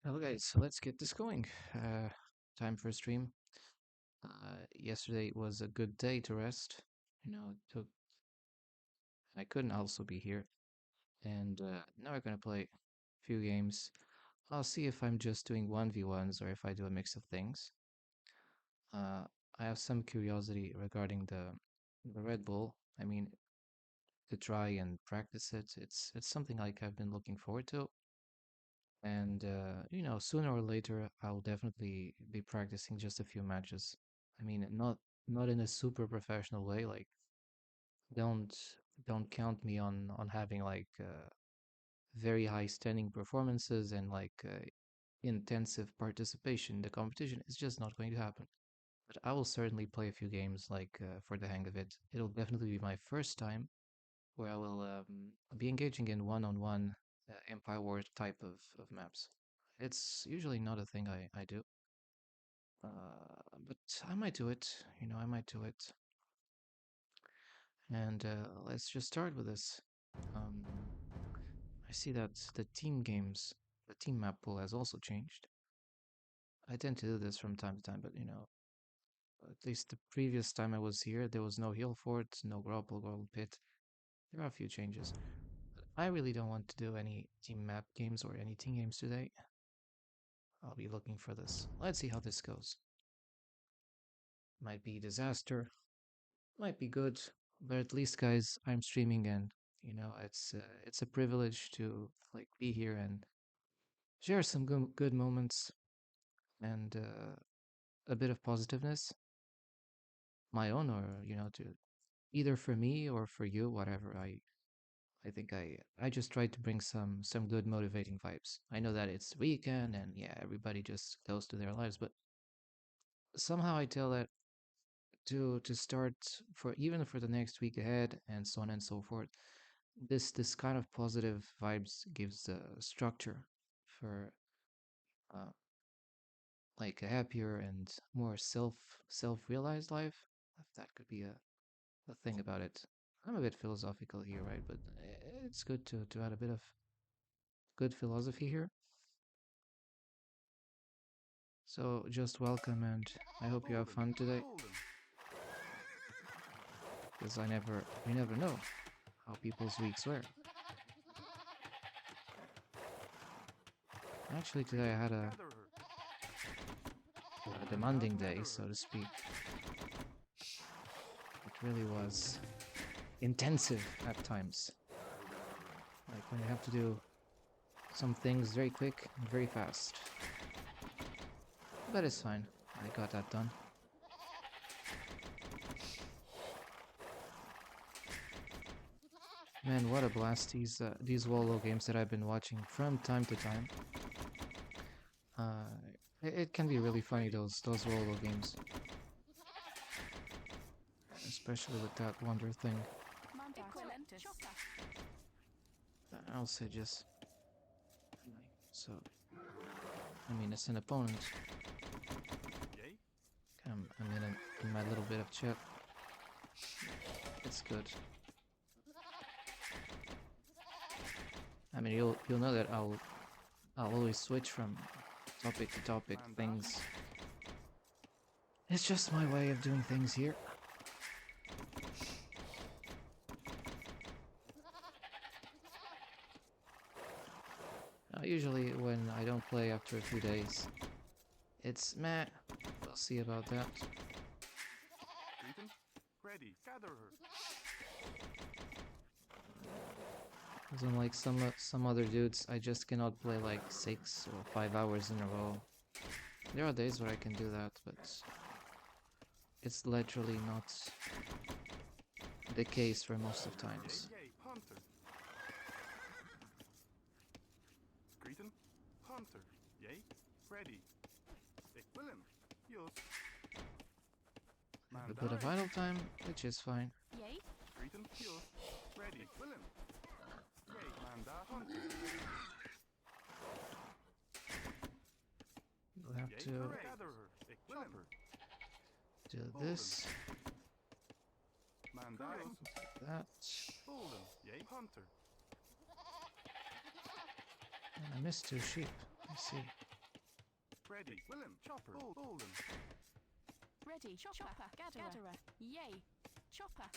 Okay, so let's get this going. Time for a stream. Yesterday was a good day to rest. It took. I couldn't also be here, and now we're gonna play a few games. I'll see if I'm just doing 1v1s or if I do a mix of things. Uh, I have some curiosity regarding the Red Bull. I mean, to try and practice it. It's something like I've been looking forward to, and sooner or later I'll definitely be practicing just a few matches. I mean, not in a super professional way. Like, don't don't count me on having like very high standing performances and like intensive participation in the competition. It's just not going to happen. But I will certainly play a few games like for the hang of it. It'll definitely be my first time where I will be engaging in one-on-one Empire War type of maps. It's usually not a thing I do, but I might do it. I might do it. And let's just start with this. Um, I see that the team map pool has also changed. I tend to do this from time to time, but at least the previous time I was here, there was no hill fort, no grapple pit. There are a few changes. I really don't want to do any team map games or any team games today. I'll be looking for this. Let's see how this goes. Might be disaster, might be good, but at least, guys, I'm streaming, and it's a privilege to like be here and share some good moments and a bit of positiveness, my own, or to either for me or for you, whatever. I think I just try to bring some good motivating vibes. I know that it's weekend and yeah, everybody just goes to their lives, but somehow I tell that to start for even for the next week ahead and so on and so forth. This kind of positive vibes gives structure for uh, like a happier and more self-realized life. If that could be a thing about it. I'm a bit philosophical here, right? But it's good to add a bit of good philosophy here. So just welcome, and I hope you have Hold 'em, fun today, hold 'em. because we never know how people's weeks were. Actually, today I had Gather her. a Manda, demanding day, gather so her. to speak. It really was intensive at times. Like when you have to do some things very quick and very fast. But it's fine. I got that done. Man, what a blast these Wallow games that I've been watching from time to time. Uh, it can be really funny those Wallow games, especially with that Wonder thing. I'll say just so. I mean, it's an opponent. Yay. In my little bit of chat. It's good. I mean, you'll know that I'll always switch from topic to topic Manda. things. It's just my way of doing things here. Usually when I don't play after a few days, it's meh. We'll see about that. Greeton. Ready. Gather her. Because unlike some other dudes, I just cannot play like 6 or 5 hours in a row. There are days where I can do that, but it's literally not the case for most of times. Yay, yay. Hunter. Greeton. Hunter. Yay. Ready. Ik wil hem. Jos. I have a bit of idle time, which is fine. Yay. Greeton. Jos. Ready. Ik wil hem. Yay. Manda. Hunter. You'll have Yay. to Gather her. Ik wil hem. do this, Manda. that, Hold him. Yay. Hunter. and I missed 2 sheep. I see. Ready. Willem. Chopper. Bolden. Ready. Chopper. Gatherer. Yay. Chopper.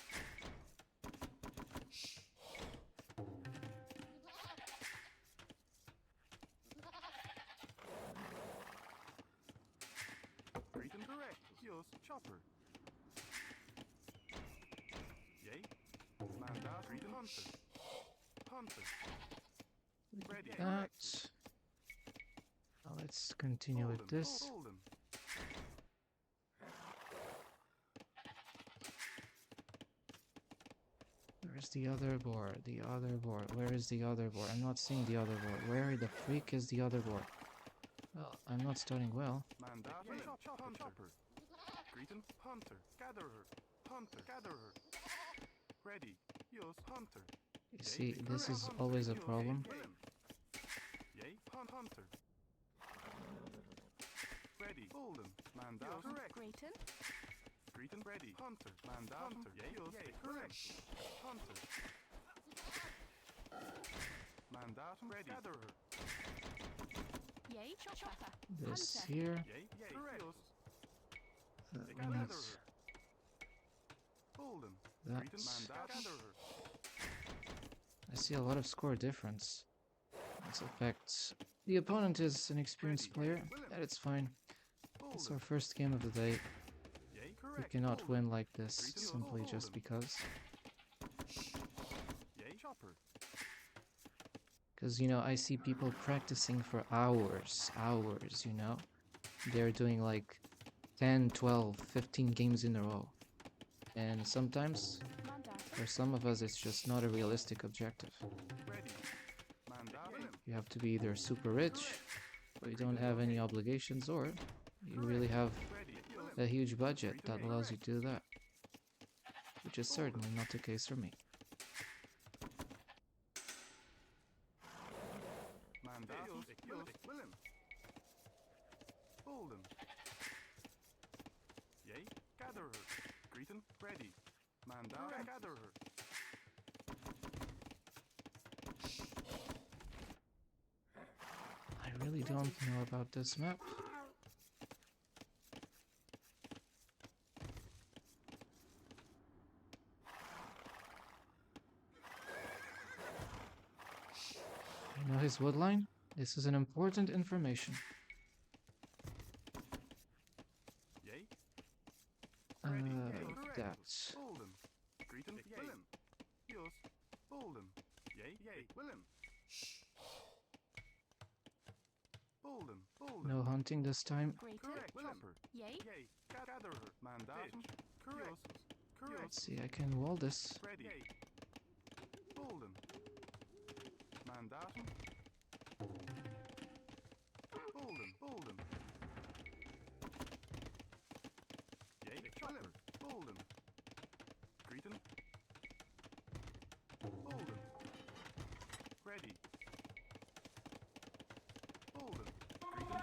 Kraken correct. Yours. Chopper. Yay. Mandat. Kraken hunter. Hunter. Ready. That. Now let's continue with this. Bolden. Where's the other board? The other board. Where is the other board? I'm not seeing the other board. Where the freak is the other board? Well, I'm not starting well. Mandat. Chopper. Kraken hunter. Gatherer. Hunter. Gatherer. Ready. Yours. Hunter. You see, this is always a problem. Yay. Hunter. Ready. Bolden. Mandat. Correct. Grayton. Kraken ready. Hunter. Mandat. Hunter. Yay. Correct. Hunter. Mandat. Ready. Gatherer. Yay. Chopper. This Hunter. here. Yay. Correct. That Gatherer. means Bolden. Kraken. that's... Mandat. Gatherer. I see a lot of score difference. This affects... The opponent is an experienced player, and it's fine. It's our first game of the day. Yay. We Correct. cannot win like this simply just because. Yay. Chopper. Because, you know, I see people practicing for hours, you know? They're doing like 10, 12, 15 games in a row. And sometimes, Mandat. for some of us, it's just not a realistic objective. Ready. Mandat. You have to be either super rich, or you don't have any obligations, or you really have Ready. a huge budget that allows you to do that. Which is certainly not the case for me. Mandat. Willem. Bolden. Yay. Gatherer. Kraken ready. Mandat. Gatherer. I really don't know about this map. You know his woodline? This is an important information. Yay. Correct. That's... Bolden. Kraken. Willem. Yours. Bolden. Yay. Willem. Bolden. No hunting this time. Grayton. Correct. Chopper. Yay. Yay. Gatherer. Mandat. Correct. Correct. Let's see, I can wall this. Ready. Bolden. Mandat. Bolden. Yay. Chopper. Bolden. Kraken. Bolden. Ready. Bolden. Kraken.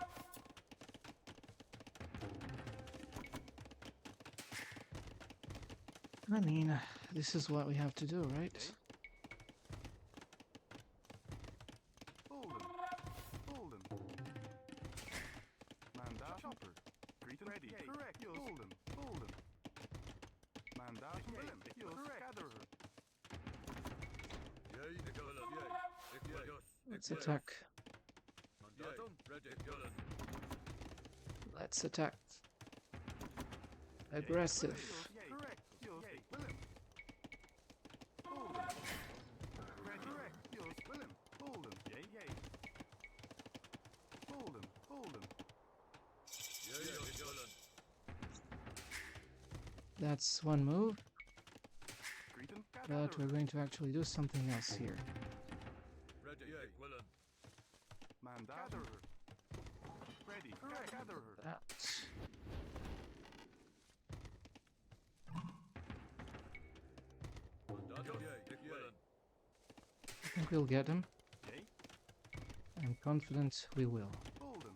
I mean, this is what we have to do, right? Bolden. Mandat. Chopper. Kraken ready. Correct. Bolden. Mandat. Willem. Correct. Gatherer. Let's attack. Let's attack. Aggressive. Correct. Willem. Bolden. Ready. Correct. Willem. Bolden. Yay. Bolden. That's one move, Kraken. but we're going to actually do something else here. Mandat. Ready. Correct. Gatherer. That. I think we'll get him. Yay. I'm confident we will. Bolden.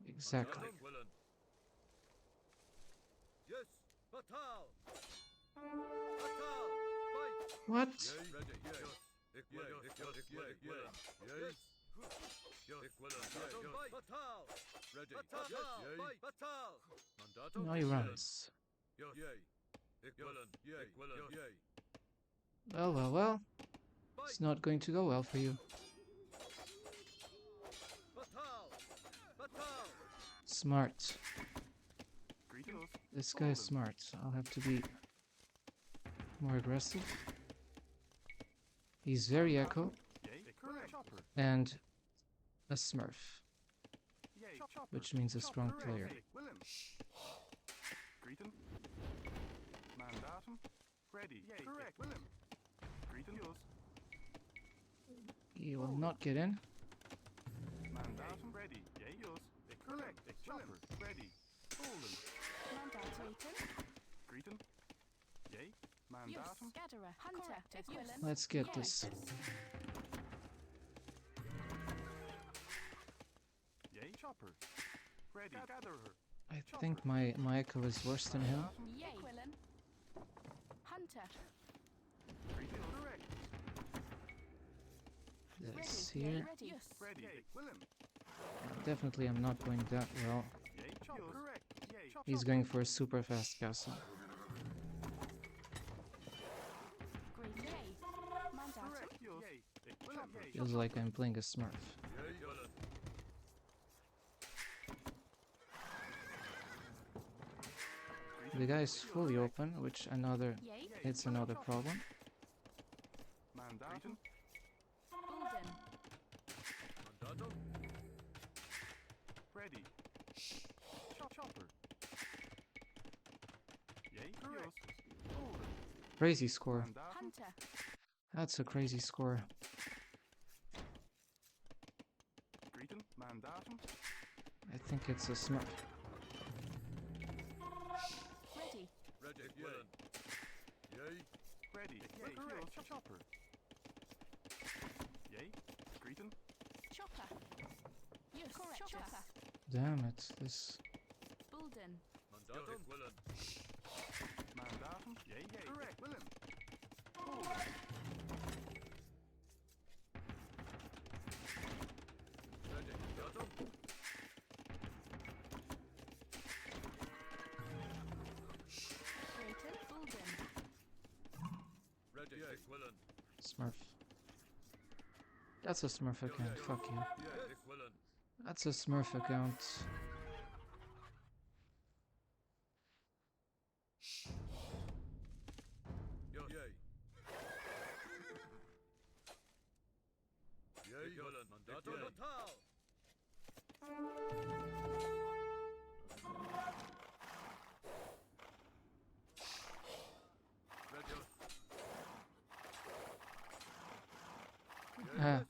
Exactly. What? Now he runs. Well, well, well. It's not going to go well for you. Smart. This guy is smart. I'll have to be more aggressive. He's very echo and a smurf, which means a strong player. He will not get in. Let's get this. I think my echo is worse than him. This here. Definitely I'm not going that well. He's going for a super fast castle. Feels like I'm playing a smurf. The guy is fully open, which it's another problem. Crazy score. That's a crazy score. I think it's a smurf. Damn it, this... Smurf. That's a smurf account, fuck you. That's a smurf account. Ah.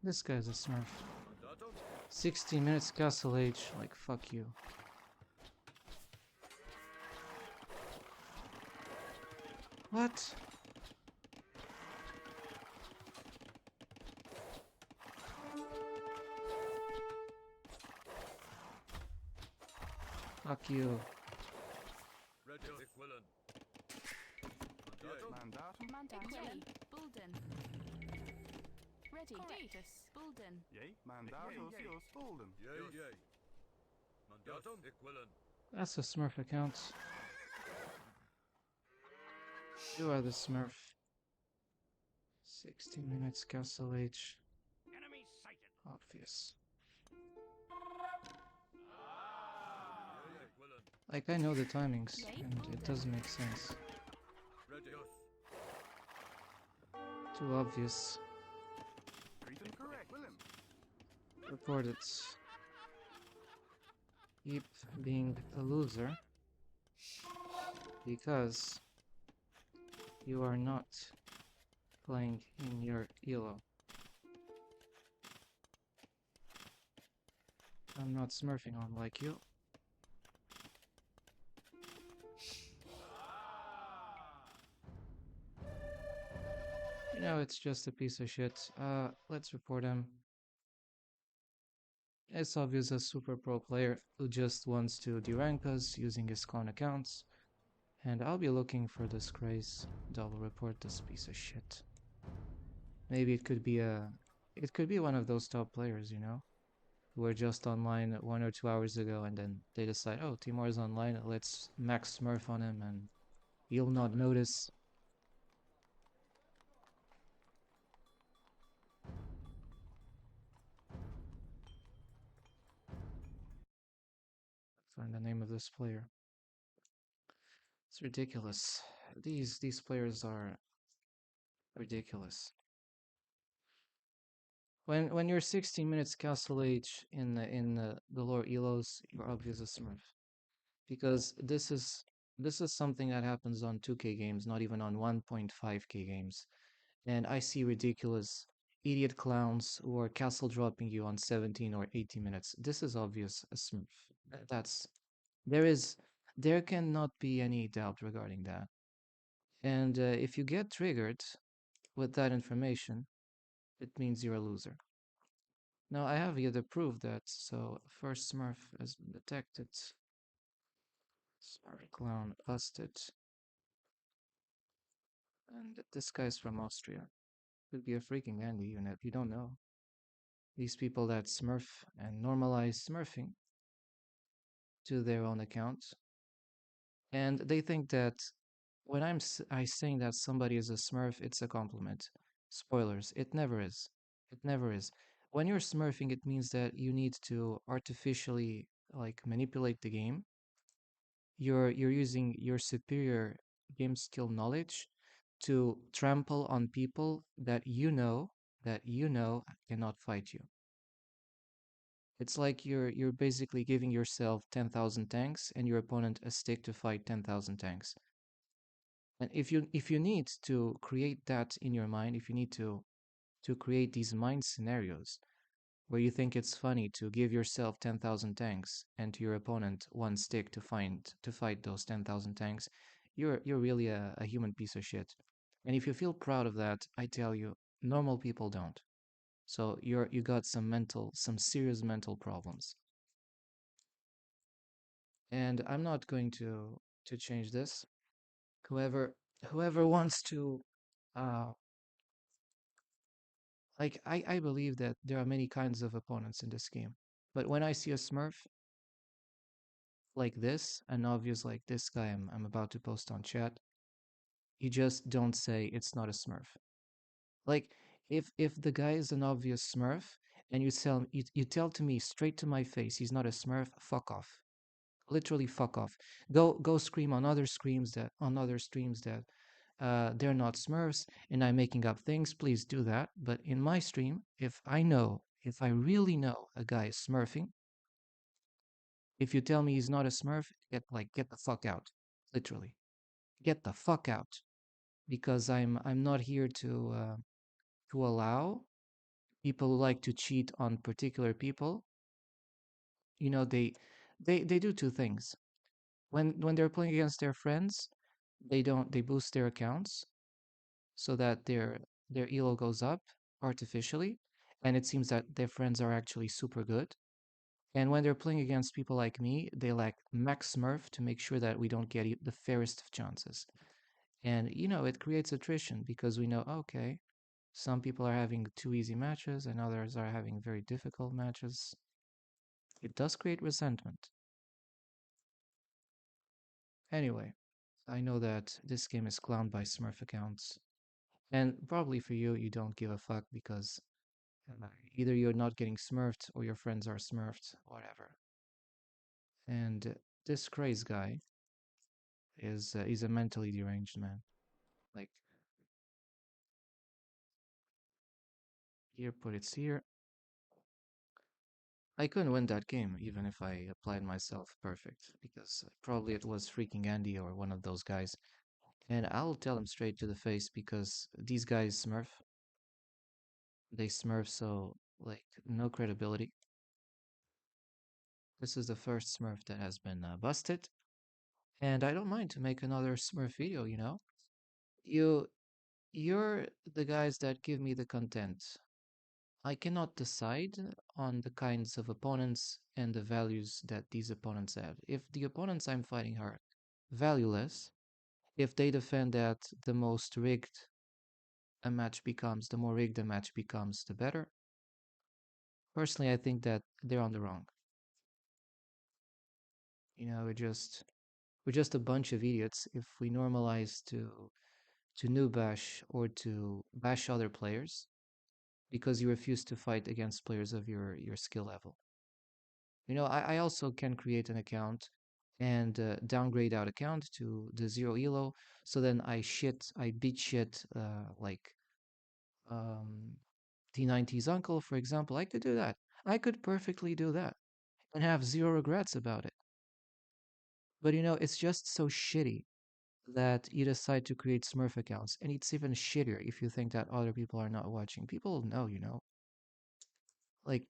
This guy's a smurf. 16 minutes castle age, like fuck you. What? Fuck you. That's a smurf account. You are the smurf. 16 minutes castle age. Obvious. Like, I know the timings, and it doesn't make sense. Too obvious. report it. Keep being a loser because you are not playing in your elo. I'm not smurfing on like you. You know, it's just a piece of shit. Let's report him. It's obvious a super pro player who just wants to derank us using his con accounts. And I'll be looking for this craze. Double report this piece of shit. Maybe it could be one of those top players, you know, who were just online 1 or 2 hours ago, and then they decide, oh, Timor's online, let's max Smurf on him, and he'll not notice. Find the name of this player. It's ridiculous. These players are ridiculous. When you're 16 minutes castle age in the lower elos, you're obvious a Smurf because this is something that happens on 2K games, not even on 1.5K games. And I see ridiculous idiot clowns who are castle dropping you on 17 or 18 minutes. This is obvious a Smurf. That's there is there cannot be any doubt regarding that. And if you get triggered with that information, it means you're a loser. Now I have here the proof that so first Smurf has been detected. Smurf clown busted. And this guy's from Austria. Could be a freaking Andy unit, you don't know. These people that smurf and normalize smurfing to their own account. And they think that when I saying that somebody is a smurf, it's a compliment. Spoilers, it never is. It never is. When you're smurfing, it means that you need to artificially like manipulate the game. You're using your superior game skill knowledge to trample on people that you know cannot fight you. It's like you're basically giving yourself 10,000 tanks and your opponent a stick to fight 10,000 tanks. And if you need to create that in your mind, if you need to create these mind scenarios where you think it's funny to give yourself 10,000 tanks and to your opponent one stick to fight those 10,000 tanks, you're really a human piece of shit. And if you feel proud of that, I tell you, normal people don't. So you got some serious mental problems. And I'm not going to change this. Whoever wants to uh like I believe that there are many kinds of opponents in this game. But when I see a Smurf like this, an obvious like this guy I'm about to post on chat, you just don't say it's not a Smurf. Like if the guy is an obvious Smurf and you tell to me straight to my face he's not a Smurf, fuck off. Literally fuck off. Go scream on other streams that they're not Smurfs and I'm making up things. Please do that. But in my stream, if I really know a guy is Smurfing, if you tell me he's not a Smurf, get the fuck out. Literally, get the fuck out. Because I'm not here to allow people who like to cheat on particular people. You know they do two things. When they're playing against their friends, they boost their accounts so that their elo goes up artificially, and it seems that their friends are actually super good. And when they're playing against people like me, they like max smurf to make sure that we don't get the fairest of chances. And it creates attrition because we know, okay, some people are having too easy matches and others are having very difficult matches. It does create resentment. Anyway, I know that this game is clowned by smurf accounts, and probably for you, you don't give a fuck because either you're not getting smurfed or your friends are smurfed, whatever. And this craze guy is a mentally deranged man. Like here, put it here. I couldn't win that game even if I applied myself perfect because probably it was freaking Andy or one of those guys. And I'll tell him straight to the face because these guys smurf. They smurf, so like no credibility. This is the first smurf that has been busted, and I don't mind to make another smurf video. You you're the guys that give me the content. I cannot decide on the kinds of opponents and the values that these opponents have. If the opponents I'm fighting are valueless, if they defend that the most rigged a match becomes, the more rigged a match becomes, the better. Personally, I think that they're on the wrong. We're just a bunch of idiots if we normalize to new bash or to bash other players because you refuse to fight against players of your skill level. I also can create an account and downgrade out account to the zero elo. So then I beat shit like um, T90's uncle, for example. I could do that. I could perfectly do that and have zero regrets about it. But it's just so shitty that you decide to create Smurf accounts. And it's even shittier if you think that other people are not watching. People know. Like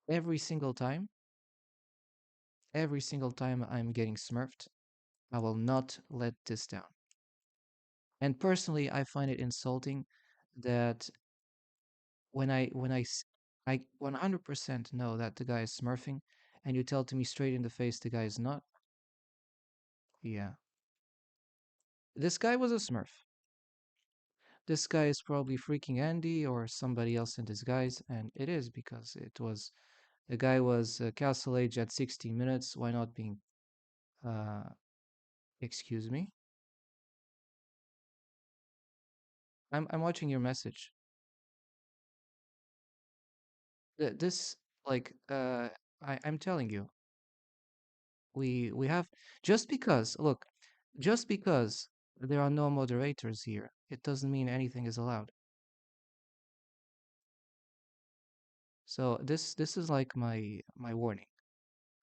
every single time, every single time I'm getting smurfed, I will not let this down. And personally, I find it insulting that I 100% know that the guy is smurfing, and you tell to me straight in the face the guy is not. Yeah, this guy was a smurf. This guy is probably freaking Andy or somebody else in disguise, and it is because the guy was castle age at 16 minutes. Why not being? Uh, excuse me. I'm watching your message. This like I'm telling you, we have just because look, just because there are no moderators here, it doesn't mean anything is allowed. So this is like my warning.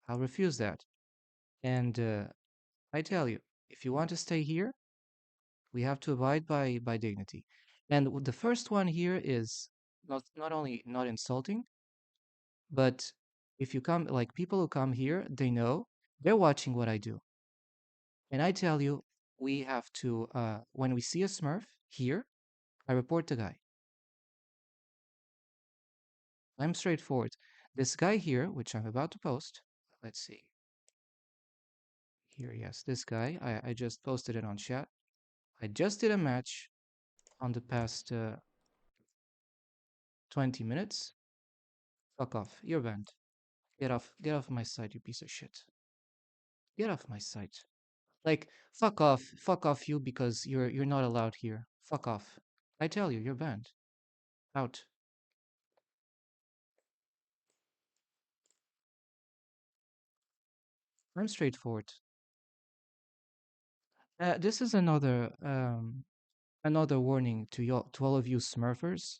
I'll refuse that. And I tell you, if you want to stay here, we have to abide by dignity. And the first one here is not only not insulting, but if you come like people who come here, they know they're watching what I do. And I tell you, we have to when we see a Smurf here, I report the guy. I'm straightforward. This guy here, which I'm about to post, let's see. Here, yes, this guy. I just posted it on chat. I just did a match on the past 20 minutes. Fuck off. You're banned. Get off my site, you piece of shit. Get off my site. Like, fuck off you because you're not allowed here. Fuck off. I tell you, you're banned. Out. I'm straightforward. This is another warning to all of you Smurfers.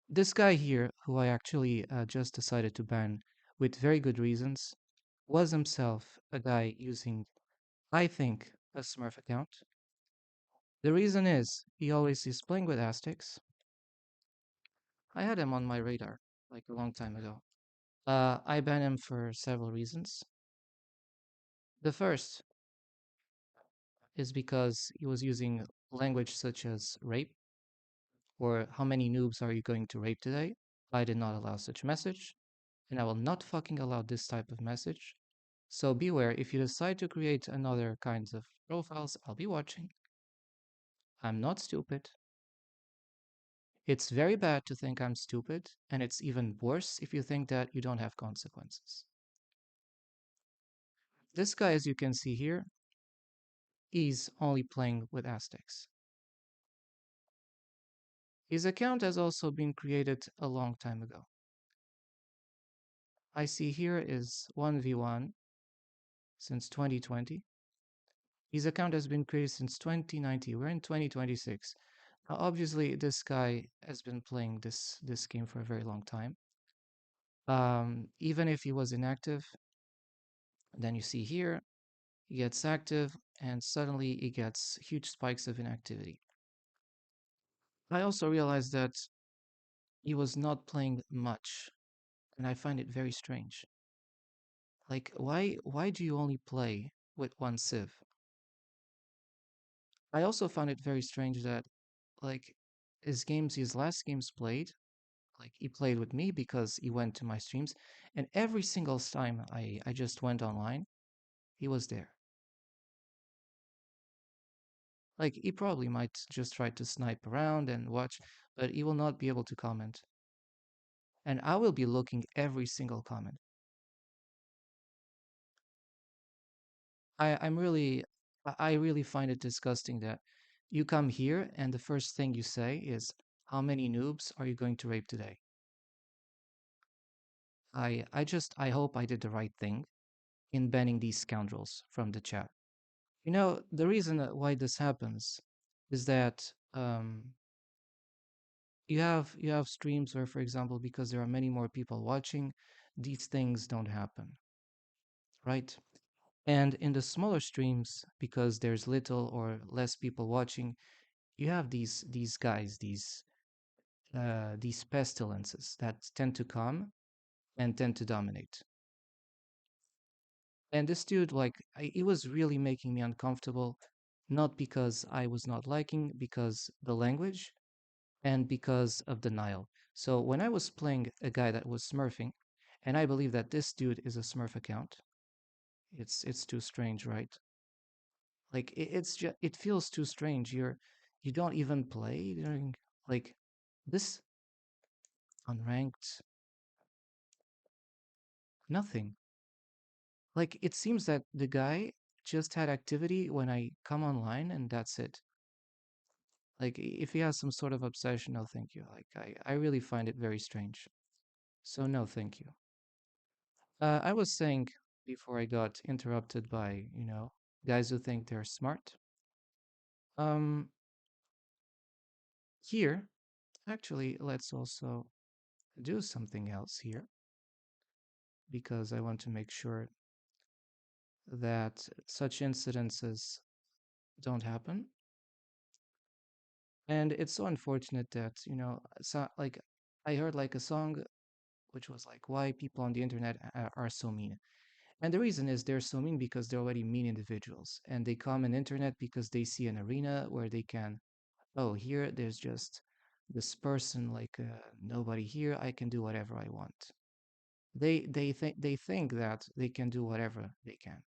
This guy here, who I actually just decided to ban with very good reasons, was himself a guy using, I think, a Smurf account. The reason is he always is playing with Aztecs. I had him on my radar like a long time ago. I banned him for several reasons. The first is because he was using language such as rape or how many noobs are you going to rape today? I did not allow such message, and I will not fucking allow this type of message. So beware, if you decide to create another kinds of profiles, I'll be watching. I'm not stupid. It's very bad to think I'm stupid, and it's even worse if you think that you don't have consequences. This guy, as you can see here, is only playing with Aztecs. His account has also been created a long time ago. I see here is 1v1 since 2020. His account has been created since 2019. We're in 2026. Now, obviously, this guy has been playing this game for a very long time. Even if he was inactive, then you see here he gets active, and suddenly he gets huge spikes of inactivity. I also realized that he was not playing much, and I find it very strange. Like, why do you only play with one civ? I also found it very strange that, like, his last games played, like he played with me because he went to my streams, and every single time I just went online, he was there. Like, he probably might just try to snipe around and watch, but he will not be able to comment. And I will be looking every single comment. I'm really, I really find it disgusting that you come here and the first thing you say is, "How many noobs are you going to rape today?" I hope I did the right thing in banning these scoundrels from the chat. You know, the reason why this happens is that you have streams where, for example, because there are many more people watching, these things don't happen, right? And in the smaller streams, because there's little or less people watching, you have these guys, these pestilences that tend to come and tend to dominate. And this dude, like, he was really making me uncomfortable, not because I was not liking, because the language and because of denial. So when I was playing a guy that was smurfing, and I believe that this dude is a smurf account, it's too strange, right? Like it's just it feels too strange. You don't even play during like this unranked nothing. Like it seems that the guy just had activity when I come online and that's it. Like if he has some sort of obsession, no thank you. Like I really find it very strange. So no thank you. I was saying before I got interrupted by, guys who think they're smart. Um Here, actually, let's also do something else here because I want to make sure that such incidences don't happen. And it's so unfortunate that, so, like I heard like a song which was like why people on the internet are so mean. And the reason is they're so mean because they're already mean individuals and they come in internet because they see an arena where they can, oh, here there's just this person like nobody here, I can do whatever I want. They think that they can do whatever they can.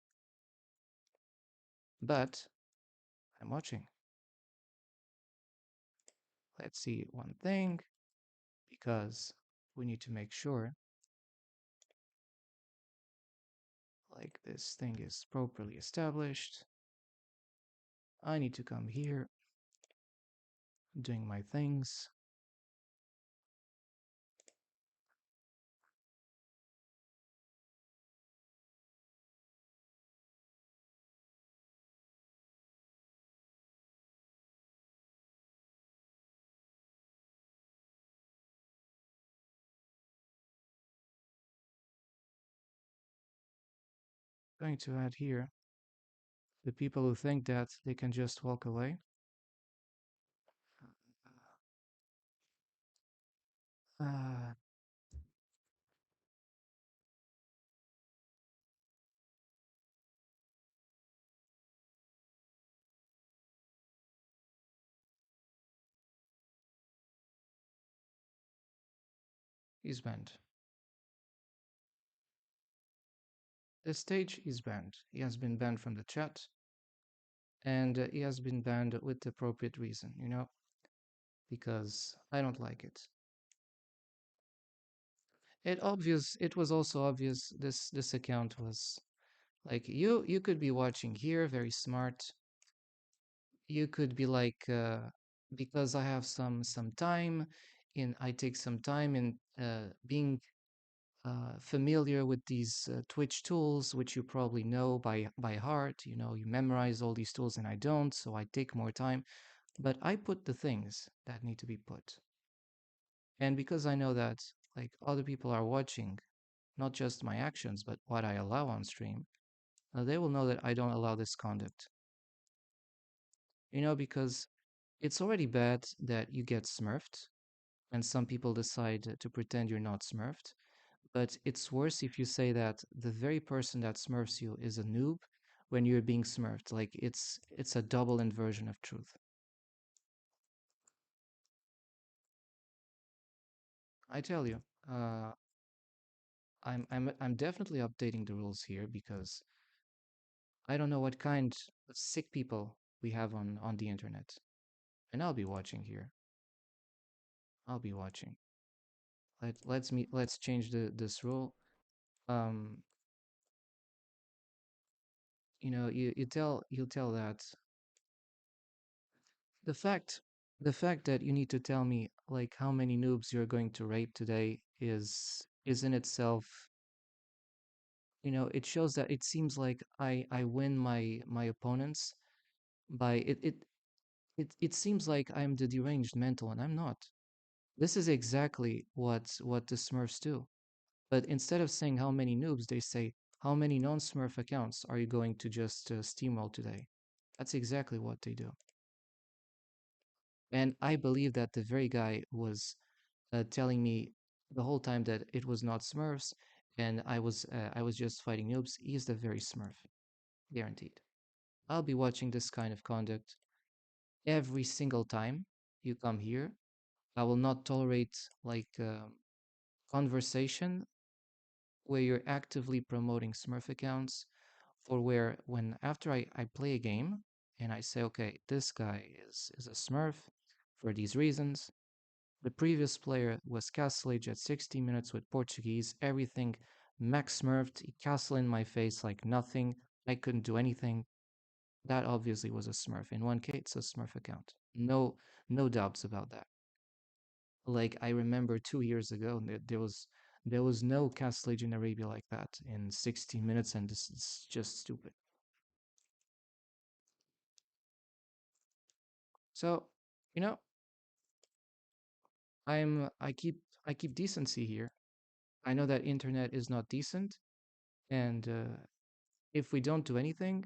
But I'm watching. Let's see one thing because we need to make sure like this thing is properly established. I need to come here doing my things. Going to add here the people who think that they can just walk away. Uh, he's banned. The stage is banned. He has been banned from the chat, and he has been banned with the appropriate reason, because I don't like it. It was also obvious this account was like you could be watching here, very smart. You could be like because I have some time in I take some time in being familiar with these Twitch tools, which you probably know by heart. You memorize all these tools, and I don't, so I take more time. But I put the things that need to be put, and because I know that like other people are watching, not just my actions, but what I allow on stream, they will know that I don't allow this conduct. Because it's already bad that you get smurfed, and some people decide to pretend you're not smurfed. But it's worse if you say that the very person that smurfs you is a noob when you're being smurfed. Like it's a double inversion of truth. I tell you, uh, I'm definitely updating the rules here because I don't know what kind of sick people we have on the internet, and I'll be watching here. I'll be watching. Let's change this rule. Um, you tell that the fact the fact that you need to tell me like how many noobs you're going to rape today is in itself, it shows that it seems like I win my opponents by it seems like I'm the deranged mental, and I'm not. This is exactly what the Smurfs do. But instead of saying how many noobs, they say how many non-Smurf accounts are you going to just steamroll today? That's exactly what they do. And I believe that the very guy was telling me the whole time that it was not Smurfs and I was just fighting noobs. He's the very Smurf, guaranteed. I'll be watching this kind of conduct every single time you come here. I will not tolerate like conversation where you're actively promoting Smurf accounts, or where when after I play a game and I say, okay, this guy is a Smurf for these reasons. The previous player was Castle Age at 60 minutes with Portuguese, everything max smurfed, he castle in my face like nothing. I couldn't do anything. That obviously was a Smurf. In 1K, it's a Smurf account. No doubts about that. Like I remember 2 years ago, there was no Castle Age in Arabia like that in 60 minutes, and this is just stupid. So, you know, I keep decency here. I know that internet is not decent, and if we don't do anything,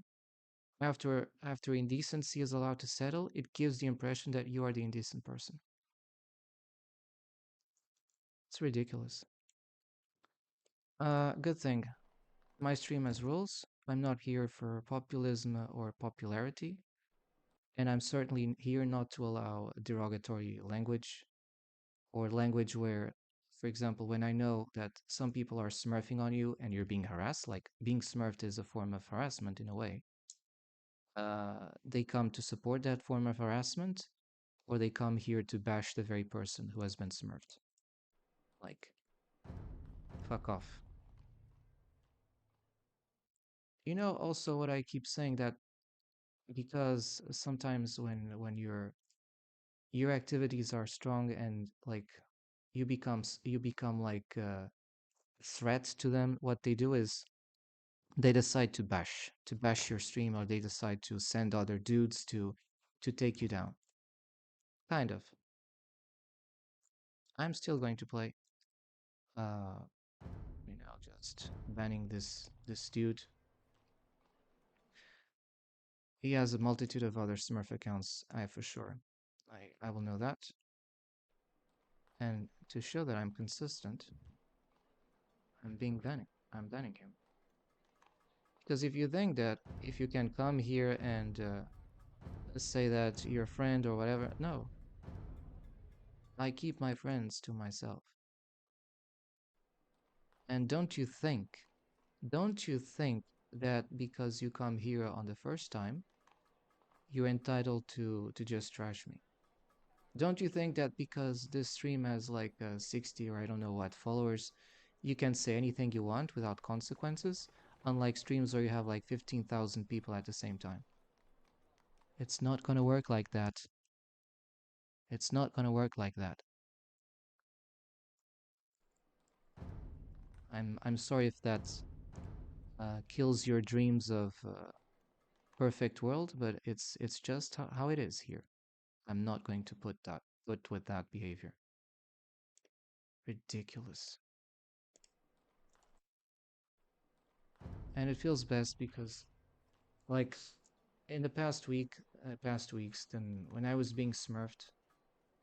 after indecency is allowed to settle, it gives the impression that you are the indecent person. It's ridiculous. Good thing. My stream has rules. I'm not here for populism or popularity, and I'm certainly here not to allow derogatory language or language where, for example, when I know that some people are smurfing on you and you're being harassed, like being smurfed is a form of harassment in a way, they come to support that form of harassment, or they come here to bash the very person who has been smurfed. Like, fuck off. Also what I keep saying, that because sometimes when your activities are strong and like you become like a threat to them, what they do is they decide to bash your stream, or they decide to send other dudes to take you down. Kind of. I'm still going to play. Uh, just banning this dude. He has a multitude of other Smurf accounts, I for sure. I will know that. And to show that I'm consistent, I'm banning him. Because if you think that if you can come here and say that you're a friend or whatever, no. I keep my friends to myself. And don't you think that because you come here on the first time, you're entitled to just trash me? Don't you think that because this stream has like 60 or I don't know what followers, you can say anything you want without consequences? Unlike streams where you have like 15,000 people at the same time. It's not going to work like that. It's not going to work like that. I'm sorry if that kills your dreams of perfect world, but it's just how it is here. I'm not going to put with that behavior. Ridiculous. And it feels best because, like, in the past weeks, then when I was being smurfed,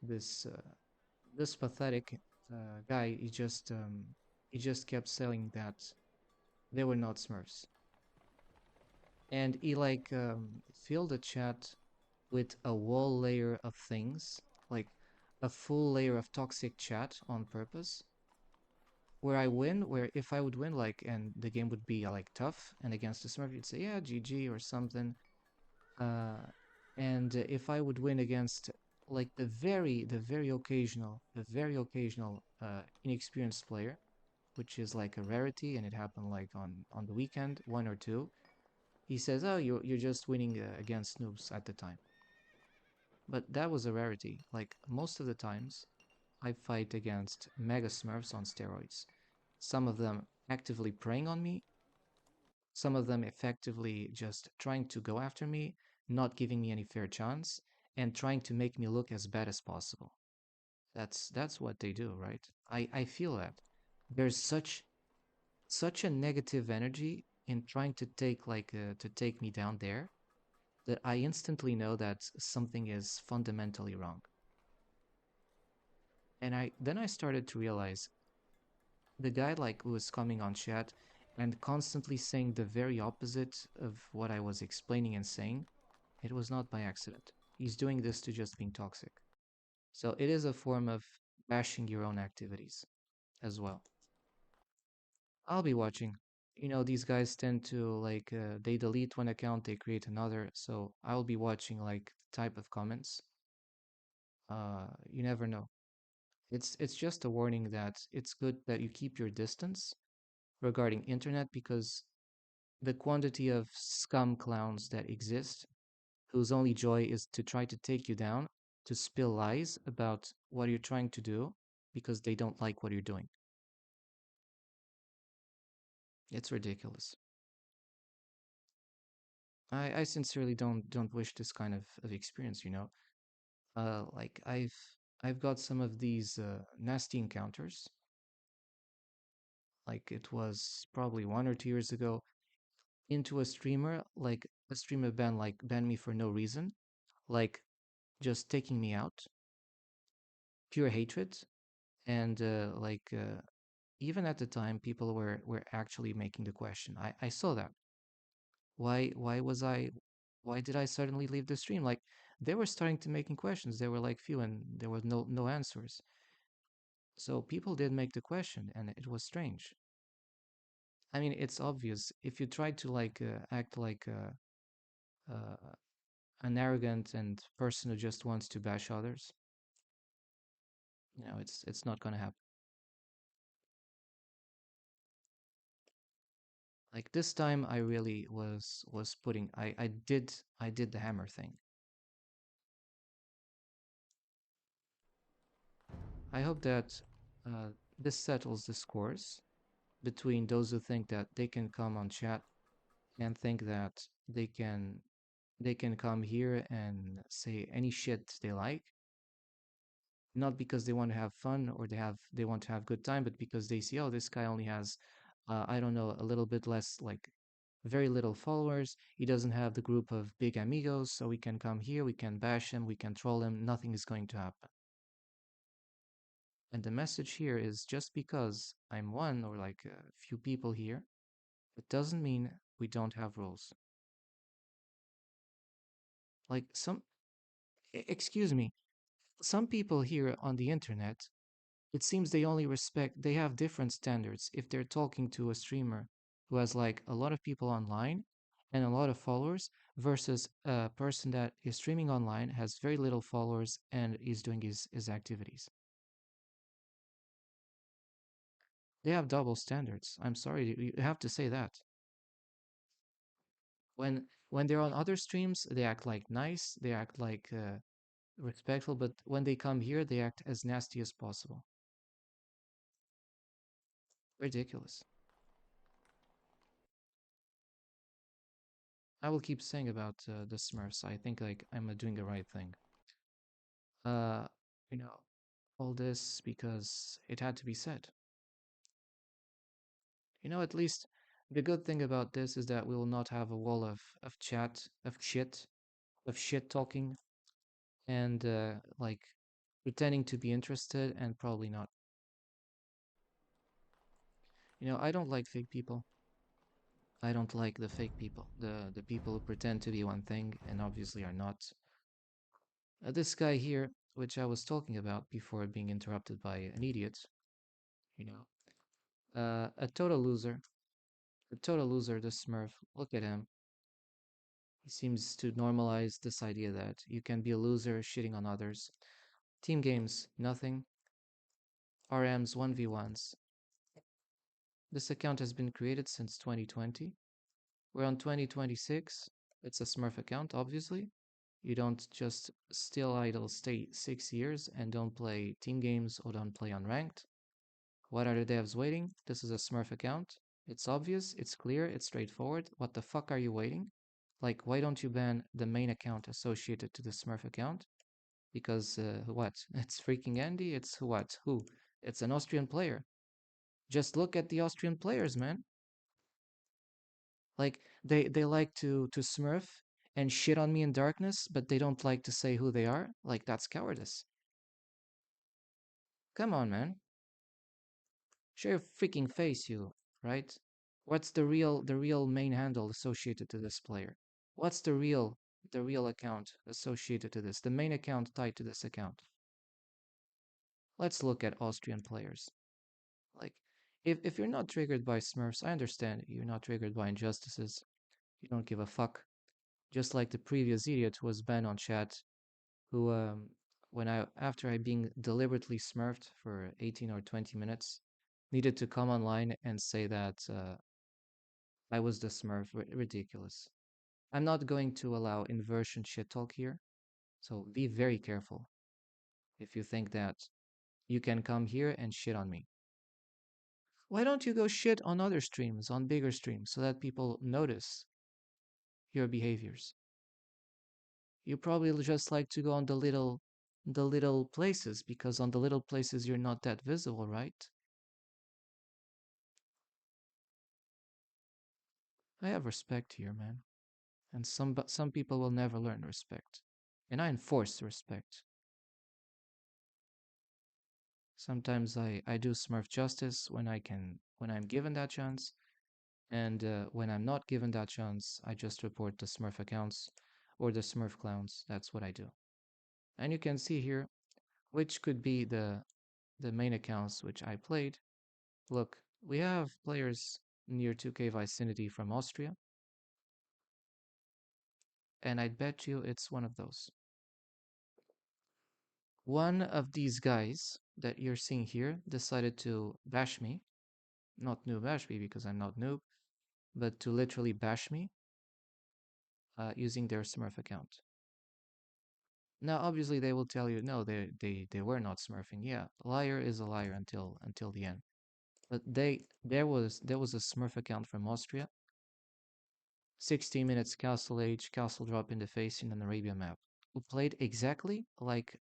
this this pathetic guy, he just kept saying that they were not Smurfs, and he like filled the chat with a wall layer of things, like a full layer of toxic chat on purpose. Where if I would win, like, and the game would be like tough, and against the Smurf, you'd say, yeah, GG or something. Uh, and if I would win against like the very occasional inexperienced player, which is like a rarity, and it happened like on the weekend, one or two. He says, "Oh, you're just winning against noobs at the time." But that was a rarity. Like most of the times, I fight against mega smurfs on steroids. Some of them actively preying on me, some of them effectively just trying to go after me, not giving me any fair chance, and trying to make me look as bad as possible. That's what they do, right? I feel that. There's such a negative energy in trying to to take me down there that I instantly know that something is fundamentally wrong. And I started to realize the guy like who was coming on chat and constantly saying the very opposite of what I was explaining and saying, it was not by accident. He's doing this to just being toxic. So it is a form of bashing your own activities as well. I'll be watching. You know, these guys tend to they delete one account, they create another. So I'll be watching like type of comments. You never know. It's just a warning that it's good that you keep your distance regarding internet because the quantity of scum clowns that exist, whose only joy is to try to take you down, to spill lies about what you're trying to do because they don't like what you're doing. It's ridiculous. I sincerely don't wish this kind of experience, you know. Like I've got some of these nasty encounters. Like it was probably 1 or 2 years ago into a streamer, like a streamer banned me for no reason, like just taking me out, pure hatred, and even at the time, people were actually making the question. I saw that. Why was I? Why did I suddenly leave the stream? Like they were starting to making questions. There were like few, and there was no answers. So people did make the question, and it was strange. I mean, it's obvious if you try to act like uh, an arrogant and person who just wants to bash others, you know, it's not gonna happen. Like this time, I really was putting. I did the hammer thing. I hope that this settles the scores between those who think that they can come on chat and think that they can come here and say any shit they like, not because they want to have fun or they want to have good time, but because they see, oh, this guy only has I don't know, a little bit less, like very little followers. He doesn't have the group of big amigos, so we can come here, we can bash him, we can troll him, nothing is going to happen. And the message here is just because I'm one or like a few people here, it doesn't mean we don't have rules. Like excuse me, some people here on the internet, it seems they have different standards if they're talking to a streamer who has like a lot of people online and a lot of followers versus a person that is streaming online, has very little followers, and is doing his activities. They have double standards. I'm sorry, you have to say that. When they're on other streams, they act like nice, they act like respectful, but when they come here, they act as nasty as possible. Ridiculous. I will keep saying about the Smurfs. I think like I'm doing the right thing. Uh, you know, all this because it had to be said. You know, at least The good thing about this is that we will not have a wall of chat, of shit talking, and like pretending to be interested and probably not. I don't like fake people. I don't like the fake people, the people who pretend to be one thing and obviously are not. This guy here, which I was talking about before being interrupted by an idiot, you know, a total loser, the Smurf. Look at him. He seems to normalize this idea that you can be a loser shitting on others. Team games, nothing. RMs 1v1s. This account has been created since 2020. We're on 2026. It's a Smurf account, obviously. You don't just still idle stay 6 years and don't play team games or don't play unranked. What are the devs waiting? This is a Smurf account. It's obvious, it's clear, it's straightforward. What the fuck are you waiting? Like, why don't you ban the main account associated to the Smurf account? Because what? It's freaking Andy? It's what? Who? It's an Austrian player. Just look at the Austrian players, man. Like they like to smurf and shit on me in darkness, but they don't like to say who they are. Like that's cowardice. Come on, man. Show your freaking face, you, right? What's the real main handle associated to this player? What's the real account associated to this? The main account tied to this account. Let's look at Austrian players. Like if you're not triggered by Smurfs, I understand you're not triggered by injustices. You don't give a fuck. Just like the previous idiot who was banned on chat, who when I after I being deliberately smurfed for 18 or 20 minutes, needed to come online and say that I was the smurf. Ridiculous. I'm not going to allow inversion shit talk here, so be very careful if you think that you can come here and shit on me. Why don't you go shit on other streams, on bigger streams, so that people notice your behaviors? You probably just like to go on the little places because on the little places you're not that visible, right? I have respect here, man. And some people will never learn respect. And I enforce respect. Sometimes I do Smurf justice when I'm given that chance, and when I'm not given that chance, I just report the Smurf accounts or the Smurf clowns. That's what I do. And you can see here which could be the main accounts which I played. Look, we have players near 2K vicinity from Austria, and I'd bet you it's one of those. One of these guys that you're seeing here decided to bash me, not noob bash me because I'm not noob, but to literally bash me using their Smurf account. Now, obviously, they will tell you no, they were not smurfing. Yeah, a liar is a liar until the end. But there was a Smurf account from Austria, 16 minutes castle age, castle drop in the face in an Arabia map, who played exactly like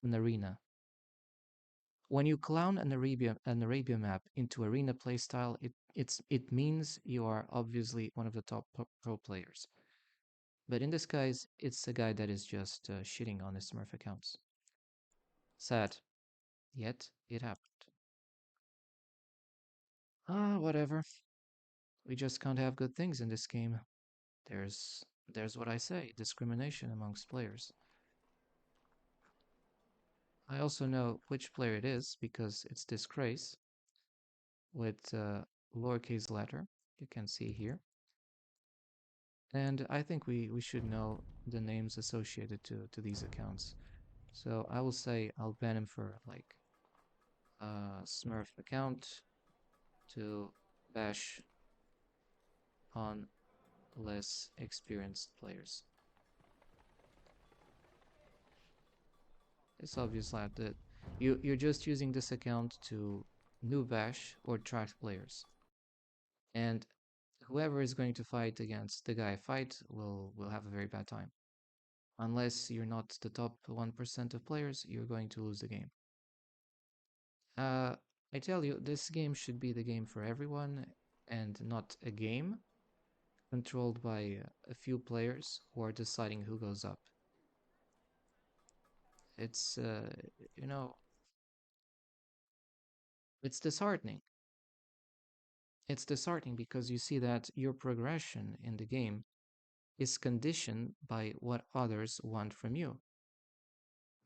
an arena. When you clown an Arabia map into arena playstyle, it means you are obviously one of the top pro players. But in this case, it's a guy that is just shitting on his Smurf accounts. Sad, yet it happened. Whatever. We just can't have good things in this game. There's what I say, discrimination amongst players. I also know which player it is because it's Disgrace with lowercase letter. You can see here. And I think we should know the names associated to these accounts. So I will say I'll ban him for like Smurf account to bash on less experienced players. It's obvious that you're just using this account to new bash or trash players. And whoever is going to fight against the guy I fight will have a very bad time. Unless you're not the top 1% of players, you're going to lose the game. I tell you, this game should be the game for everyone. and not a game controlled by a few players who are deciding who goes up. It's, you know, it's disheartening. It's disheartening because you see that your progression in the game is conditioned by what others want from you.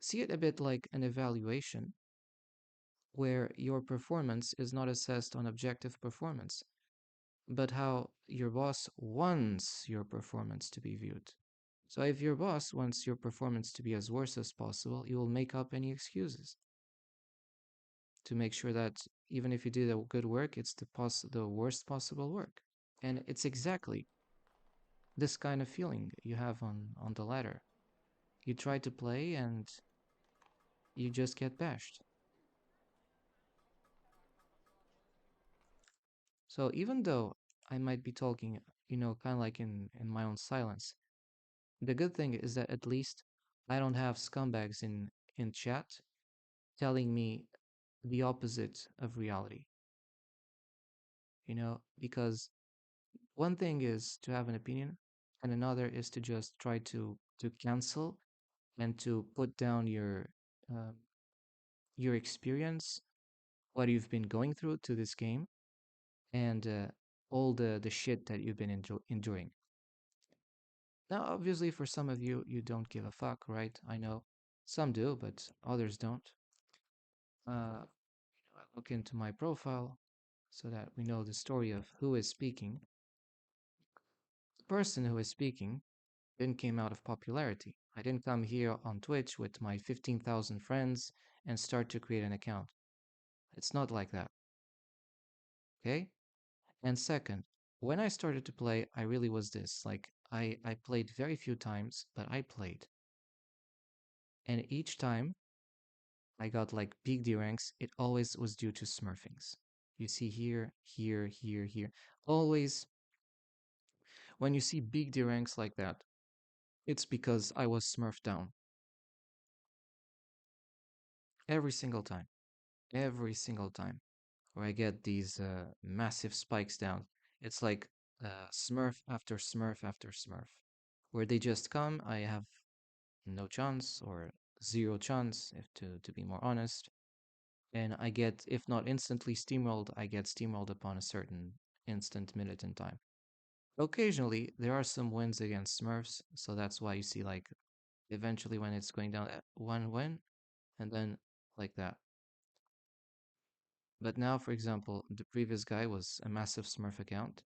See it a bit like an evaluation where your performance is not assessed on objective performance, but how your boss wants your performance to be viewed. So if your boss wants your performance to be as worse as possible, you will make up any excuses to make sure that even if you did a good work, it's the worst possible work. And it's exactly this kind of feeling you have on the ladder. You try to play and you just get bashed. So even though I might be talking, kind of like in my own silence, the good thing is that at least I don't have scumbags in chat telling me the opposite of reality, because one thing is to have an opinion and another is to just try to cancel and to put down um, your experience, what you've been going through to this game, and all the shit that you've been enduring. Now, obviously, for some of you, you don't give a fuck, right? I know some do, but others don't. I look into my profile so that we know the story of who is speaking. The person who is speaking didn't came out of popularity. I didn't come here on Twitch with my 15,000 friends and start to create an account. It's not like that, okay? And second, when I started to play, I really was this. Like, I played very few times, but I played. And each time I got like big D ranks, it always was due to smurfings. You see here, here, here, here. Always, when you see big D ranks like that, it's because I was smurfed down. Every single time. Every single time. Where I get these massive spikes down. It's like smurf after smurf after smurf. Where they just come, I have no chance or zero chance, if to be more honest. And I get, if not instantly steamrolled, I get steamrolled upon a certain instant minute in time. Occasionally, there are some wins against Smurfs, so that's why you see like eventually when it's going down at one win, and then like that. But now, for example, the previous guy was a massive Smurf account,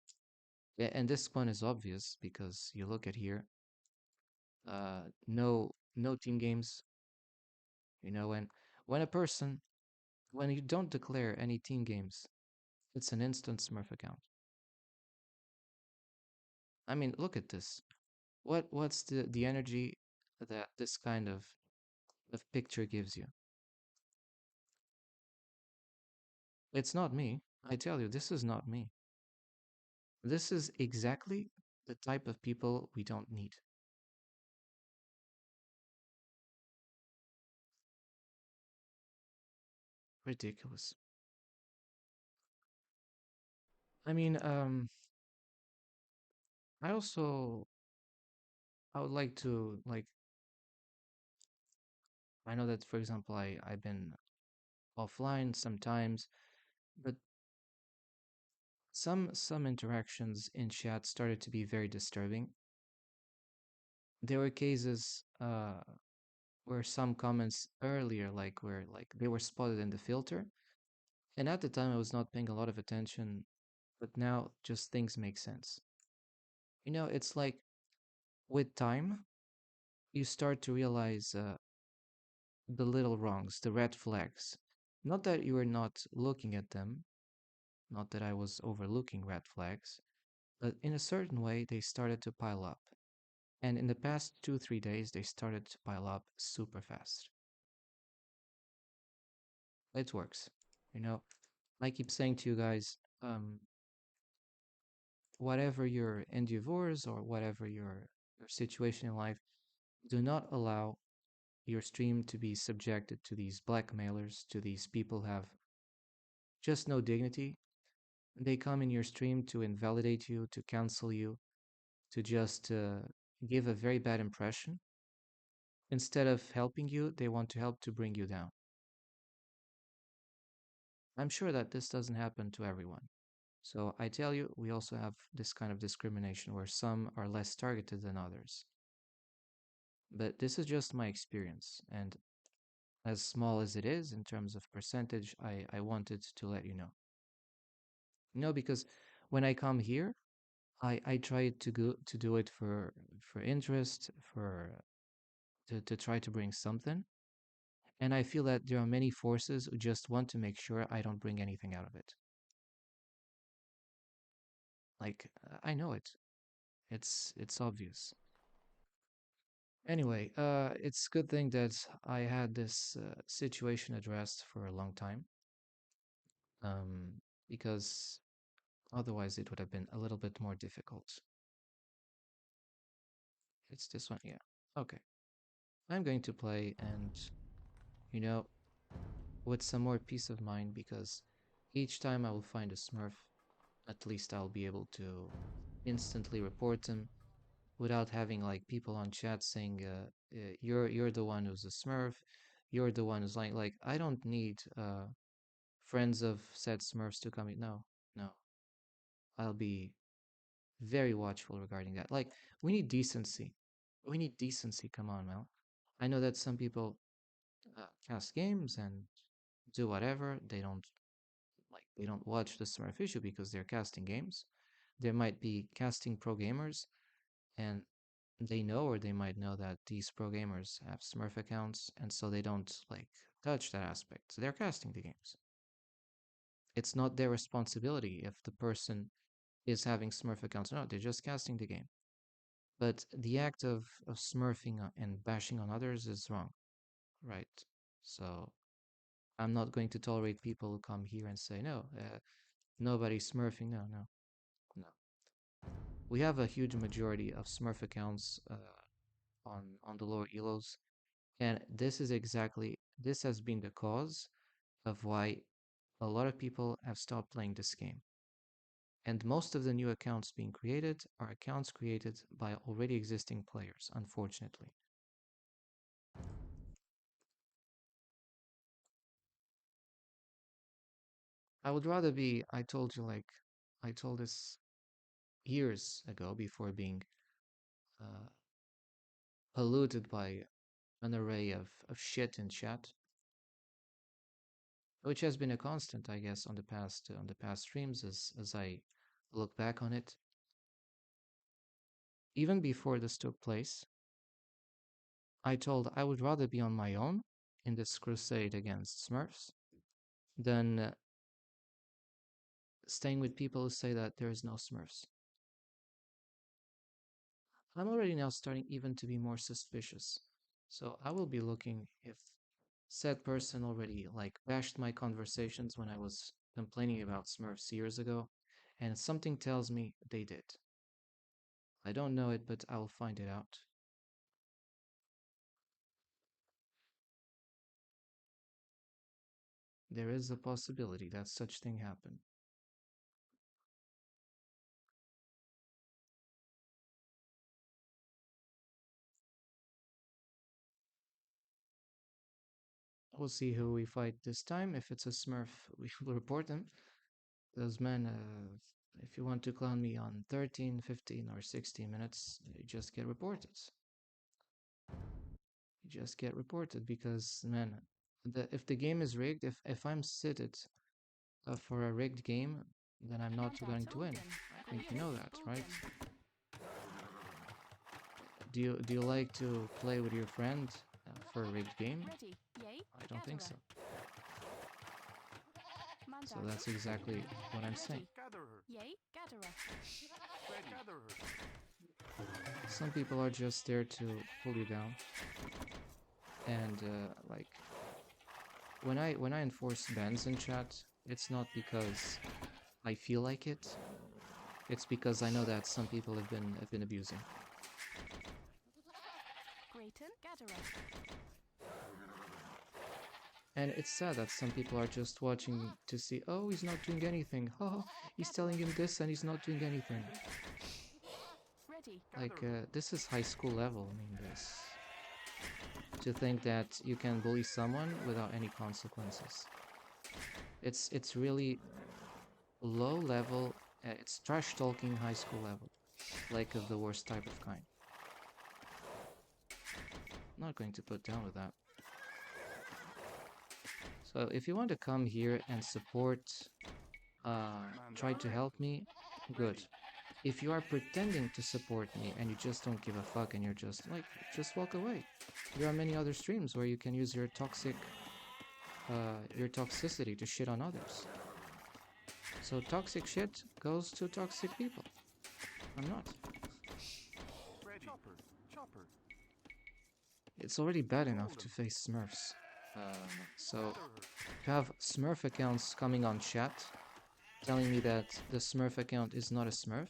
and this one is obvious because you look at here, no team games. When a person when you don't declare any team games, it's an instant Smurf account. I mean, look at this. What's the energy that this kind of picture gives you? It's not me. I tell you, this is not me. This is exactly the type of people we don't need. Ridiculous. I mean, I also I would like to like I know that for example I've been offline sometimes, but some interactions in chat started to be very disturbing. There were cases where some comments earlier like where like they were spotted in the filter, and at the time I was not paying a lot of attention, but now just things make sense. It's like with time you start to realize the little wrongs, the red flags. Not that you were not looking at them, not that I was overlooking red flags, but in a certain way they started to pile up. And in the past 2, 3 days, they started to pile up super fast. It works. You know, I keep saying to you guys, whatever your endeavors or whatever your situation in life, do not allow your stream to be subjected to these blackmailers, to these people who have just no dignity, They come in your stream to invalidate you, to cancel you, to just give a very bad impression. Instead of helping you, they want to help to bring you down. I'm sure that this doesn't happen to everyone. So I tell you, we also have this kind of discrimination where some are less targeted than others. But this is just my experience. And as small as it is in terms of percentage, I wanted to let you know. Because when I come here, I try to do it for interest, to try to bring something. And I feel that there are many forces who just want to make sure I don't bring anything out of it. Like I know it. It's obvious. Anyway, it's good thing that I had this situation addressed for a long time, um, because otherwise it would have been a little bit more difficult. It's this one, yeah. Okay, I'm going to play, and you know, with some more peace of mind, because each time I will find a Smurf, at least I'll be able to instantly report them without having like people on chat saying, "You're the one who's a Smurf, you're the one who's like I don't need friends of said Smurfs to come in." No, no, I'll be very watchful regarding that. Like we need decency. We need decency. Come on, Mel. I know that some people cast games and do whatever. They don't watch the Smurf issue because they're casting games. There might be casting pro gamers, and they know or they might know that these pro gamers have Smurf accounts, and so they don't like touch that aspect. So they're casting the games. It's not their responsibility if the person is having Smurf accounts or not. They're just casting the game. But the act of smurfing and bashing on others is wrong, right? So I'm not going to tolerate people who come here and say, no, nobody's smurfing. No, no, no. We have a huge majority of Smurf accounts on the lower elos, and this has been the cause of why a lot of people have stopped playing this game. And most of the new accounts being created are accounts created by already existing players, unfortunately. I would rather be, I told you, like, I told this years ago before being uh, polluted by an array of shit in chat, which has been a constant, I guess, on the past streams as I look back on it. Even before this took place, I told I would rather be on my own in this crusade against Smurfs than staying with people who say that there is no Smurfs. I'm already now starting even to be more suspicious. So I will be looking if said person already like bashed my conversations when I was complaining about Smurfs years ago, and something tells me they did. I don't know it, but I'll find it out. There is a possibility that such thing happened. We'll see who we fight this time. If it's a Smurf, we will report them. Those men, if you want to clown me on 13, 15, or 16 minutes, you just get reported. You just get reported because, man, if the game is rigged, if I'm seated for a rigged game, then I'm not going to win. I think you know that, right? Do you like to play with your friend for a rigged game? Ready. Yay. I don't think so. So Mandatum. that's exactly what I'm saying. Ready. Gather her. Yay. Gatherer. Ready. Gather her. Some people are just there to pull you down, and like when I enforce bans in chat, it's not because I feel like it. It's because I know that some people have been abusing. Grayton. Gatherer. And it's sad that some people are just watching to see, oh, he's not doing anything. Oh, he's telling him this and he's not doing anything. Ready. Like, this is high school level. I mean, this. To think that you can bully someone without any consequences. It's really low level. It's trash talking high school level. Like of the worst type of kind. I'm not going to put down with that. So if you want to come here and support, try to help me, good. If you are pretending to support me and you just don't give a fuck and you're just like, just walk away. There are many other streams where you can use your toxicity to shit on others. So toxic shit goes to toxic people. I'm not. Ready. Chopper. Chopper. It's already bad enough to face Smurfs. So to have Smurf accounts coming on chat telling me that the Smurf account is not a Smurf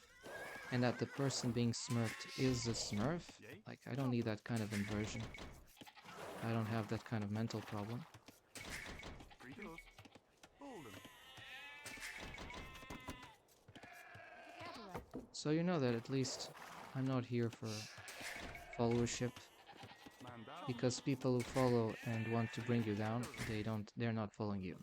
and that the person being Smurfed is a Smurf, like I don't need that kind of inversion. I don't have that kind of mental problem. So you know that at least I'm not here for followership. Because people who follow and want to bring you down, they're not following you.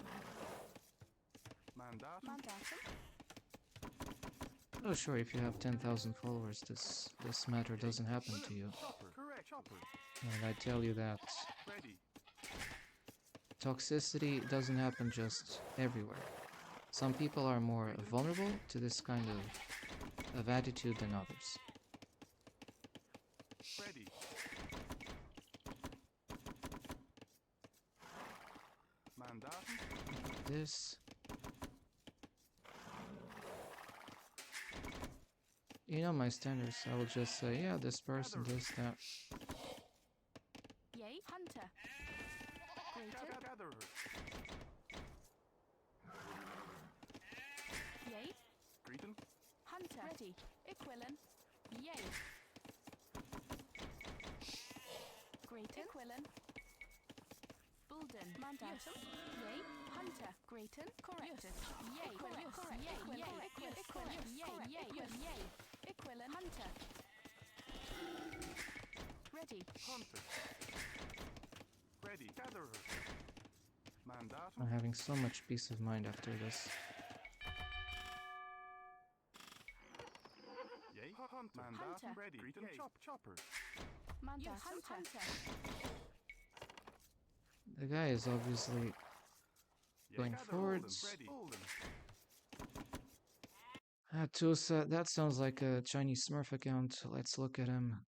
Oh sure, if you have 10,000 followers, this matter doesn't happen to you. And I tell you that toxicity doesn't happen just everywhere. Some people are more vulnerable to this kind of attitude than others. This. You know my standards, I will just say, yeah, this person, this, that. Yay, hunter. Greater. Yay. Hunter. Ready. Equilin. Yay. Greater. Equilin. Bulden. Mandatum. Yay. Hunter. Greaton. Correct. Yay. Correct. Yay. Yay. Equilin. Yay. Yay. Yay. Equilin. Hunter. Ready. Hunter. Ready. Gatherer. Mandatum. I'm having so much peace of mind after this. Yay. Hunter. Mandatum. Ready. Greeton. Chopper. Mandatum. Hunter. The guy is obviously going forwards. Hattusa, that sounds like a Chinese Smurf account. Let's look at him.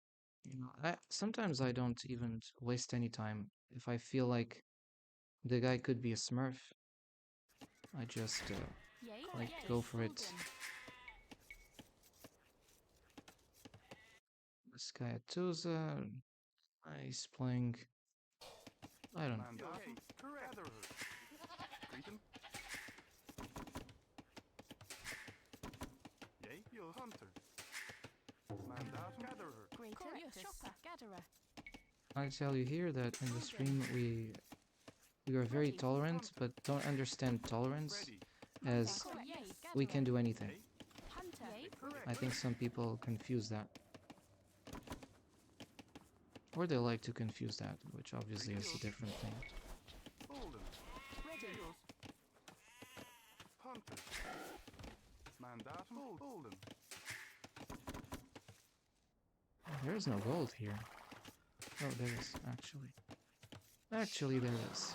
You know, sometimes I don't even waste any time. If I feel like the guy could be a Smurf, I just go for it. This guy Hattusa, he's playing. I don't know. I tell you here that in the stream we are very tolerant, but don't understand tolerance as we can do anything. I think some people confuse that. Or they like to confuse that, which obviously is a different thing. There's no gold here. Oh, there is, actually. Actually, there is.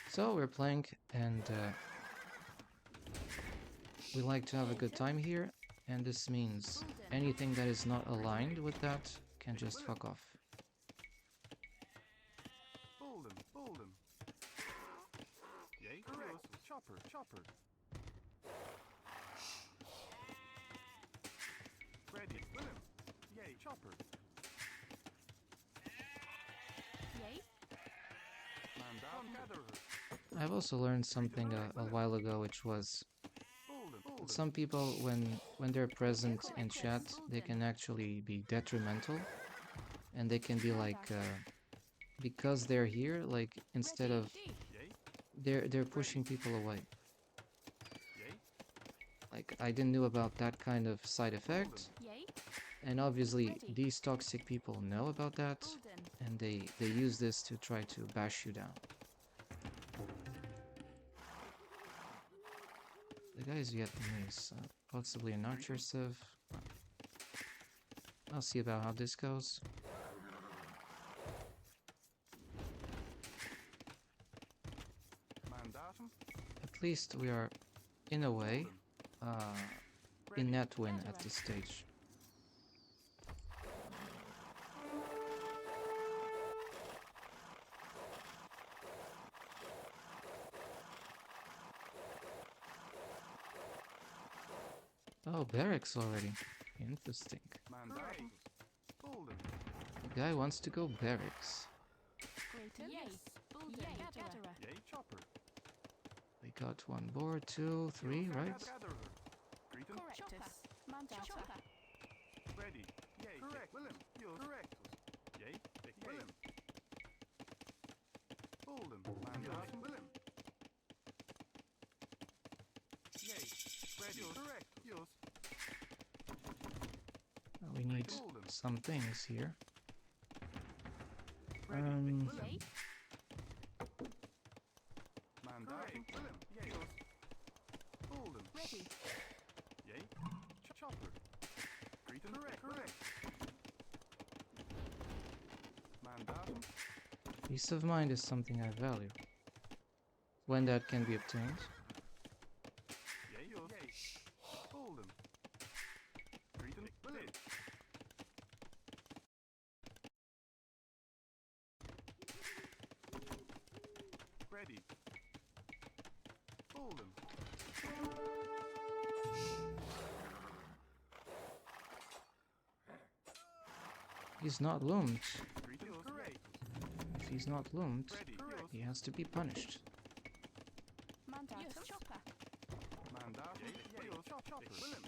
So we're playing, and we like to have a good time here, and this means anything that is not aligned with that can just fuck off. Chopper. Ready. Yay, chopper. Yay. I've also learned something a while ago, which was But some people, when they're present in chat, they can actually be detrimental, and they can be like, because they're here, like instead of they're pushing people away. Like I didn't know about that kind of side effect, and obviously these toxic people know about that, and they use this to try to bash you down. The guy is Vietnamese, possibly an archer civ. I'll see about how this goes. At least we are, in a way, in net win at this stage. Oh, barracks already. Interesting. The guy wants to go barracks. We got one board, 2, 3, right? Ready. Yay. Correct. Willem. Yours. Correct. Yay. Willem. Holden. Mandatum. Willem. Yay. Ready. Yours. Correct. Yours. We need some things here. Mandatum. Willem. Yay. Yours. Holden. Ready. Yay. Chopper. Greeting. Correct. Mandatum. Peace of mind is something I value. When that can be obtained. Yay. Yours. Yay. Holden. Greeting. Willem. Ready. Holden. He's not loomed. Greeting. Correct. If he's not loomed, Ready. he has to be punished. Mandatum. Chopper. Mandatum. Yay. Yours. Chopper. Willem.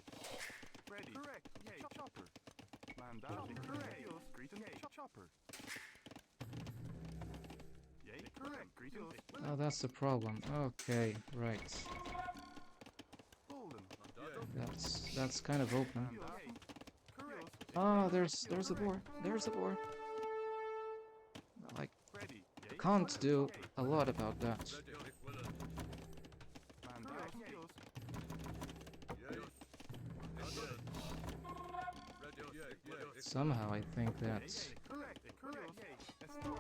Ready. Correct. Yay. Chopper. Mandatum. Correct. Yours. Greeting. Yay. Chopper. Yay. Correct. Greeting. Oh, that's the problem. Okay, right. Holden. That's kind of open. Mandatum. Correct. Oh, there's a boar. There's a boar. Like, Ready. Yay. can't do a lot about that. Mandatum. Yours. Somehow I think that's Correct. Correct. Yay. Estora.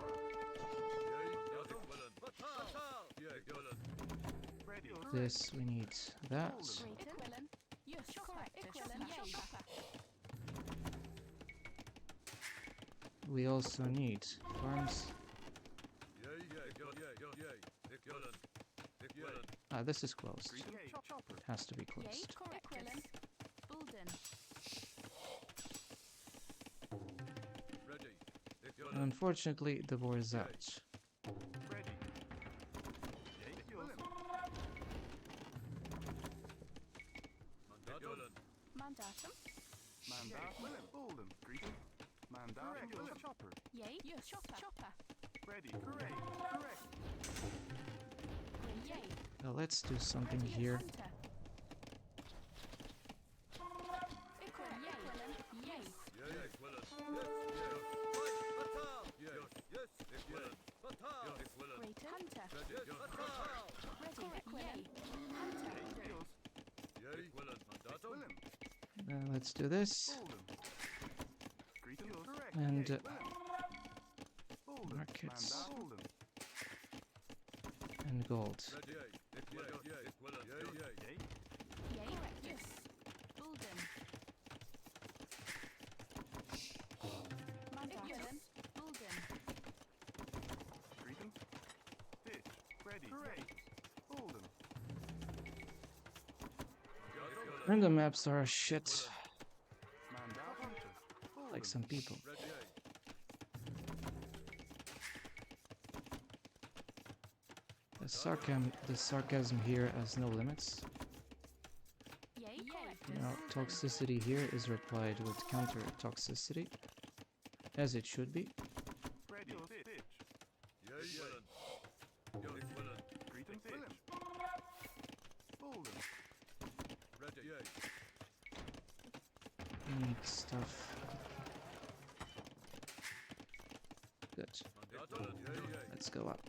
Ready. this. We need that. Equilin. Yes. Correct. Equilin. Chopper. We also need farms. Ah, this is closed. Greeting. Chopper. Has to be Yay. closed. Correct. Equilin. Bulden. Unfortunately, the boar is out. Ready. Yay. Yours. Mandatum. Mandatum. Willem. Holden. Greeting. Mandatum. Yours. Chopper. Yay. Yes. Chopper. Ready. Correct. Yay. Now let's do something here. Hunter. Equilin. Yay. Yay. Great hunter. Ready. Yay. Hunter. Yours. Willem. Let's do this. Holden. Greeting. Yours. Correct. And Willem. Holden. markets. Mandatum. Holden. and gold. Yay. Yay. Yes. Bulden. Mandatum. Bulden. Greeting. Fish. Ready. Correct. Holden. Random maps are shit, Mandatum. Holden. like some people. The sarcasm here has no limits. Yay. toxicity here is replied with counter toxicity, as it should be. Ready. Pitch. Greeting pitch. Golden. We need stuff. Good. Let's go up.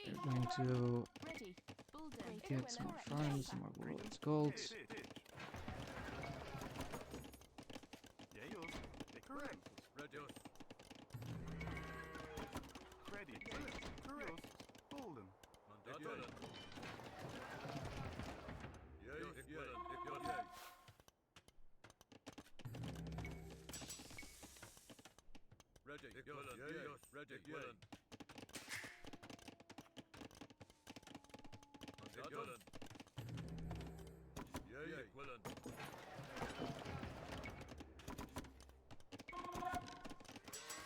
We're going to get some more farms, some more world's gold. Correct. Ready. Correct. Golden.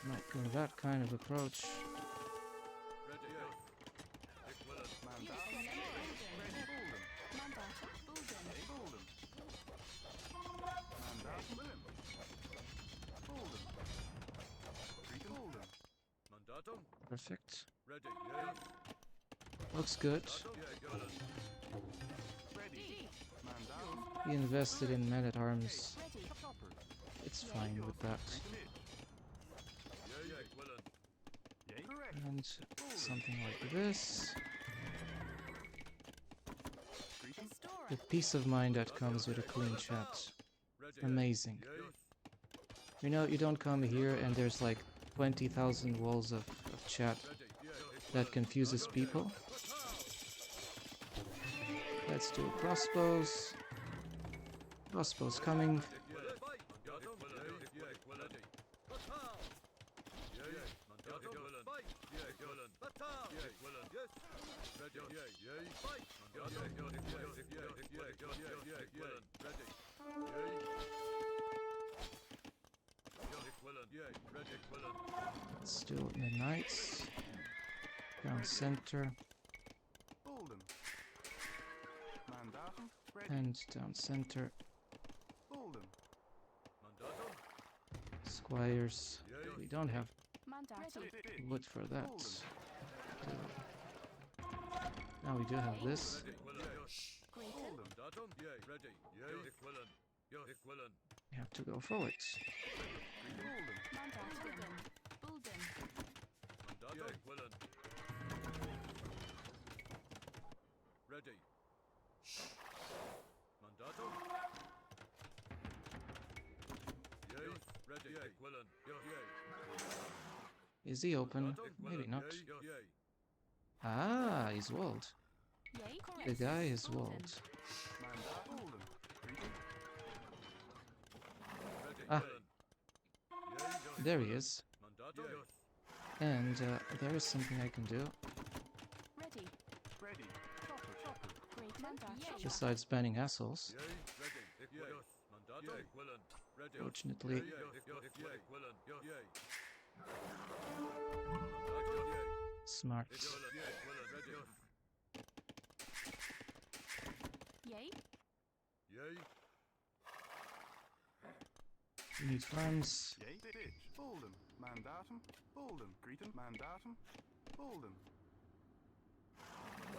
Might go that kind of approach. Perfect. Looks good. He invested in man-at-arms. It's fine with that. And something like this. The peace of mind that comes with a clean chat. Amazing. You know, you don't come here and there's like 20,000 walls of chat that confuses people. Let's do crossbows. Crossbows coming. Let's do midnights. Down center. And down center. Squires. We don't have wood for that. Now we do have this. We have to go forward. Is he open? Maybe not. Ah, he's walled. The guy is walled. Ah, there he is. And there is something I can do. Besides banning assholes. Fortunately. Smart. We need farms.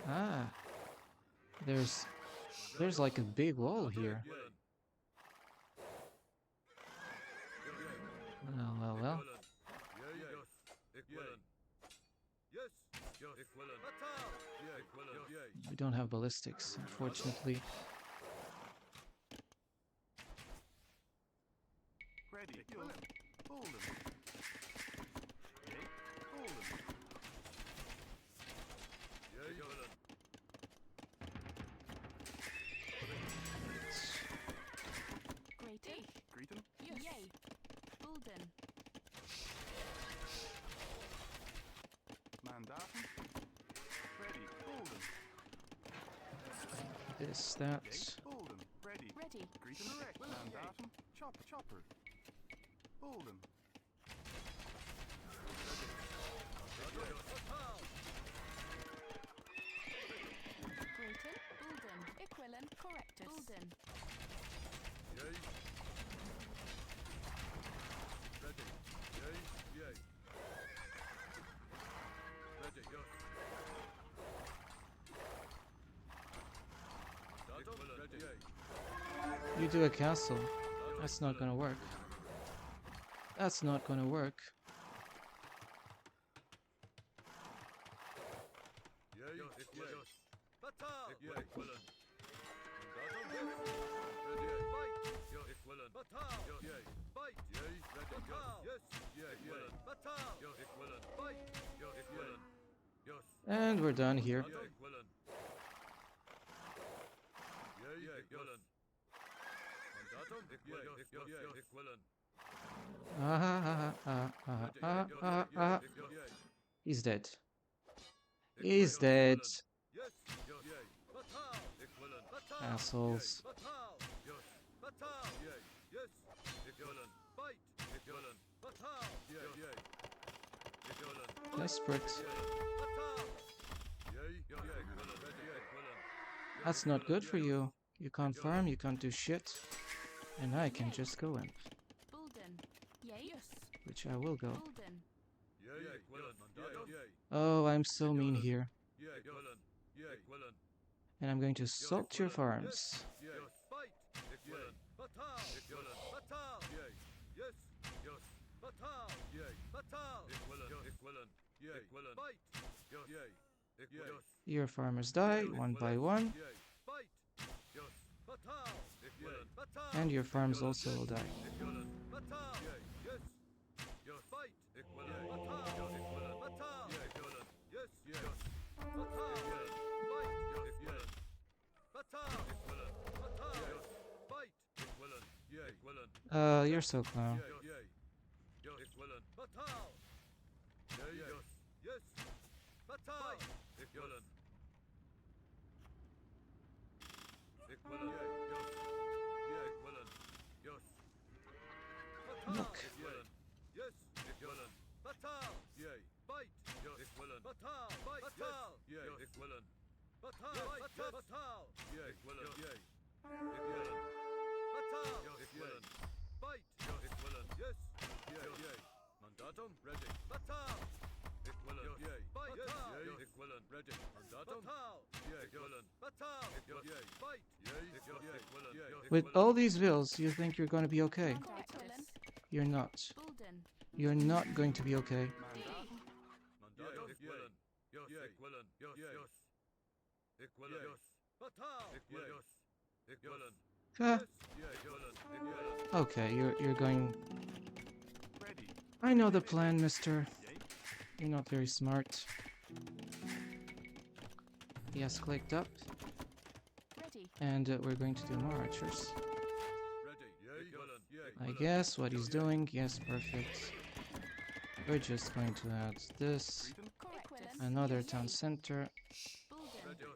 Ah, there's like a big wall here. Well. We don't have ballistics, unfortunately. This, that. Equivalent correctus. Bulden. Yay. Ready. Yay. Yay. Ready. Yes. Ready. Yay. You do a castle. That's not gonna work. That's not gonna work. Yay. Yes. Batal. Yay. Ready. Fight. Yes. Batal. Yay. Fight. Yay. Ready. Batal. Yes. Yay. Batal. Yes. Fight. Yes. Yes. And we're done here. Yay. Yay. Yes. Mandatum. Yes. Yay. He's dead. He's dead. Yes. Yay. Batal. Batal. Assholes. Batal. Yes. Batal. Yay. Yes. Fight. Batal. Yay. Desperate. Batal. Yay. That's not good for you. You can't farm, you can't do shit. And I can just go in. Bulden. Yay. Yes. Which I will go. Bulden. Yay. Oh, I'm so mean here. Yay. And I'm going to salt your farms. Yay. Fight. Batal. Batal. Yay. Yes. Batal. Yay. Batal. Yay. Fight. Yay. Your farmers die one by one. Yay. Fight. Batal. Batal. And your farms also will die. Batal. Yay. Yes. Fight. Batal. Batal. Yes. Batal. Fight. Batal. Fight. Yay. You're so clown. Yay. Batal. Yay. Yes. Batal. Look. Yes. Batal. Yay. Fight. Batal. Batal. Yay. Batal. Batal. Yay. Batal. Fight. Yes. Yay. Mandatum ready. Batal. Yay. Fight. Yay. Ready. Mandatum. Batal. Yay. Batal. Yay. Fight. Yay. With all these bills, you think you're going to be okay. Correctus. You're not. Bulden. You're not going to be okay. Mandatum. Yay. Batal. Ah, okay, you're going. Ready. I know the plan, mister. You're not very smart. Yes, clicked up. Ready. And we're going to do more archers. Ready. Yay. I guess what he's doing. Yes, perfect. We're just going to add this. Correctus. Another town center. Bulden.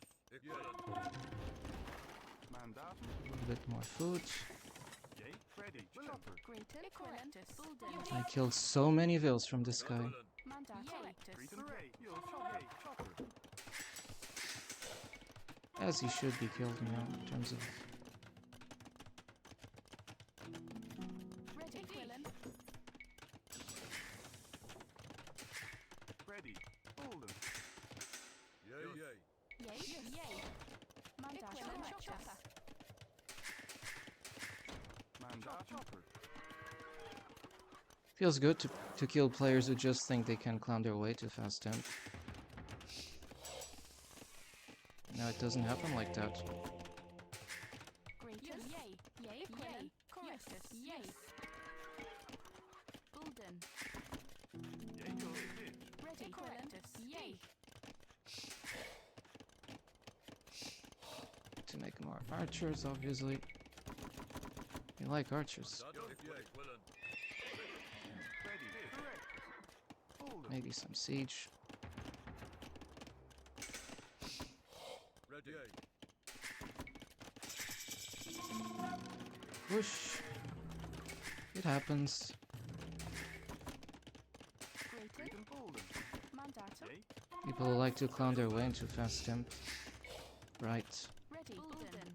Mandatum. A little bit more food. Yay. Ready. Chopper. Greater correctus. Bulden. I killed so many vills from this guy. Manda correctus. Chopper. As he should be killed, you know, in terms of... Ready. Equivalent. Ready. Hold them. Yay. Yay. Yay. Manda correctus. Mandatum. Chopper. Feels good to kill players who just think they can clown their way to fast temp. No, it doesn't happen like that. Greater. Yay. Yay. Yay. Correctus. Yay. Bulden. Yay. Ready. Correctus. Yay. To make more archers, obviously. You like archers. Ready. Correct. Hold them. Maybe some siege. Ready. Whoosh. It happens. Greater. Hold them. Mandatum. Yay. People who like to clown their way into fast temp. Right. Ready. Bulden.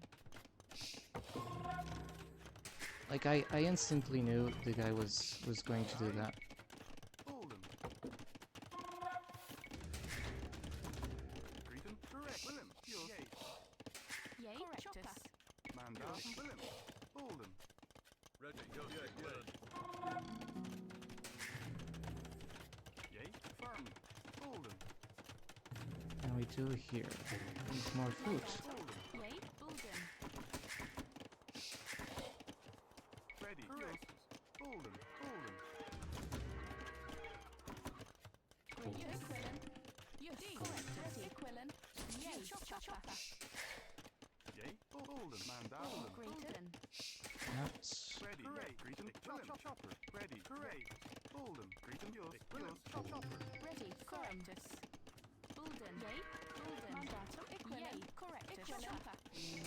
Like I instantly knew the guy was going to do that. Bolden. Cretan. Correct. Willem. Yours. Yay. Correctus. Mandatum. Willem. Bolden. Ready. Yours. Willem. Yay. Firm. Bolden. And we do here. Need more food. Bolden. Yay. Bulden. Ready. Correct. Bolden. Bolden. Yes. Quillen. Yes. Correct. Ready. Quillen. Yay. Chopper. Yay. Bolden. Mandatum. Greeton. That's Ready. Correct. Cretan. Chopper. Ready. Correct. Bolden. Cretan. Yours. Yours. Chopper. Ready. Correctus. Bulden. Yay. Bulden. Mandatum. Yay. Correctus. Chopper. Yay.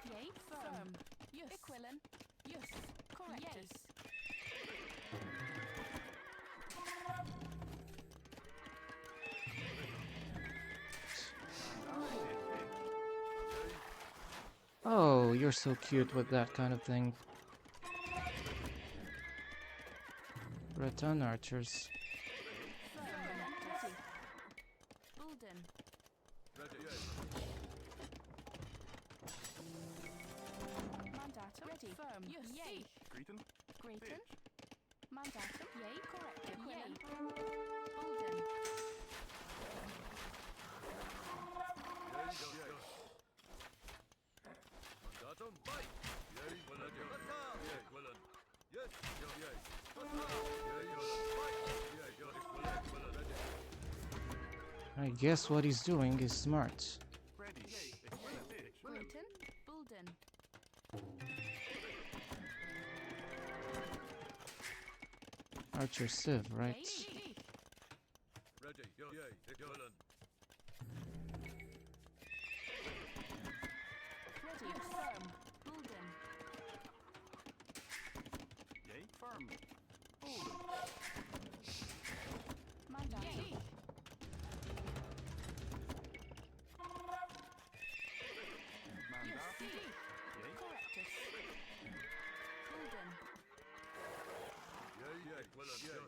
Yay. Firm. Yes. Equilin. Yes. Correctus. Oh, you're so cute with that kind of thing. Breton archers. Bulden. Mandatum. Ready. Firm. Yes. Yay. Cretan. Greeton. Mandatum. Yay. Corrected. Yay. Bulden. Mandatum. Bite. Yay. Willen. Yay. Willen. Yes. Yay. I guess what he's doing is smart. Ready. Greeton. Bulden. Archer Civ, right? Yay. Ready. Yay. Willen. Ready. Firm. Bulden. Yay. Firm. Bolden. Mandatum. Yay. Mandatum. Yay. Correctus. Bulden. Yay. Willen. Yay.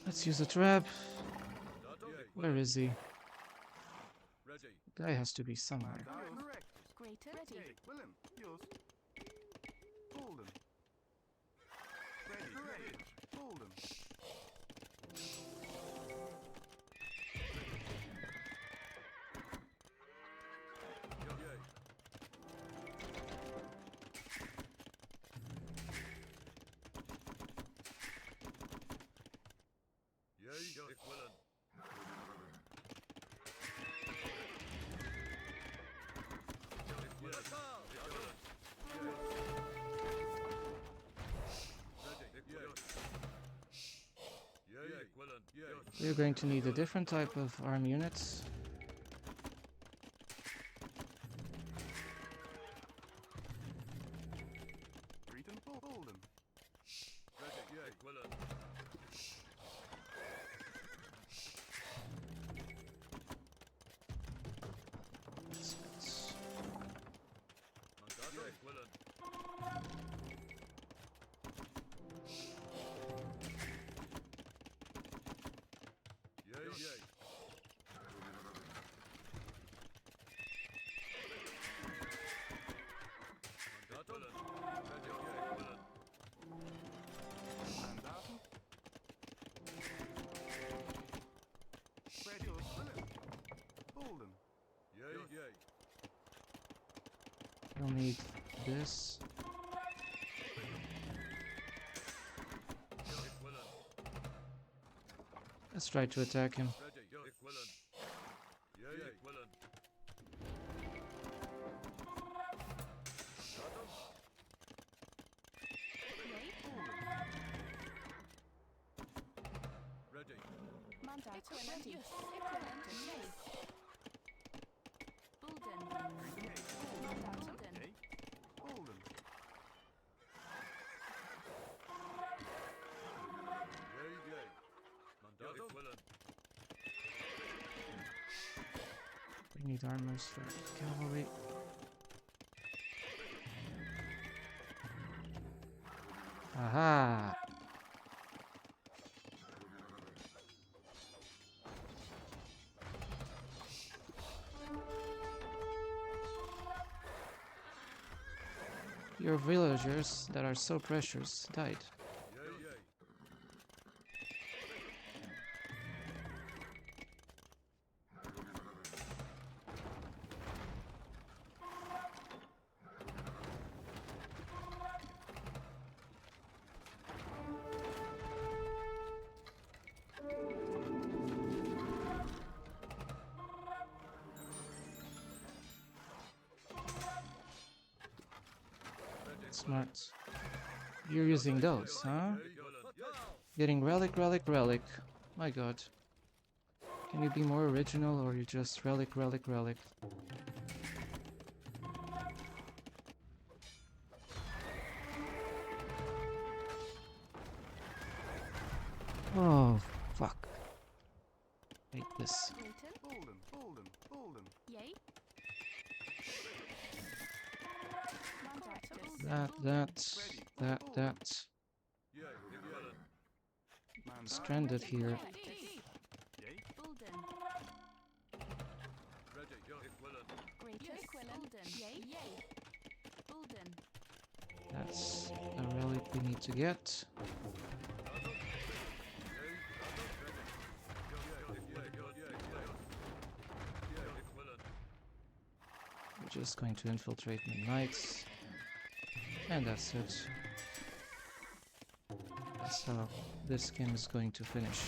Let's use a trap. Mandatum. Where is he? Ready. Guy has to be somewhere. Mandatum. Correct. Greeton. Ready. Yay. Willem. Yours. Bolden. Ready. Correct. Bolden. Yay. Yay. Ik willen. We're going to need a different type of arm units. Cretan. Bolden. Ready. Yay. Willen. Mandatum. Willen. Yay. Mandatum. Ready. Yay. Willen. Mandatum. Ready. Willen. Bolden. Yay. We'll need this. Let's try to attack him. Ready. Ik willen. Yay. Willen. Yay. Ready. Mandatum. Ready. Equilin. Yay. Bulden. Mandatum. Yay. Bolden. Yay. Mandatum. Ik willen. Need armors for cavalry. Aha! Your villagers that are so precious died. Yay, yay. Smart. You're using those, huh? Yay, yes. Getting relic, relic, relic. My god. Can you be more original or you just relic, relic, relic? Oh, fuck. Hate this. Yay. That. Yay, Stranded here. ready, That's a relic we need to get. We're just going to infiltrate the knights. And that's it. That's how this game is going to finish.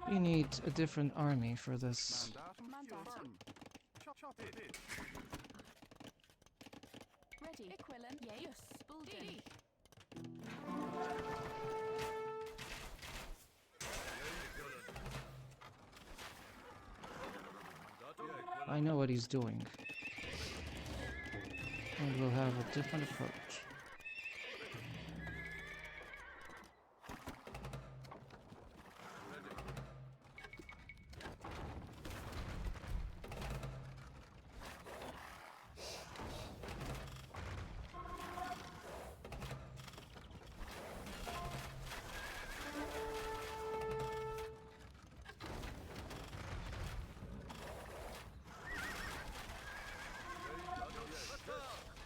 We need a different army for this. Ready. Equilin. Yes. Bulden. I know what he's doing. And we'll have a different approach.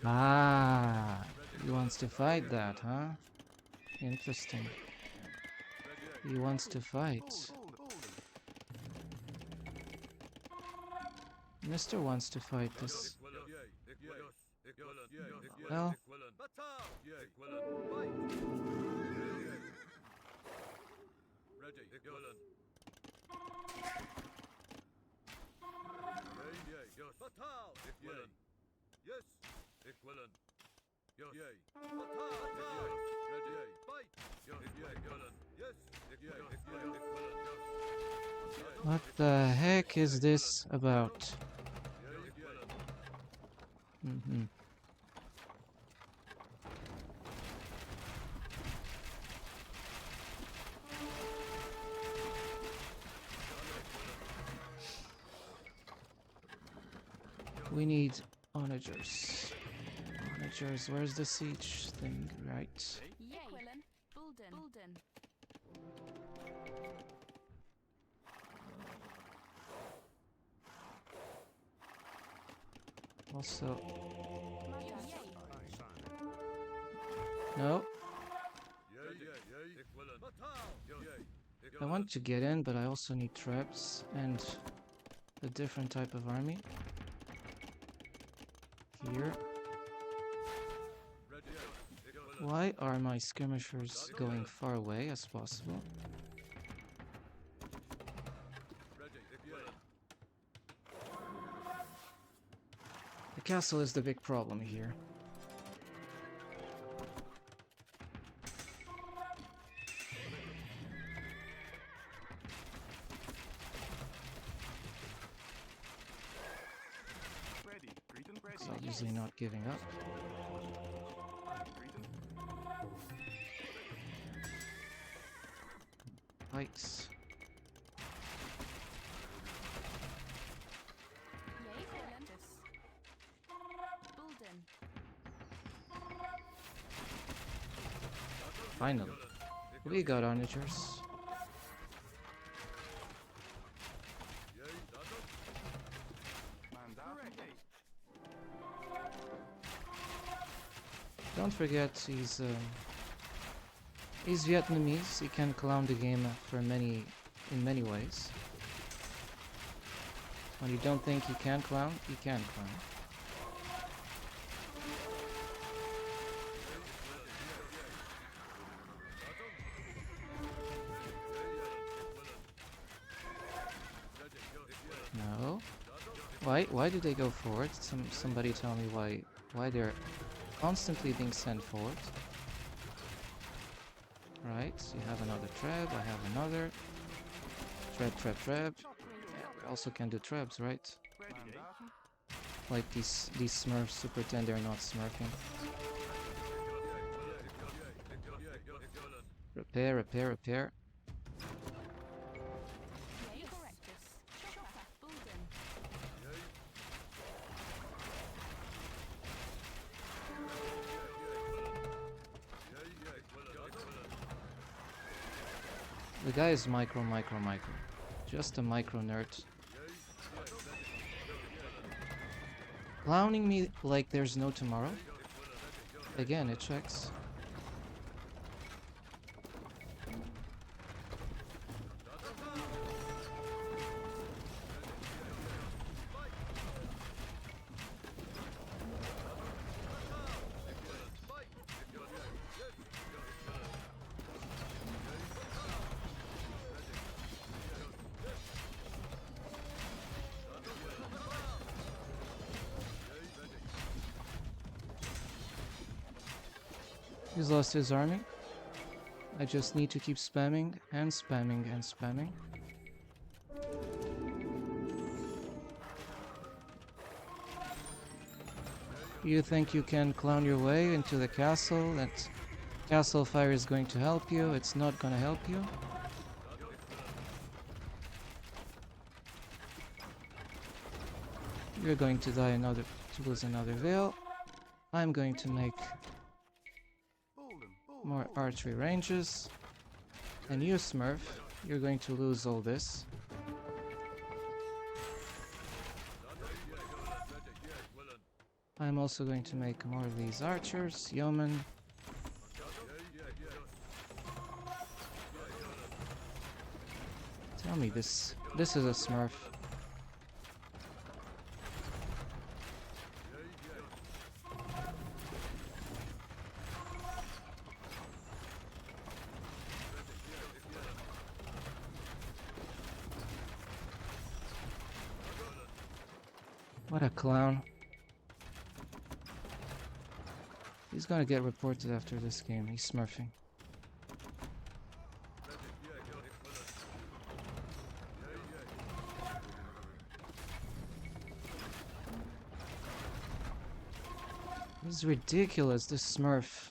Ah, he wants to fight that, huh? Interesting. He wants to fight. Mr. wants to fight this. Well, Yes, equivalent. Yay. Ready. Fight. Yes, what the heck is this about? Mm-hmm. We need onagers. Onagers, where's the siege thing, right? Equilin. Bulden. Also, no, I want to get in, but I also need traps and a different type of army. Here. Why are my skirmishers going far away as possible? The castle is the big problem here. obviously not giving up. Fights. Finally, we got onagers. Don't forget, he's Vietnamese. He can clown the game in many ways. When you don't think he can clown, he can clown. No. Why do they go forward? Somebody tell me why they're constantly being sent forward. Right, you have another trap, I have another. Trap. Yeah, we also can do traps, right? Like these smurfs to pretend they're not smurfing. Repair. The guy is micro. Just a micro nerd. Clowning me like there's no tomorrow. Again, it checks. He's lost his army. I just need to keep spamming and spamming. You think you can clown your way into the castle, that castle fire is going to help you? It's not gonna help you. You're going to lose another veil. I'm going to make more archery ranges. And you, Smurf, you're going to lose all this. I'm also going to make more of these archers, yeomen. Tell me this is a Smurf. What a clown. He's gonna get reported after this game. He's smurfing. This is ridiculous, this smurf.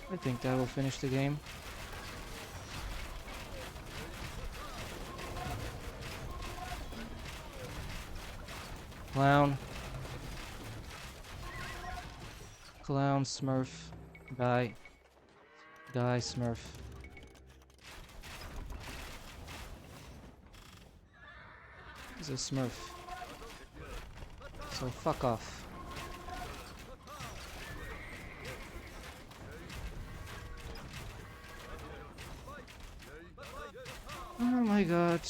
I think that will finish the game. Clown. Clown, smurf. Die. Die, smurf. He's a smurf. So fuck off. Oh my god.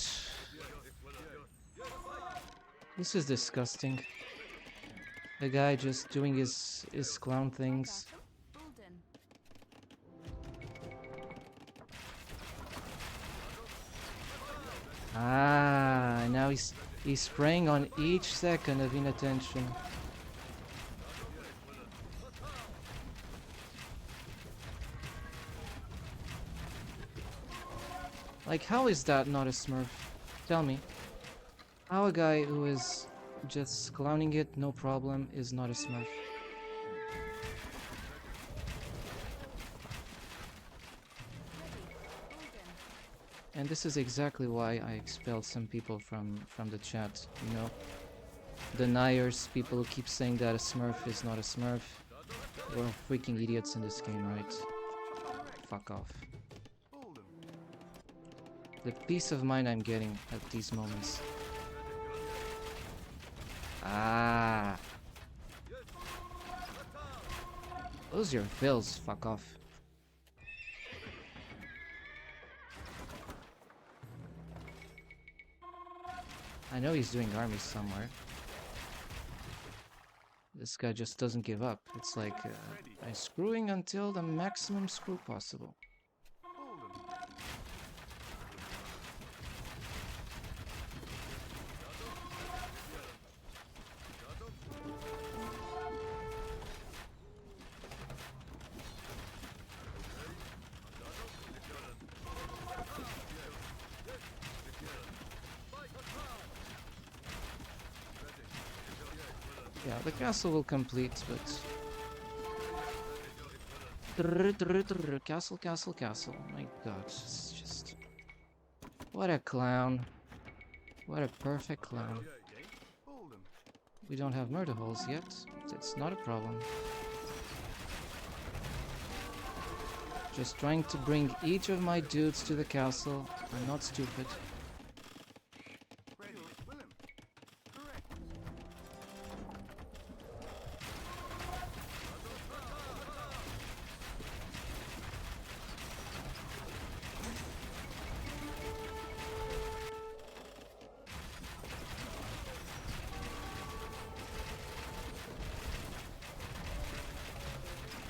This is disgusting. The guy just doing his clown things. Bulden. Ah, now he's spraying on each second of inattention. Like, how is that not a smurf? Tell me. How a guy who is just clowning it, no problem, is not a smurf? And this is exactly why I expelled some people from the chat, you know? Deniers, people who keep saying that a smurf is not a smurf. We're all freaking idiots in this game, right? Fuck off. The peace of mind I'm getting at these moments. Ah, those are your fills, fuck off. I know he's doing armies somewhere. This guy just doesn't give up. It's like, I'm screwing until the maximum screw possible. Yeah, the castle will complete, but... Castle, castle, castle. My god, it's just... What a clown. What a perfect clown. We don't have murder holes yet. It's not a problem. Just trying to bring each of my dudes to the castle. I'm not stupid.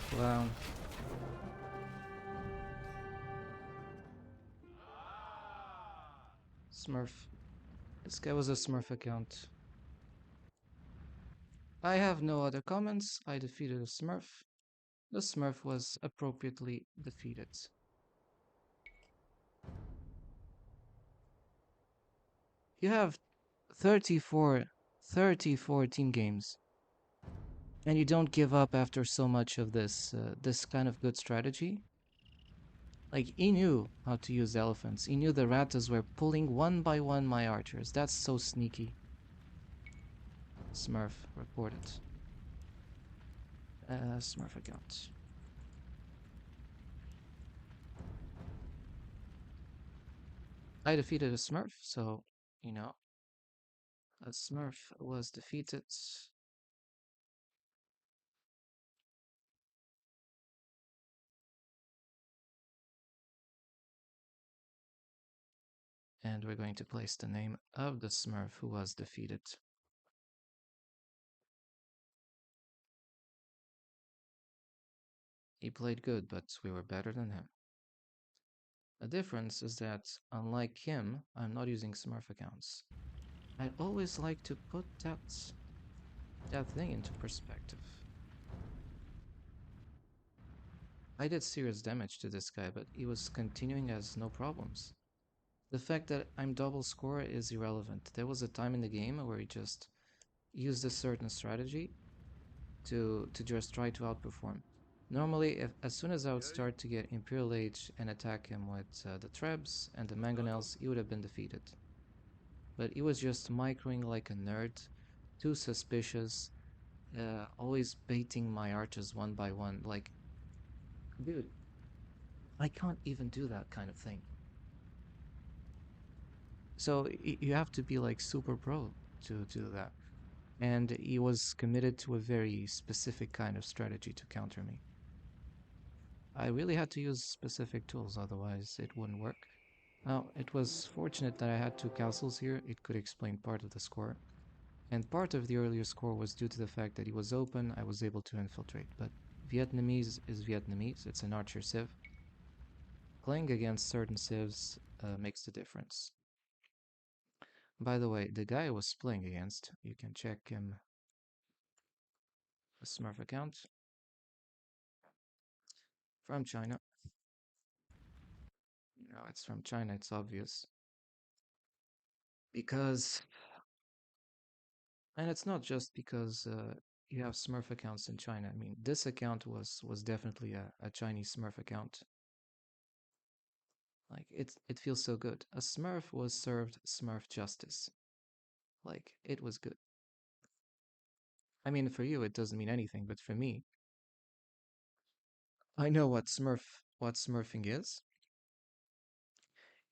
Clown. Smurf. This guy was a Smurf account. I have no other comments. I defeated a Smurf. The Smurf was appropriately defeated. You have 34 team games, and you don't give up after so much of this kind of good strategy. Like, he knew how to use elephants. He knew the ratas were pulling one by one my archers. That's so sneaky. Smurf reported. Smurf account. I defeated a Smurf, so, you know, a Smurf was defeated. And we're going to place the name of the Smurf who was defeated. He played good, but we were better than him. The difference is that, unlike him, I'm not using Smurf accounts. I always like to put that thing into perspective. I did serious damage to this guy, but he was continuing as no problems. The fact that I'm double score is irrelevant. There was a time in the game where he just used a certain strategy to just try to outperform. Normally, as soon as I would start to get Imperial Age and attack him with the Trebs and the Mangonels, he would have been defeated. But he was just microing like a nerd, too suspicious, always baiting my archers one by one. Like, dude, I can't even do that kind of thing. So you have to be like super pro to do that. And he was committed to a very specific kind of strategy to counter me. I really had to use specific tools, otherwise it wouldn't work. Now, it was fortunate that I had two castles here. It could explain part of the score. And part of the earlier score was due to the fact that he was open, I was able to infiltrate. But Vietnamese is Vietnamese, it's an archer civ. Playing against certain civs makes the difference. By the way, the guy I was playing against, you can check him, a Smurf account from China. No, it's from China, it's obvious. Because, and it's not just because you have Smurf accounts in China. I mean, this account was definitely a Chinese Smurf account. Like it feels so good. A Smurf was served Smurf justice. Like it was good. I mean, for you it doesn't mean anything, but for me, I know what Smurfing is.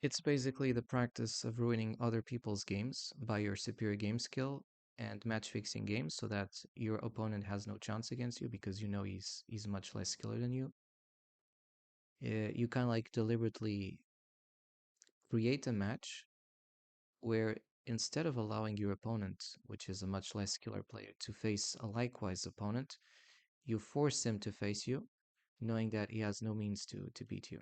It's basically the practice of ruining other people's games by your superior game skill and match fixing games so that your opponent has no chance against you because you know he's much less skilled than you. You kind of like deliberately create a match where instead of allowing your opponent, which is a much less skilled player, to face a likewise opponent, you force him to face you, knowing that he has no means to beat you.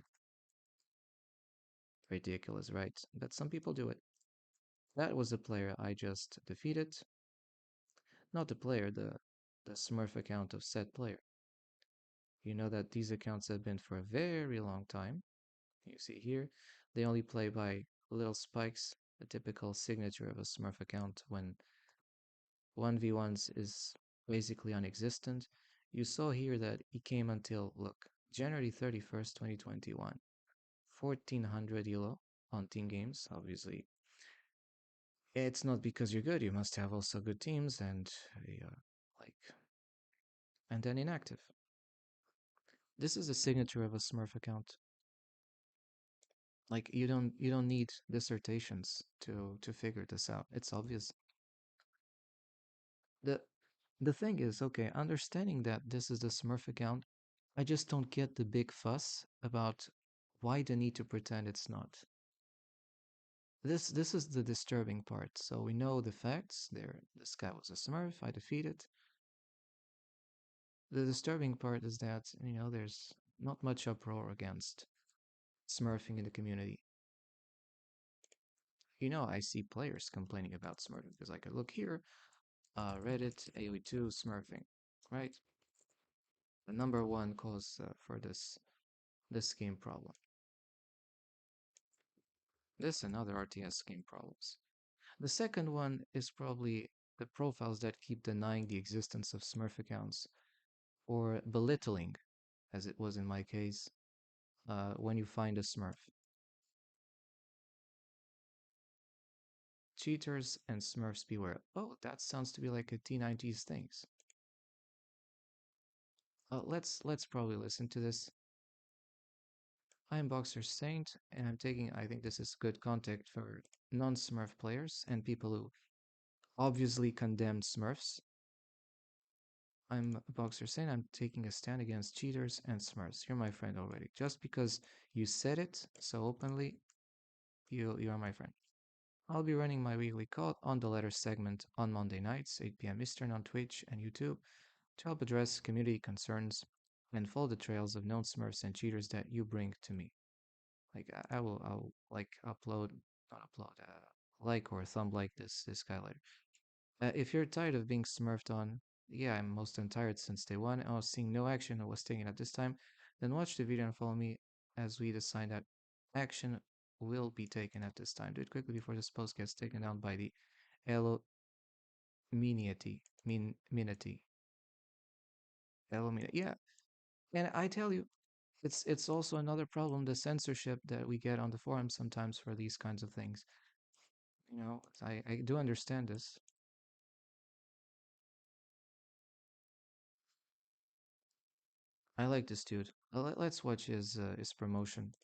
Ridiculous, right? But some people do it. That was the player I just defeated. Not the player, the Smurf account of said player. You know that these accounts have been for a very long time. You see here, they only play by little spikes, the typical signature of a Smurf account when 1v1s is basically non-existent. You saw here that he came until, look, January 31st, 2021. 1400 elo on team games, obviously. It's not because you're good, you must have also good teams and like and then inactive. This is the signature of a Smurf account. Like you don't need dissertations to figure this out. It's obvious. The the thing is, okay, understanding that this is the Smurf account, I just don't get the big fuss about why the need to pretend it's not. This is the disturbing part. So we know the facts. There, this guy was a Smurf. I defeated. The disturbing part is that there's not much uproar against Smurfing in the community. I see players complaining about Smurfing because I could look here, Reddit AOE2 Smurfing, right? The number one cause for this game problem. This and other RTS game problems. The second one is probably the profiles that keep denying the existence of Smurf accounts or belittling, as it was in my case, when you find a Smurf. Cheaters and Smurfs beware. Oh, that sounds to be like a T90s things. Let's probably listen to this. I'm Boxer Saint, and I'm taking. I think this is good contact for non-Smurf players and people who obviously condemn Smurfs. I'm Boxer Saint. I'm taking a stand against cheaters and Smurfs. You're my friend already. Just because you said it so openly, you are my friend. I'll be running my weekly call on the letter segment on Monday nights, 8 p.m. Eastern on Twitch and YouTube to help address community concerns and follow the trails of known Smurfs and cheaters that you bring to me. Like I'll like upload, not upload, like or thumb like this guy later. If you're tired of being smurfed on, yeah, I'm most tired since day one. I was seeing no action or was taken at this time. Then watch the video and follow me as we decide that action will be taken at this time. Do it quickly before this post gets taken down by the Elominiety. Minity. Elominiety. Yeah. And I tell you, it's also another problem, the censorship that we get on the forum sometimes for these kinds of things. I do understand this. I like this dude. Let's watch his promotion.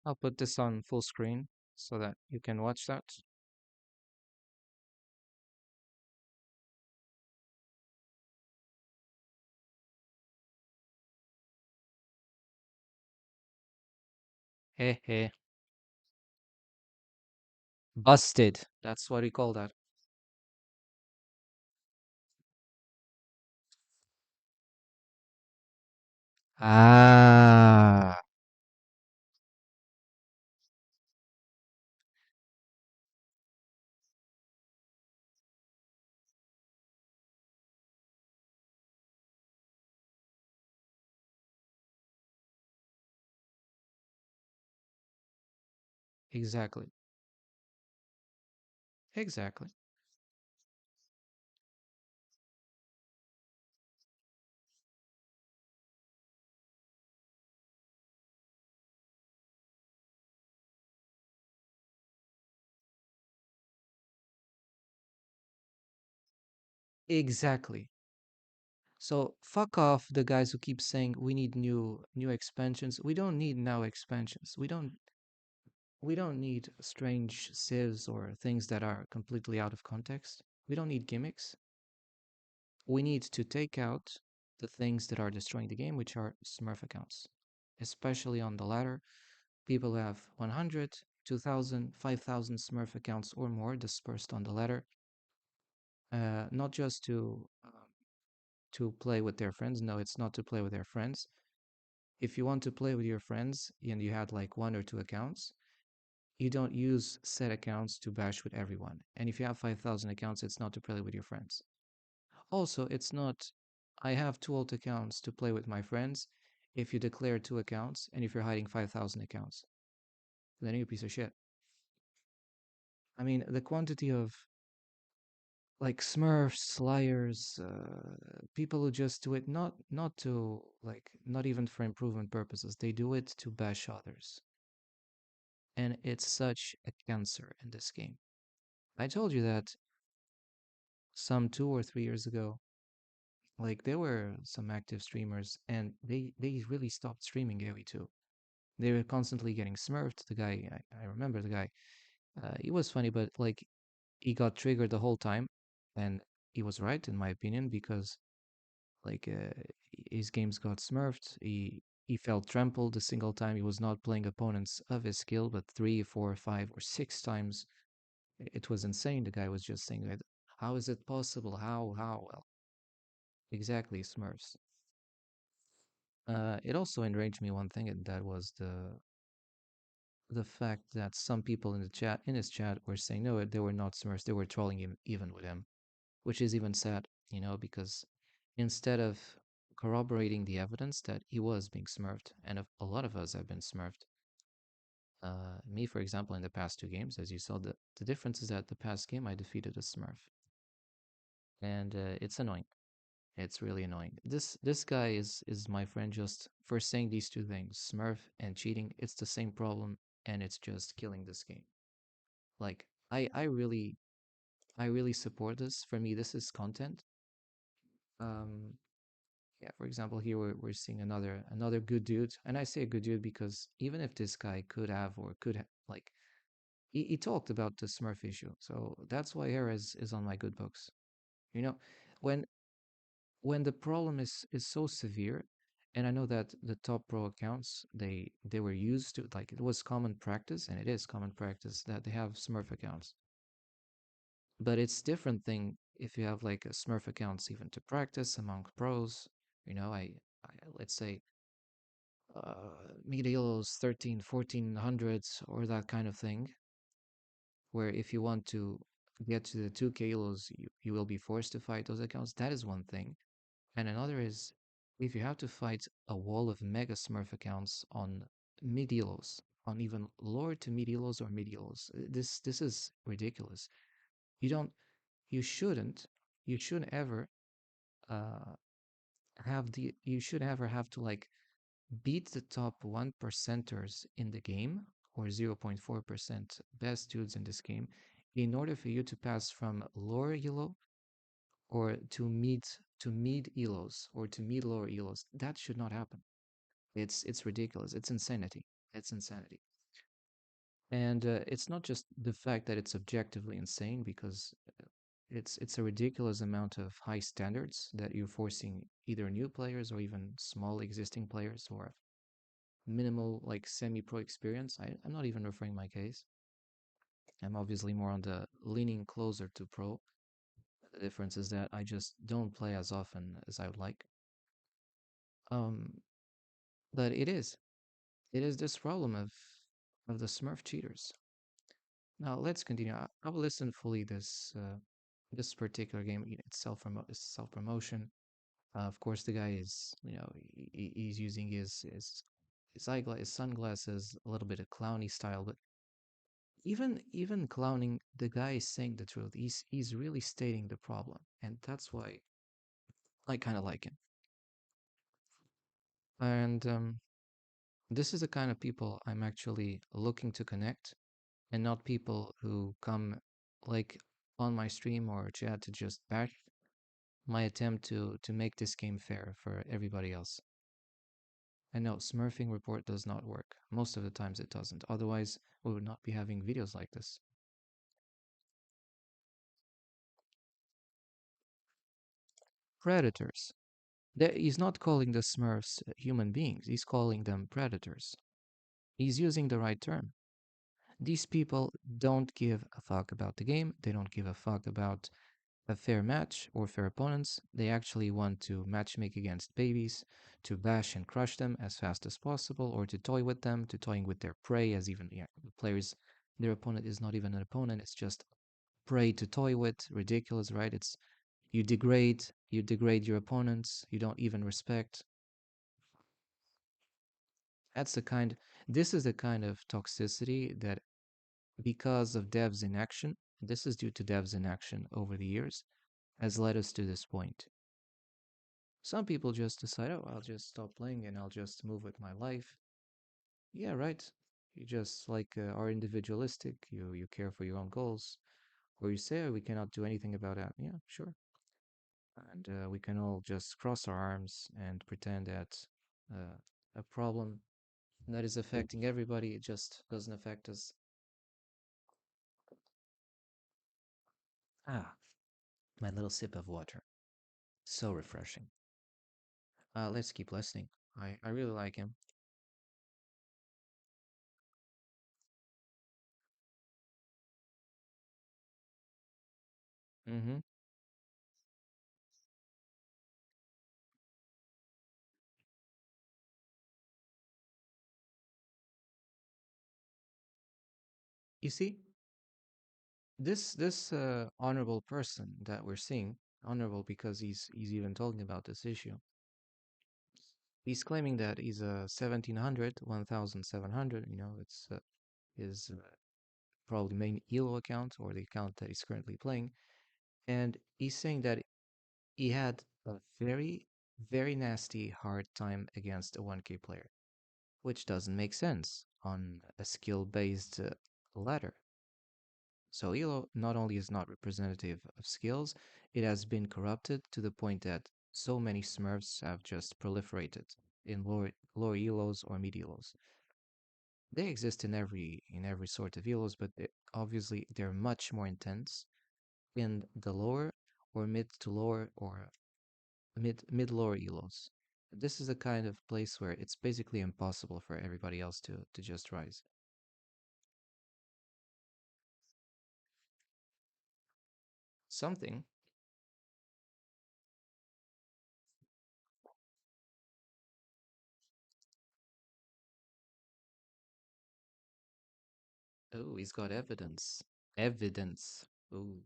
I'll put this on full screen so that you can watch that. Heh heh. Busted. That's what we call that. Ah, exactly. Exactly. Exactly. So fuck off the guys who keep saying we need new expansions. We don't need now expansions. We don't need strange civs or things that are completely out of context. We don't need gimmicks. We need to take out the things that are destroying the game, which are Smurf accounts. Especially on the latter, people who have 100, 2,000, 5,000 Smurf accounts or more dispersed on the ladder, not just to play with their friends. No, it's not to play with their friends. If you want to play with your friends and you had like one or two accounts, you don't use set accounts to bash with everyone. And if you have 5,000 accounts, it's not to play with your friends. Also, it's not, I have two alt accounts to play with my friends. If you declare two accounts and if you're hiding 5,000 accounts, then you're a piece of shit. I mean, the quantity of like Smurfs, liars, people who just do it not to like not even for improvement purposes. They do it to bash others, and it's such a cancer in this game. I told you that some 2 or 3 years ago, like there were some active streamers, and they really stopped streaming AoE too. They were constantly getting smurfed. The guy, I remember the guy. He was funny, but like he got triggered the whole time, and he was right in my opinion because like his games got smurfed. He felt trampled a single time. He was not playing opponents of his skill, but 3, 4, 5, or 6 times. It was insane. The guy was just saying that. How is it possible? How? How? Well, exactly, Smurfs. It also enraged me one thing, and that was the fact that some people in the chat in his chat were saying no, they were not Smurfs. They were trolling him even with him, which is even sad, because instead of corroborating the evidence that he was being smurfed, and a lot of us have been smurfed. Me, for example, in the past two games, as you saw, the difference is that the past game I defeated a smurf, and it's annoying. It's really annoying. This guy is my friend just for saying these two things, smurf and cheating. It's the same problem, and it's just killing this game. Like I really support this. For me, this is content. Um, Yeah, for example, here we're seeing another good dude, and I say a good dude because even if this guy could have or could have like he talked about the Smurf issue, so that's why here is on my good books. You know, when when the problem is so severe, and I know that the top pro accounts they were used to like it was common practice, and it is common practice that they have Smurf accounts, but it's different thing if you have like a Smurf accounts even to practice among pros. I let's say medials 13 1400s or that kind of thing, where if you want to get to the 2 kilos, you will be forced to fight those accounts. That is one thing. And another is if you have to fight a wall of mega smurf accounts on medials, on even lower to medials or medials, this is ridiculous. You don't you shouldn't you shouldn't ever uh you should ever have to like beat the top 1 percenters in the game or 0.4% best dudes in this game in order for you to pass from lower elo or to mid elos or to mid lower elos. That should not happen. It's ridiculous. It's insanity. It's insanity. And it's not just the fact that it's objectively insane, because it's a ridiculous amount of high standards that you're forcing either new players or even small existing players who have minimal, like, semi-pro experience. I'm not even referring my case. I'm obviously more on the leaning closer to pro. The difference is that I just don't play as often as I would like. Um, but it is this problem of the Smurf cheaters. Now let's continue. I will listen fully this particular game. It's self promotion. Of course, the guy is, he's using his sunglasses, a little bit of clowny style, but even clowning, the guy is saying the truth. He's really stating the problem, and that's why I kind of like him. And this is the kind of people I'm actually looking to connect, and not people who come, like, on my stream or chat to just bash my attempt to make this game fair for everybody else. And no, Smurfing report does not work. Most of the times it doesn't. Otherwise, we would not be having videos like this. Predators. He's not calling the Smurfs human beings, he's calling them predators. He's using the right term. These people don't give a fuck about the game, they don't give a fuck about a fair match or fair opponents. They actually want to matchmake against babies, to bash and crush them as fast as possible, or to toy with them, to toying with their prey, as even, yeah, the players, their opponent is not even an opponent, it's just prey to toy with. Ridiculous, right? It's you degrade your opponents, you don't even respect. That's the kind this is the kind of toxicity that, because of devs inaction, this is due to devs inaction over the years, has led us to this point. Some people just decide, oh, I'll just stop playing and I'll just move with my life. Yeah, right. You just, like, are individualistic. You care for your own goals, or you say, oh, we cannot do anything about that. Yeah, sure. And we can all just cross our arms and pretend that uh, a problem that is affecting everybody, it just doesn't affect us. Ah, my little sip of water. So refreshing. Let's keep listening. I really like him. Mm-hmm. You see, this honorable person that we're seeing, honorable because he's even talking about this issue. He's claiming that he's a 1700, 1700. It's his probably main elo account, or the account that he's currently playing, and he's saying that he had a very, very nasty hard time against a 1K player, which doesn't make sense on a skill-based ladder. So elo not only is not representative of skills, it has been corrupted to the point that so many smurfs have just proliferated in lower elos or mid elos. They exist in every sort of elos, but obviously they're much more intense in the lower or mid to lower or mid lower elos. This is a kind of place where it's basically impossible for everybody else to just rise. Something. Oh, he's got evidence. Evidence. Oh.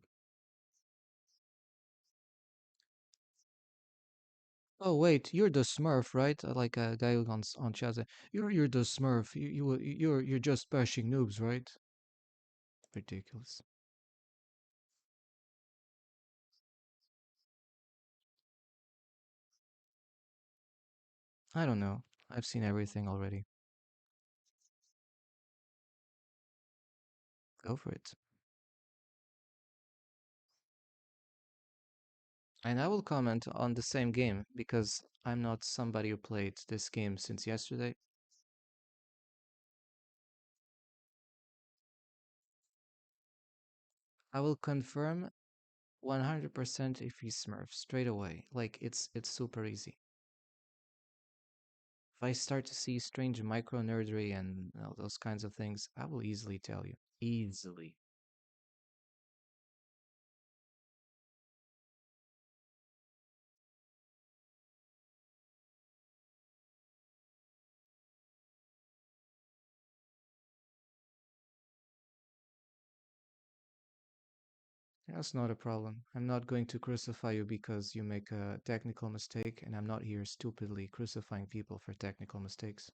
Oh wait, you're the Smurf, right? Like a guy on chat said, you're the Smurf. You're just bashing noobs, right? Ridiculous. I don't know. I've seen everything already. Go for it. And I will comment on the same game because I'm not somebody who played this game since yesterday. I will confirm 100% if he's Smurf straight away. Like it's super easy. If I start to see strange micro nerdery and those kinds of things, I will easily tell you. Easily. That's not a problem. I'm not going to crucify you because you make a technical mistake, and I'm not here stupidly crucifying people for technical mistakes.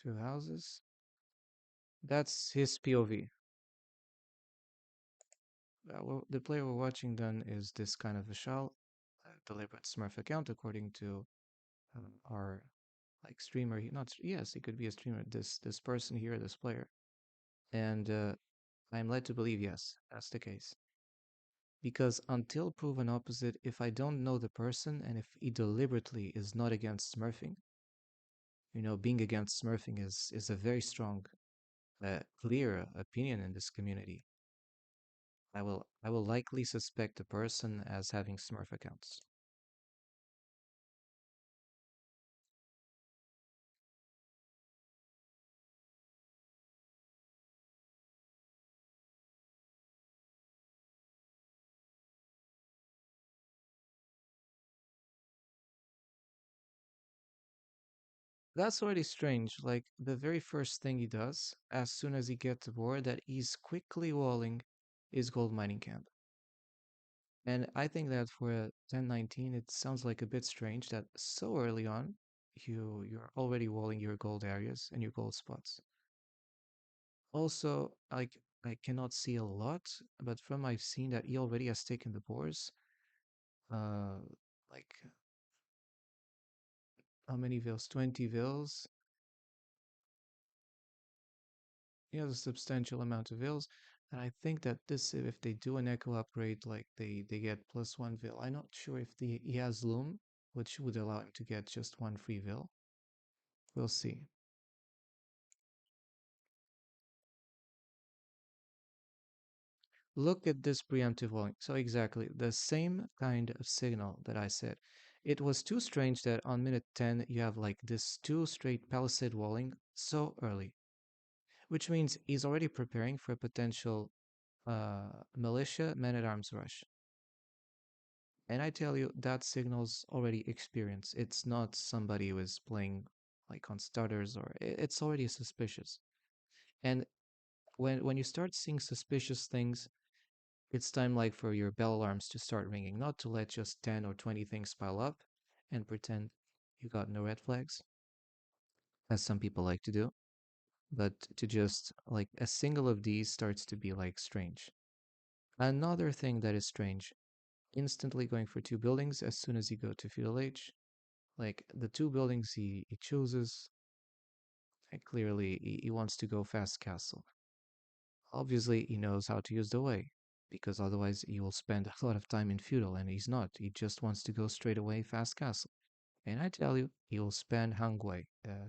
Two houses. That's his POV. Well, the player we're watching then is this kind of a shell, deliberate Smurf account according to our like streamer. Not yes, he could be a streamer. This person here, this player, and I'm led to believe yes, that's the case. Because until proven opposite, if I don't know the person and if he deliberately is not against smurfing, being against smurfing is a very strong, clear opinion in this community. I will likely suspect the person as having smurf accounts. That's already strange. Like the very first thing he does, as soon as he gets aboard, that he's quickly walling his gold mining camp. And I think that for a 1019, it sounds like a bit strange that so early on, you're already walling your gold areas and your gold spots. Also, like I cannot see a lot, but from I've seen that he already has taken the boars. Uh, like how many vills? 20 vills. He has a substantial amount of vills. And I think that this, if they do an echo upgrade, like they get plus one vill. I'm not sure if he has loom, which would allow him to get just one free vill. We'll see. Look at this preemptive walling. So exactly the same kind of signal that I said. It was too strange that on minute 10 you have like this two straight palisade walling so early, which means he's already preparing for a potential militia man-at-arms rush. And I tell you, that signals already experience. It's not somebody who is playing like on starters or it's already suspicious. And when you start seeing suspicious things, it's time like for your bell alarms to start ringing, not to let just 10 or 20 things pile up and pretend you got no red flags, as some people like to do, but to just like a single of these starts to be like strange. Another thing that is strange, instantly going for two buildings as soon as you go to feudal age. Like the two buildings he chooses, and clearly he wants to go fast castle. Obviously, he knows how to use the way, because otherwise he will spend a lot of time in feudal, and he's not. He just wants to go straight away fast castle. And I tell you, he will spend Hangwei,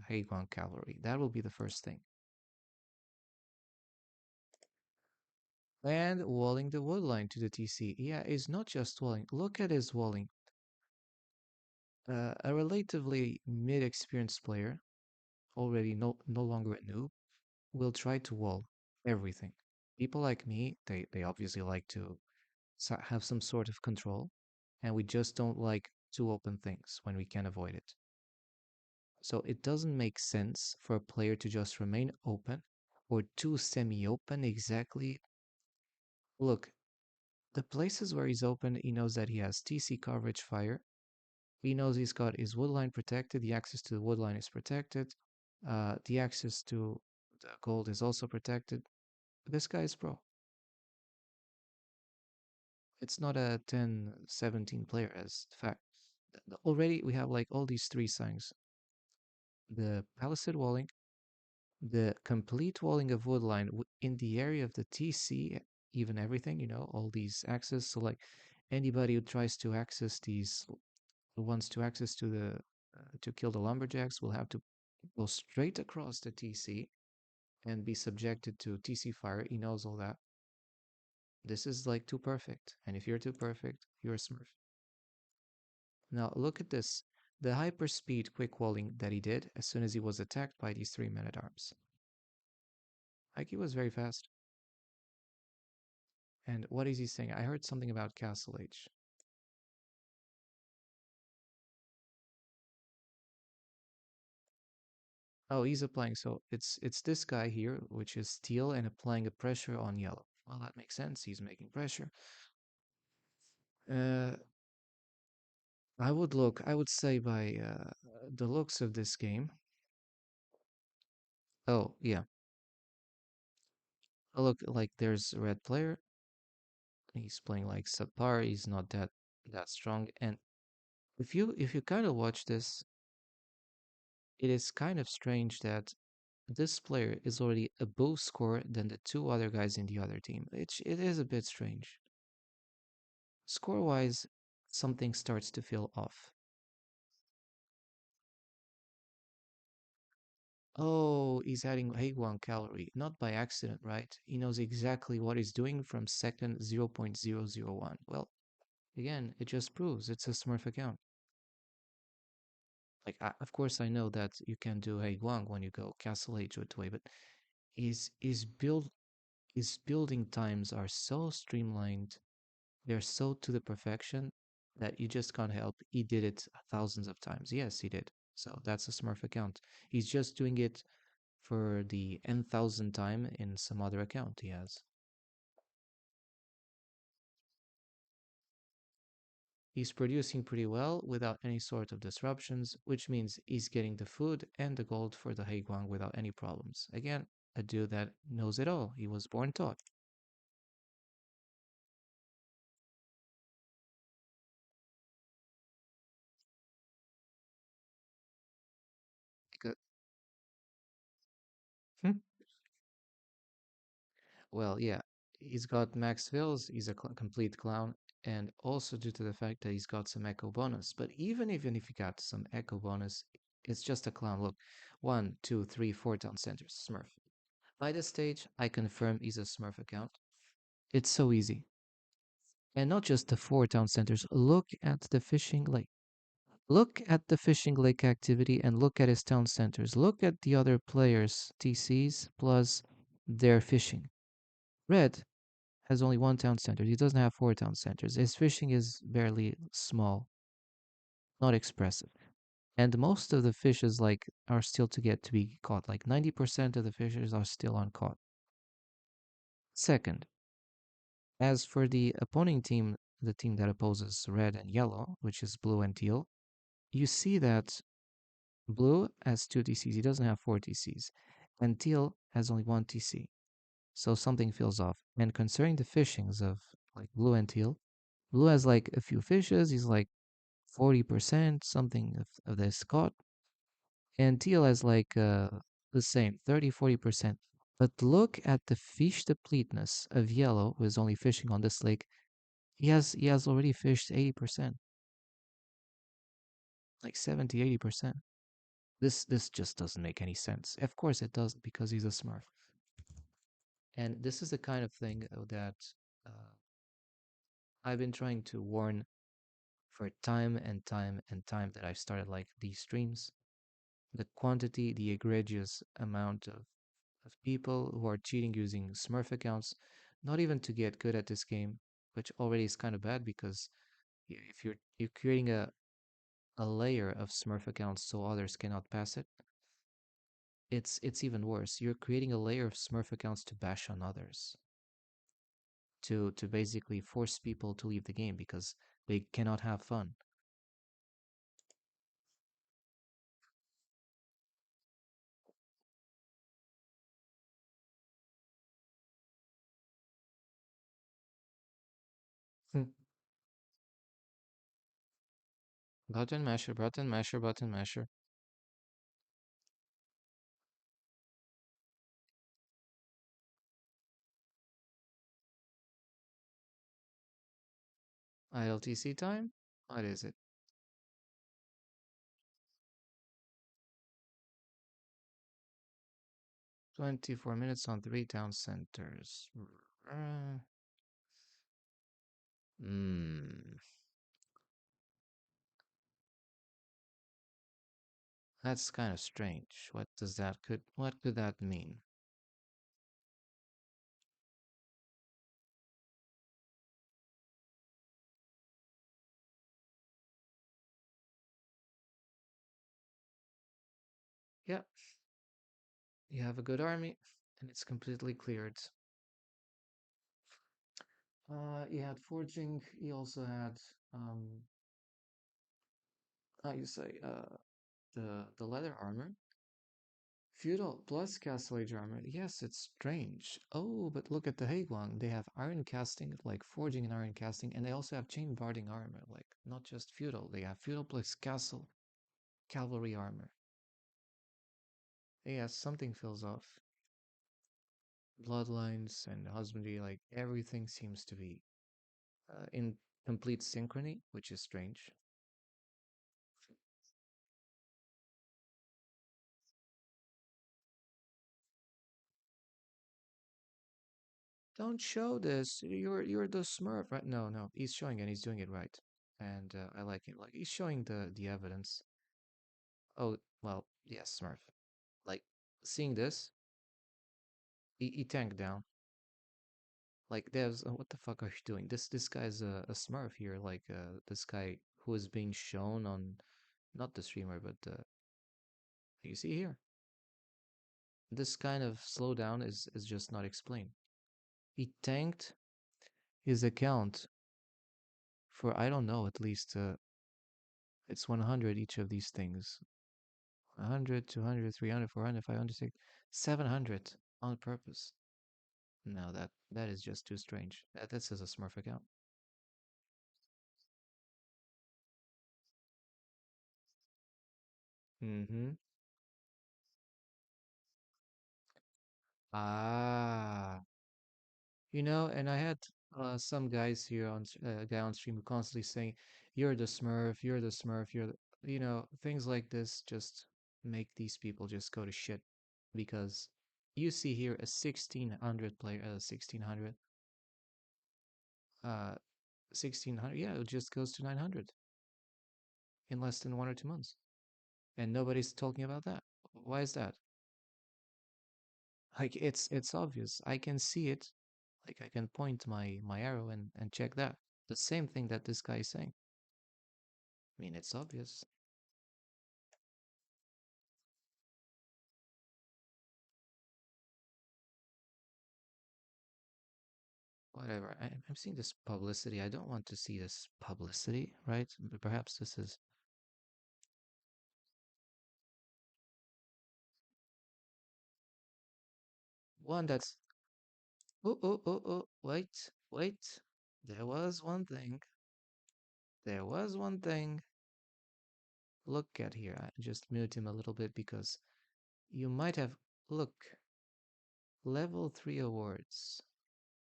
Heiguan cavalry. That will be the first thing. And walling the woodline to the TC. Yeah, it's not just walling. Look at his walling. A relatively mid-experienced player, already no longer a noob, will try to wall everything. People like me, they obviously like to have some sort of control, and we just don't like to open things when we can avoid it. So it doesn't make sense for a player to just remain open or too semi-open exactly. Look, the places where he's open, he knows that he has TC coverage fire. He knows he's got his woodline protected. The access to the woodline is protected. The access to the gold is also protected. This guy is pro. It's not a 10-17 player as fact. Already we have like all these three signs. The palisade walling, the complete walling of woodline in the area of the TC, even everything, all these access. So like anybody who tries to access these, who wants to access to the to kill the lumberjacks will have to go straight across the TC and be subjected to TC fire. He knows all that. This is like too perfect. And if you're too perfect, you're a smurf. Now look at this. The hyperspeed quick walling that he did as soon as he was attacked by these 3 men-at-arms. Like he was very fast. And what is he saying? I heard something about Castle H. Oh, he's applying. So it's this guy here, which is steel, and applying a pressure on yellow. Well, that makes sense. He's making pressure. Uh, I would say by the looks of this game. Oh, yeah. Look, like there's a red player. He's playing like subpar. He's not that strong. And if you kind of watch this, it is kind of strange that this player is already above score than the two other guys in the other team. It is a bit strange. Score wise, something starts to feel off. Oh, he's adding Haguan calorie, not by accident, right? He knows exactly what he's doing from second 0.001. Well, again, it just proves it's a Smurf account. Like, of course, I know that you can do Haguan when you go Castle Age with way, but his build his building times are so streamlined. They're so to the perfection that you just can't help. He did it thousands of times. Yes, he did. So that's a Smurf account. He's just doing it for the n thousand time in some other account he has. He's producing pretty well without any sort of disruptions, which means he's getting the food and the gold for the Heiguang without any problems. Again, a dude that knows it all. He was born taught. Good. Hmm. Well, yeah, he's got max fills, he's a complete clown, and also due to the fact that he's got some echo bonus. But even if he got some echo bonus, it's just a clown. Look, 1, 2, 3, 4 town centers, Smurf. By this stage, I confirm he's a Smurf account. It's so easy. And not just the 4 town centers. Look at the fishing lake. Look at the fishing lake activity and look at his town centers. Look at the other players' TCs plus their fishing. Red has only 1 town center. He doesn't have 4 town centers. His fishing is barely small, not expressive. And most of the fishes like are still to get to be caught. Like 90% of the fishes are still uncaught. Second, as for the opposing team, the team that opposes red and yellow, which is blue and teal, you see that blue has 2 TCs. He doesn't have 4 TCs. And teal has only 1 TC. So something feels off. And concerning the fishings of like blue and teal, blue has like a few fishes. He's like 40%, something of this caught. And teal has like the same, 30-40%. But look at the fish depleteness of yellow, who is only fishing on this lake. He has already fished 80%, like 70-80%. This just doesn't make any sense. Of course it doesn't because he's a Smurf. And this is the kind of thing that uh, I've been trying to warn for time and time and time that I've started like these streams. The quantity, the egregious amount of people who are cheating using Smurf accounts, not even to get good at this game, which already is kind of bad because if you're creating a layer of Smurf accounts so others cannot pass it, it's even worse. You're creating a layer of Smurf accounts to bash on others, to basically force people to leave the game because they cannot have fun. Hmm. Button masher, button masher, button masher. ILTC time? What is it? 24 minutes on 3 town centers. Uh, hmm. That's kind of strange. What could that mean? Yep, you have a good army, and it's completely cleared. You had forging. You also had how you say the leather armor. Feudal plus Castle Age armor. Yes, it's strange. Oh, but look at the Haguang. They have iron casting, like forging and iron casting, and they also have chain barding armor, like not just feudal. They have feudal plus castle cavalry armor. Yes, something feels off. Bloodlines and husbandry, like everything seems to be in complete synchrony, which is strange. Don't show this. You're the Smurf, right? No, no, he's showing and he's doing it right, and I like it. Like he's showing the evidence. Oh well, yes, Smurf. Like seeing this, he tanked down. Like there's what the fuck are you doing? This guy's a Smurf here. Like this guy who is being shown on not the streamer, but you see here. This kind of slowdown is just not explained. He tanked his account for I don't know at least it's 100 each of these things. 100, 200, 300, 400, 500, 700 on purpose. No, that is just too strange. This is a Smurf account. Mm-hmm. Ah, and I had some guys here a guy on stream constantly saying, "You're the Smurf, you're the Smurf, you're the," things like this just make these people just go to shit because you see here a 1600 player, 1600, 1600, yeah, it just goes to 900 in less than 1 or 2 months, and nobody's talking about that. Why is that? Like it's obvious. I can see it. Like I can point my arrow and check that. The same thing that this guy is saying. I mean, it's obvious. Whatever. I'm seeing this publicity. I don't want to see this publicity, right? But perhaps this is one that's. Oh, oh, oh, oh. Wait, wait. There was one thing. There was one thing. Look at here. I just mute him a little bit because you might have. Look. Level 3 awards.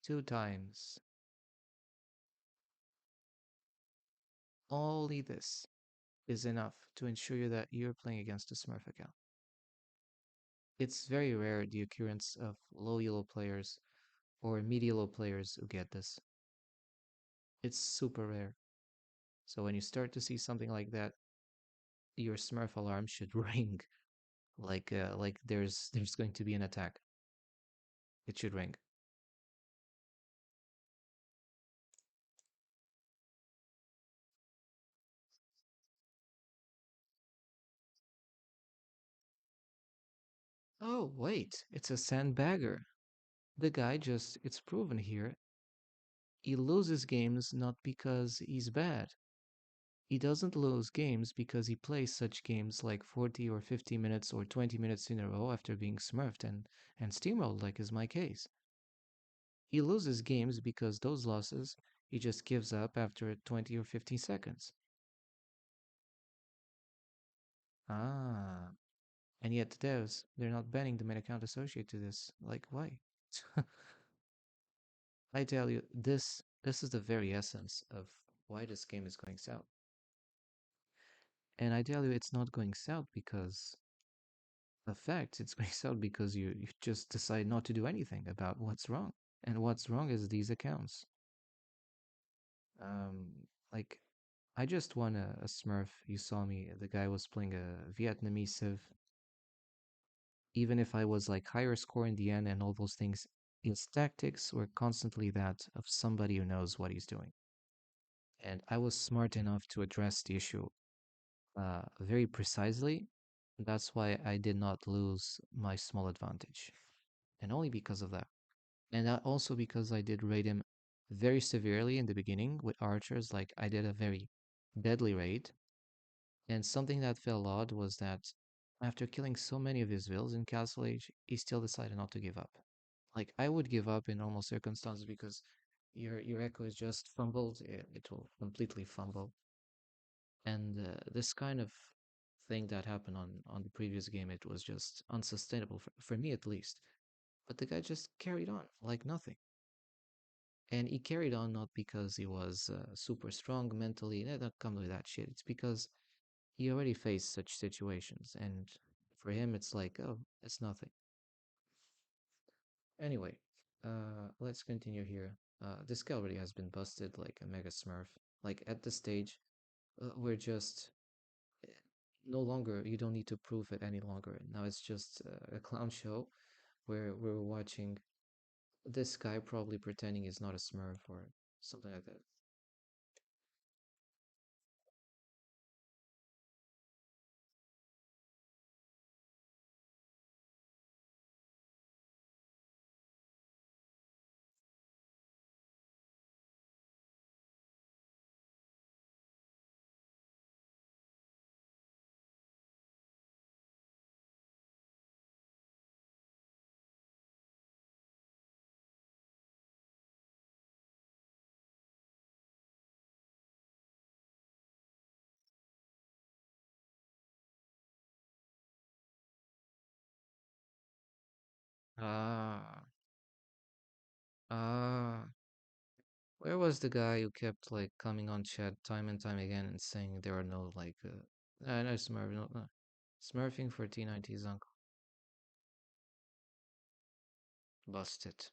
2 times. Only this is enough to ensure you that you're playing against a Smurf account. It's very rare the occurrence of low elo players or mid elo players who get this. It's super rare. So when you start to see something like that, your Smurf alarm should ring like there's going to be an attack. It should ring. Oh, wait, it's a sandbagger. The guy just, it's proven here, he loses games not because he's bad. He doesn't lose games because he plays such games like 40 or 50 minutes or 20 minutes in a row after being smurfed and steamrolled, like is my case. He loses games because those losses he just gives up after 20 or 15 seconds. Ah, and yet they're not banning the main account associated to this. Like, why? I tell you, this is the very essence of why this game is going south. And I tell you, it's not going south because effect, it's maxed out because you just decide not to do anything about what's wrong. And what's wrong is these accounts. Um, like I just won a Smurf. You saw me. The guy was playing a Vietnamese Civ. Even if I was like higher score in the end and all those things, his tactics were constantly that of somebody who knows what he's doing. And I was smart enough to address the issue very precisely. That's why I did not lose my small advantage. And only because of that. And that also because I did raid him very severely in the beginning with archers. Like I did a very deadly raid. And something that felt odd was that after killing so many of his vills in Castle Age, he still decided not to give up. Like I would give up in normal circumstances because your echo is just fumbled. It will completely fumble. And this kind of thing that happened on the previous game, it was just unsustainable for me at least. But the guy just carried on like nothing. And he carried on not because he was super strong mentally. It don't come with that shit. It's because he already faced such situations, and for him, it's like, oh, it's nothing. Anyway, let's continue here. This guy already has been busted like a mega smurf. Like at this stage, we're just eh, no longer. You don't need to prove it any longer. Now it's just a clown show where we're watching this guy probably pretending he's not a smurf or something like that. Ah, ah. Where was the guy who kept like coming on chat time and time again and saying there are no like no Smurf, no. Smurfing for T90's uncle. Busted.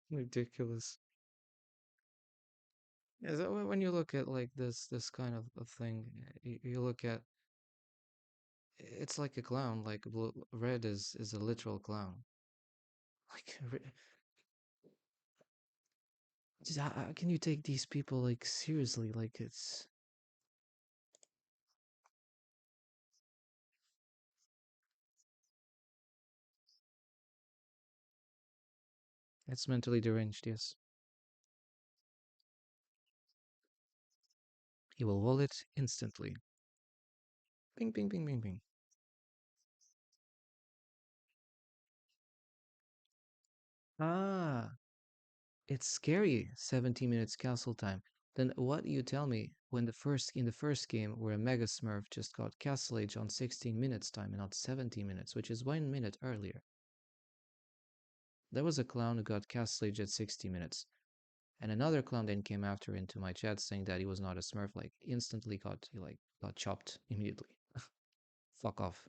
Ridiculous. Yeah, so when you look at like this kind of thing, you look at it's like a clown. Like blue, red is a literal clown. Like, just how can you take these people like seriously? Like it's mentally deranged. Yes, he will wall it instantly. Ping, ping, ping, ping, ping. Ah, it's scary. 17 minutes castle time. Then what do you tell me when the first game where a Mega Smurf just got Castle Age on 16 minutes time and not 17 minutes, which is 1 minute earlier. There was a clown who got Castle Age at 60 minutes. And another clown then came after into my chat saying that he was not a Smurf, like instantly got chopped immediately. Fuck off.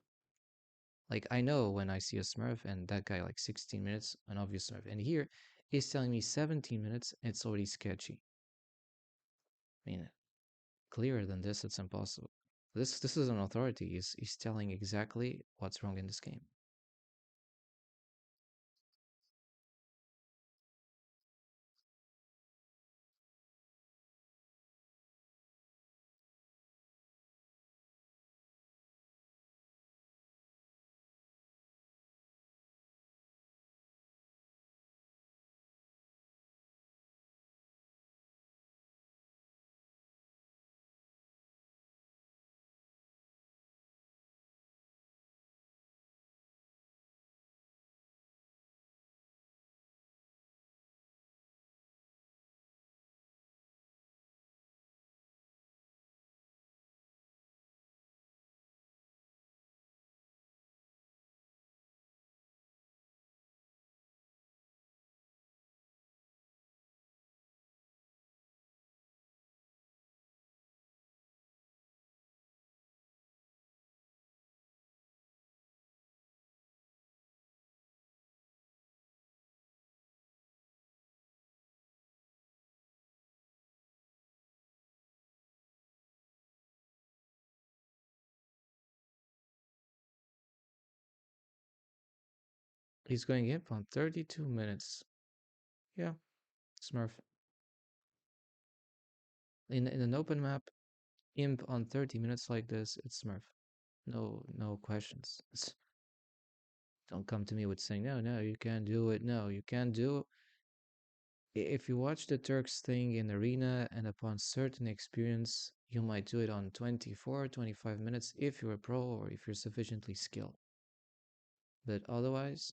Like I know when I see a Smurf and that guy like 16 minutes, an obvious Smurf. And here he's telling me 17 minutes, it's already sketchy. I mean, clearer than this, it's impossible. This is an authority. He's telling exactly what's wrong in this game. He's going imp on 32 minutes. Yeah, Smurf. In an open map, imp on 30 minutes like this, it's Smurf. No questions. Don't come to me with saying, no, you can't do it. No, you can't do. If you watch the Turks thing in arena and upon certain experience, you might do it on 24, 25 minutes if you're a pro or if you're sufficiently skilled. But otherwise,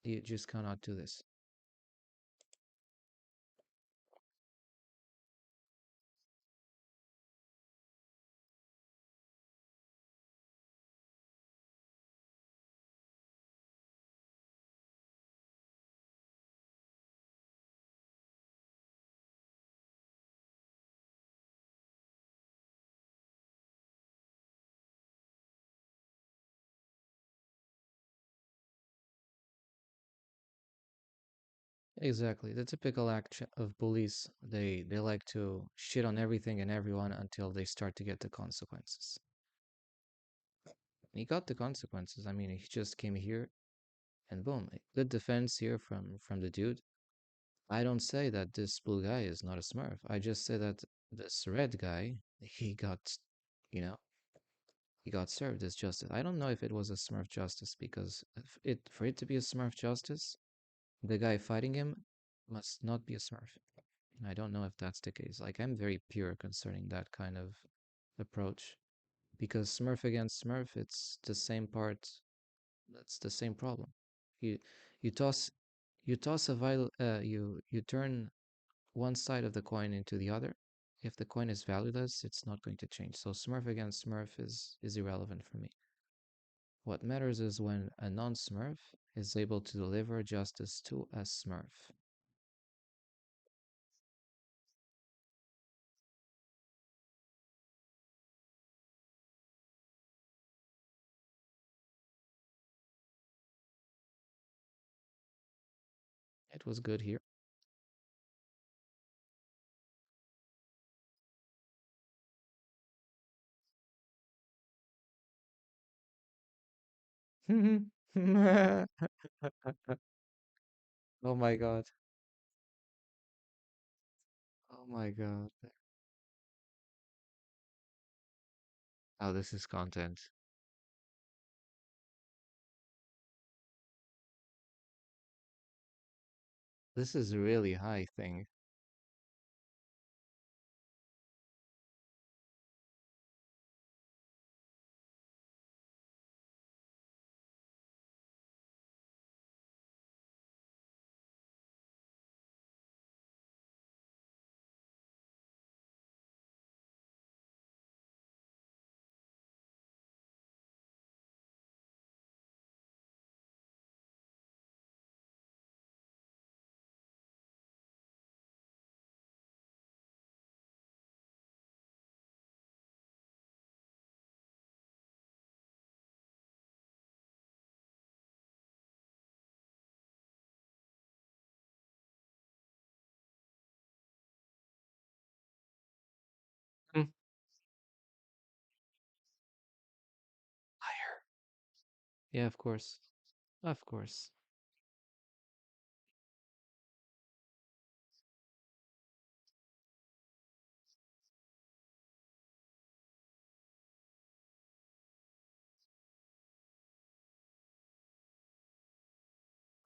you just cannot do this. Exactly. The typical act of bullies, they like to shit on everything and everyone until they start to get the consequences. He got the consequences. I mean, he just came here and boom, good defense here from the dude. I don't say that this blue guy is not a smurf. I just say that this red guy, he got, you know, he got served as justice. I don't know if it was a smurf justice because for it to be a smurf justice, the guy fighting him must not be a smurf. I don't know if that's the case. Like, I'm very pure concerning that kind of approach because Smurf against Smurf, it's the same part. That's the same problem. You you toss you toss a vital you turn one side of the coin into the other. If the coin is valueless, it's not going to change. So Smurf against Smurf is irrelevant for me. What matters is when a non-Smurf is able to deliver justice to a Smurf. It was good here. Oh my god. Oh my god. Oh, this is content. This is really high thing. Yeah, of course. Of course.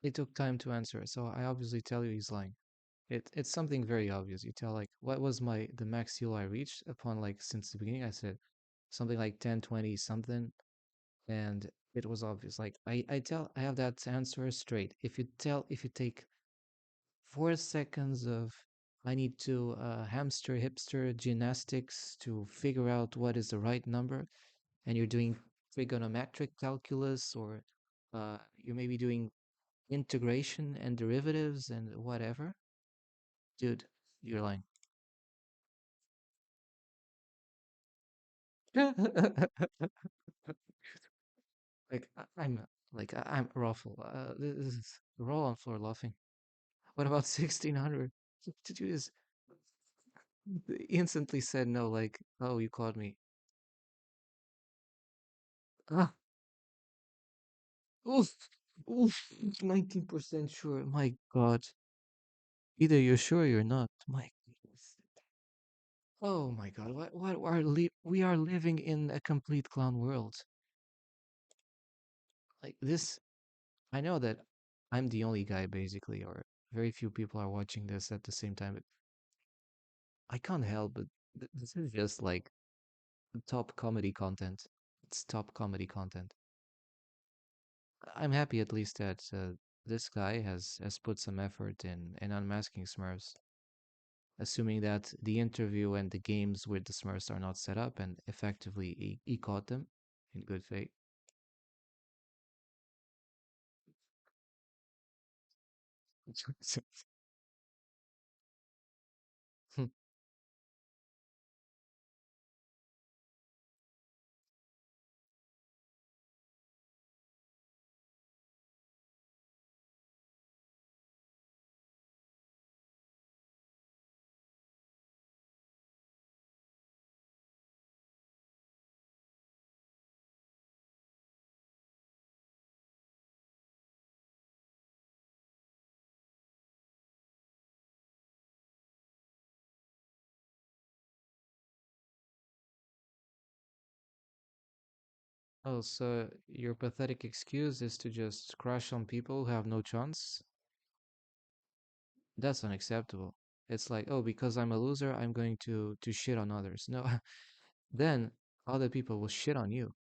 It took time to answer, so I obviously tell you he's lying. It's something very obvious. You tell like what was my the max heal I reached upon like since the beginning. I said something like 10, 20 something, and it was obvious. Like I have that answer straight. If you take 4 seconds of I need to hamster hipster gymnastics to figure out what is the right number, and you're doing trigonometric calculus, or you're maybe doing integration and derivatives and whatever, dude, you're lying. Like I'm Ruffle. This is roll on floor laughing. What about 1600? Did you just instantly said no? Like, oh, you called me. Ah, oof, oof. 19% sure. My God. Either you're sure or you're not. My goodness. Oh my God. What are we are living in a complete clown world. Like this. I know that I'm the only guy basically, or very few people are watching this at the same time. But I can't help but this is just like top comedy content. It's top comedy content. I'm happy at least that this guy has put some effort in unmasking Smurfs, assuming that the interview and the games with the Smurfs are not set up, and effectively he caught them in good faith. Oh, so your pathetic excuse is to just crush on people who have no chance? That's unacceptable. It's like, oh, because I'm a loser, I'm going to shit on others. No, then other people will shit on you.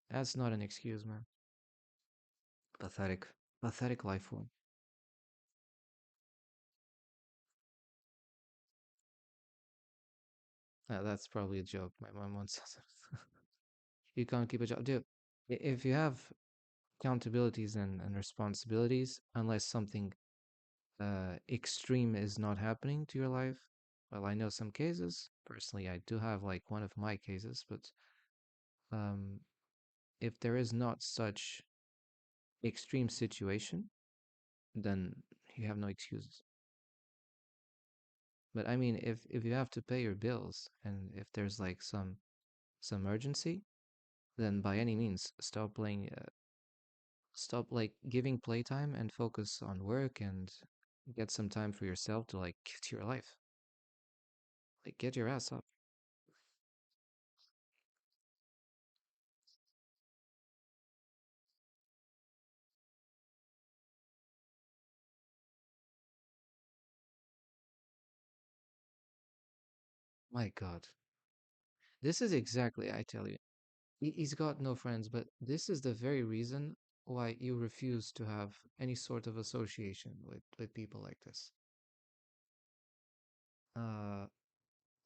That's not an excuse, man. Pathetic. Pathetic life form. That's probably a joke. My mom once said you can't keep a job. Dude, if you have accountabilities and responsibilities, unless something extreme is not happening to your life, well, I know some cases. Personally, I do have like one of my cases, but um, if there is not such extreme situation, then you have no excuses. But I mean, if you have to pay your bills and if there's like some urgency, then by any means stop playing. Stop like giving playtime and focus on work and get some time for yourself to like get your life. Like get your ass up. My God, this is exactly I tell you. He's got no friends, but this is the very reason why you refuse to have any sort of association with people like this. Uh,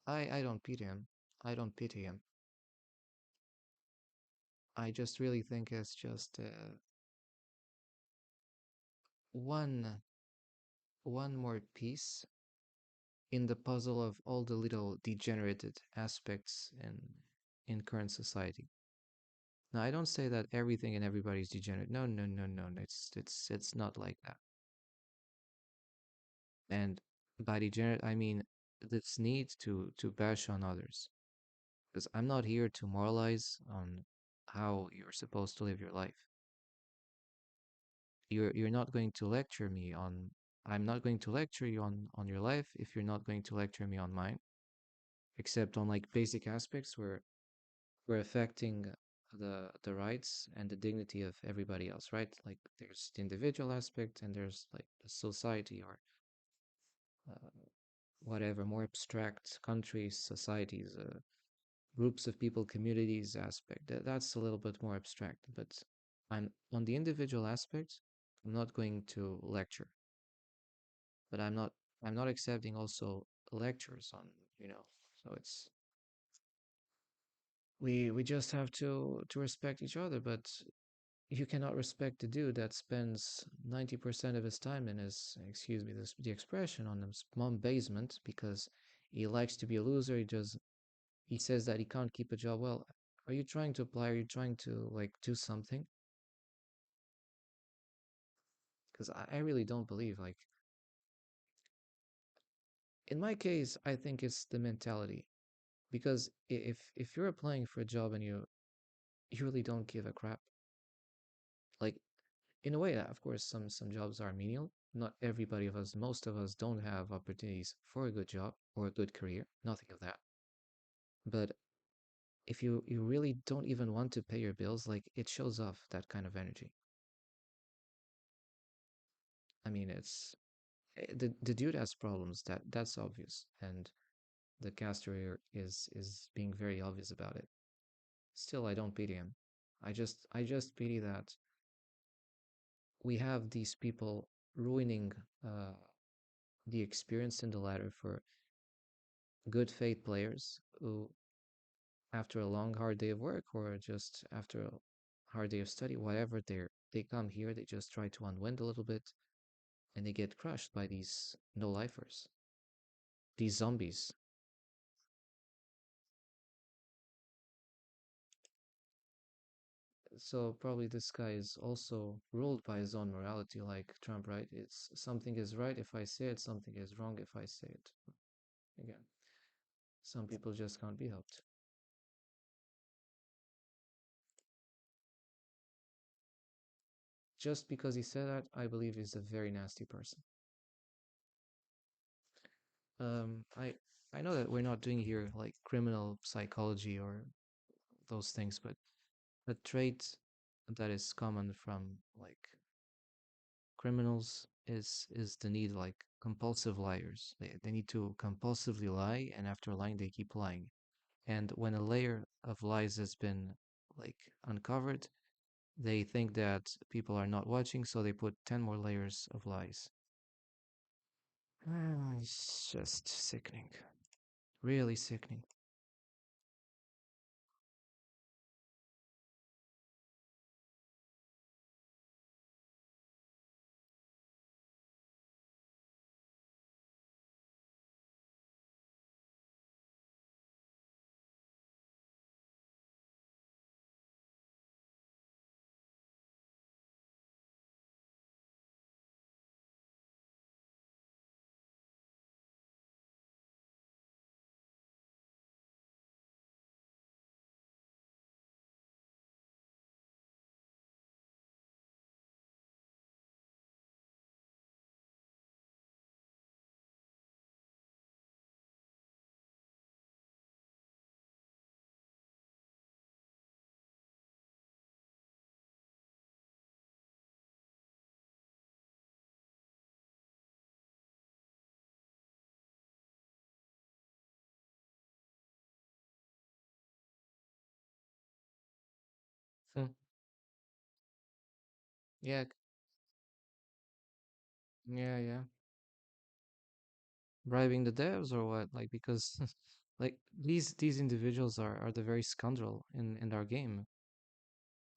I don't pity him. I don't pity him. I just really think it's just one one more piece in the puzzle of all the little degenerated aspects in current society. Now, I don't say that everything and everybody is degenerate. No, no, no, no. It's not like that. And by degenerate, I mean this need to bash on others. Because I'm not here to moralize on how you're supposed to live your life. You're not going to lecture me on. I'm not going to lecture you on your life if you're not going to lecture me on mine, except on like basic aspects where we're affecting the rights and the dignity of everybody else, right? Like there's the individual aspect and there's like the society or uh, whatever more abstract countries, societies, groups of people, communities aspect. That's a little bit more abstract, but I'm on the individual aspect. I'm not going to lecture, but I'm not accepting also lectures on, you know. So it's we just have to respect each other, but you cannot respect the dude that spends 90% of his time in his, excuse me, this the expression, on his mom basement because he likes to be a loser. He says that he can't keep a job. Well, are you trying to apply? Are you trying to like do something? Because I really don't believe like in my case, I think it's the mentality. Because if you're applying for a job and you really don't give a crap, like in a way, of course, some jobs are menial. Not everybody of us, most of us, don't have opportunities for a good job or a good career. Nothing of that. But if you really don't even want to pay your bills, like it shows off that kind of energy. I mean, it's the dude has problems. That's obvious, and the caster is being very obvious about it. Still, I don't pity him. I just pity that we have these people ruining uh, the experience in the ladder for good faith players who, after a long hard day of work or just after a hard day of study, whatever, they come here, they just try to unwind a little bit, and they get crushed by these no lifers, these zombies. So probably this guy is also ruled by his own morality, like Trump, right? It's something is right if I say it, something is wrong if I say it. Again, some people just can't be helped. Just because he said that, I believe he's a very nasty person. Um, I I know that we're not doing here like criminal psychology or those things, but a trait that is common from like criminals is the need like compulsive liars. They need to compulsively lie, and after lying, they keep lying. And when a layer of lies has been like uncovered, they think that people are not watching, so they put 10 more layers of lies. It's just sickening. Really sickening. Hmm. Yeah, yeah. Bribing the devs or what? Like because like these individuals are the very scoundrel in our game.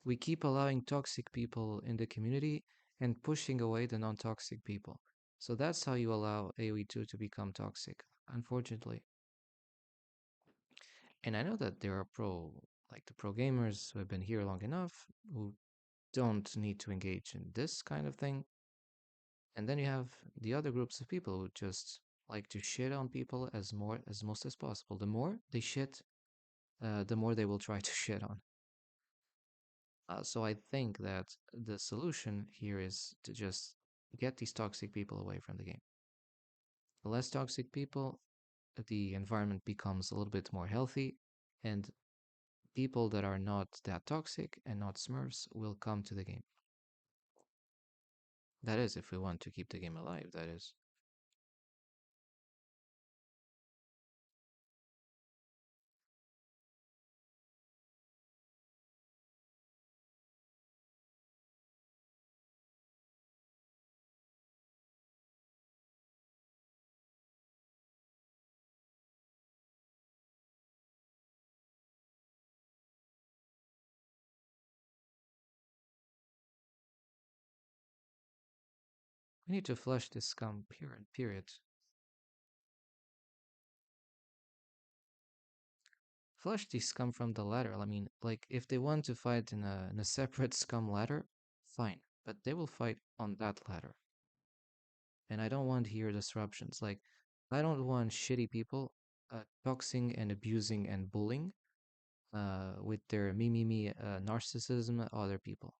We keep allowing toxic people in the community and pushing away the non-toxic people. So that's how you allow AoE2 to become toxic, unfortunately. And I know that there are like the pro gamers who have been here long enough who don't need to engage in this kind of thing. And then you have the other groups of people who just like to shit on people as most as possible. The more they shit, the more they will try to shit on. So I think that the solution here is to just get these toxic people away from the game. The less toxic people, the environment becomes a little bit more healthy, and people that are not that toxic and not Smurfs will come to the game. That is, if we want to keep the game alive, that is. We need to flush this scum, period. Flush these scum from the ladder. I mean, like, if they want to fight in a separate scum ladder, fine. But they will fight on that ladder. And I don't want here disruptions. Like, I don't want shitty people toxing and abusing and bullying with their me narcissism other people.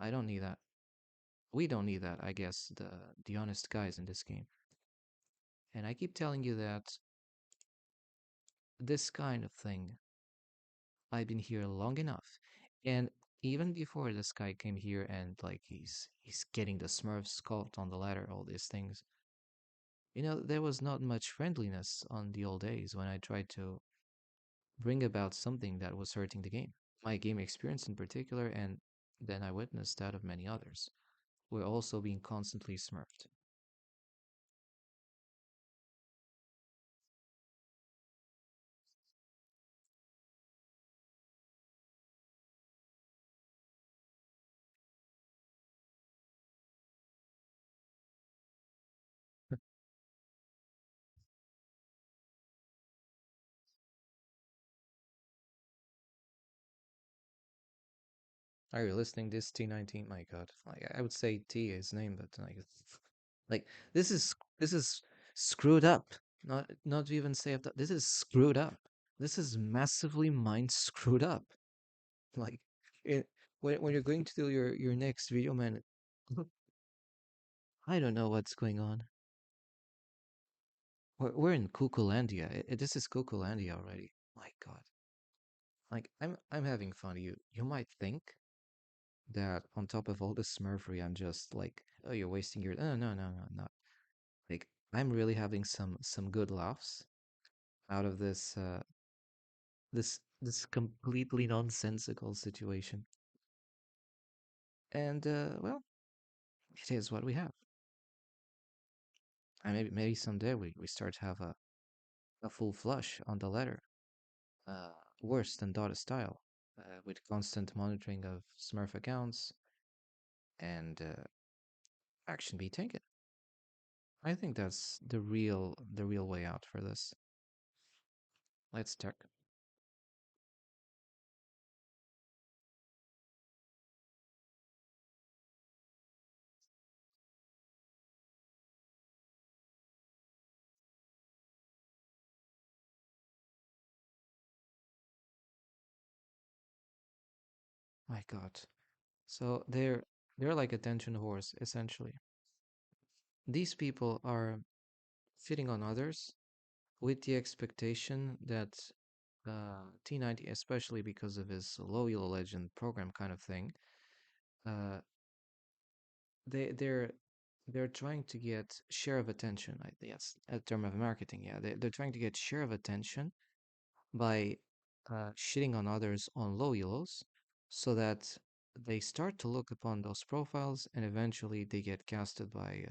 I don't need that. We don't need that, I guess, the honest guys in this game. And I keep telling you that this kind of thing, I've been here long enough. And even before this guy came here and like he's getting the Smurfs caught on the ladder, all these things. There was not much friendliness on the old days when I tried to bring about something that was hurting the game. My game experience in particular, and then I witnessed that of many others, were also being constantly smurfed. Are you listening? This T19? My God, like I would say T his name, but like this is screwed up. Not to even say that this is screwed up. This is massively mind screwed up. Like it, when you're going to do your next video, man, I don't know what's going on. We're in Kukulandia. This is Kukulandia already. My God. Like I'm having fun. You might think that on top of all this smurfery, I'm just like, oh, you're wasting your. No, no. Like I'm really having some good laughs out of this completely nonsensical situation. And well, it is what we have. And maybe someday we start to have a full flush on the letter. Uh, Worse than Dota style, with constant monitoring of Smurf accounts and action be taken. I think that's the real way out for this. Let's check. My God. So they're like attention whores, essentially. These people are fitting on others with the expectation that T90, especially because of his loyal legend program kind of thing, uh, they're trying to get share of attention. Yes, a term of marketing. Yeah, they're trying to get share of attention by shitting on others on low elos, so that they start to look upon those profiles, and eventually they get casted by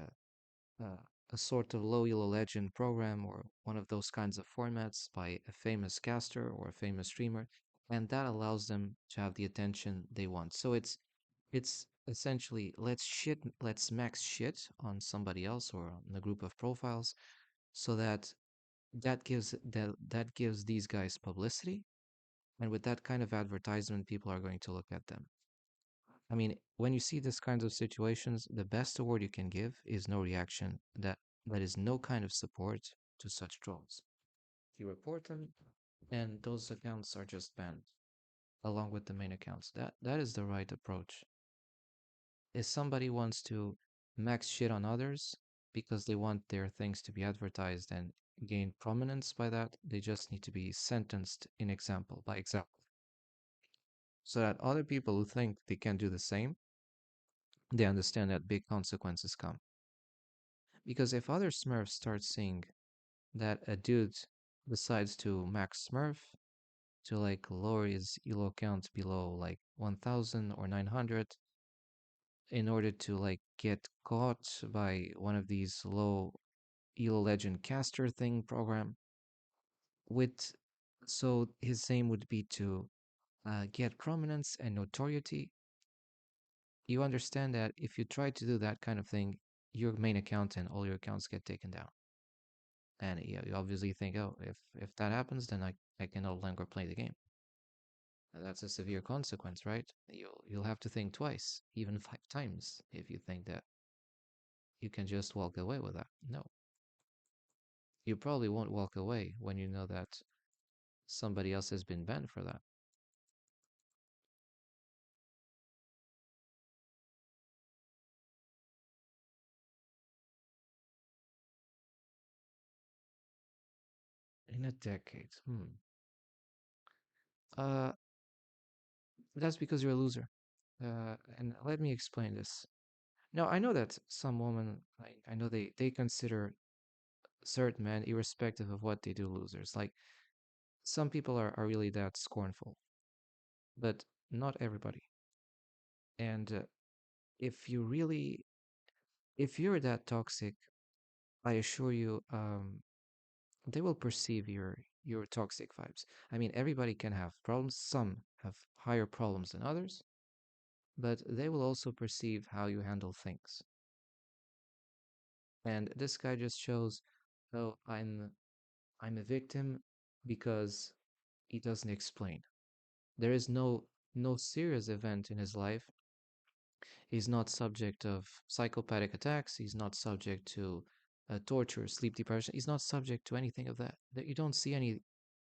uh, a sort of low elo legend program or one of those kinds of formats by a famous caster or a famous streamer, and that allows them to have the attention they want. So it's essentially let's max shit on somebody else or on a group of profiles, so that that gives these guys publicity, and with that kind of advertisement, people are going to look at them. I mean, when you see this kinds of situations, the best award you can give is no reaction. That is no kind of support to such trolls. You report them, and those accounts are just banned. along with the main accounts. That is the right approach. If somebody wants to max shit on others because they want their things to be advertised and gain prominence by that, they just need to be sentenced in example by example. So that other people who think they can do the same, they understand that big consequences come. Because if other Smurfs start seeing that a dude decides to max Smurf to like lower his elo count below like 1000 or 900 in order to like get caught by one of these low elo legend caster thing program with so his aim would be to get prominence and notoriety. You understand that if you try to do that kind of thing, your main account and all your accounts get taken down. And you obviously think, oh, if that happens, then I can no longer play the game. That's a severe consequence, right? You'll have to think twice, even 5 times, if you think that you can just walk away with that. No, you probably won't walk away when you know that somebody else has been banned for that. In a decade, uh, that's because you're a loser. And let me explain this. Now, I know that some women, I know they consider certain men, irrespective of what they do, losers. Like some people are really that scornful, but not everybody. And if you really, if you're that toxic, I assure you, they will perceive your toxic vibes. I mean, everybody can have problems. Some have higher problems than others, but they will also perceive how you handle things. And this guy just shows, oh, I'm a victim because he doesn't explain. There is no serious event in his life. He's not subject of psychopathic attacks. He's not subject to torture, sleep depression. He's not subject to anything of that. That you don't see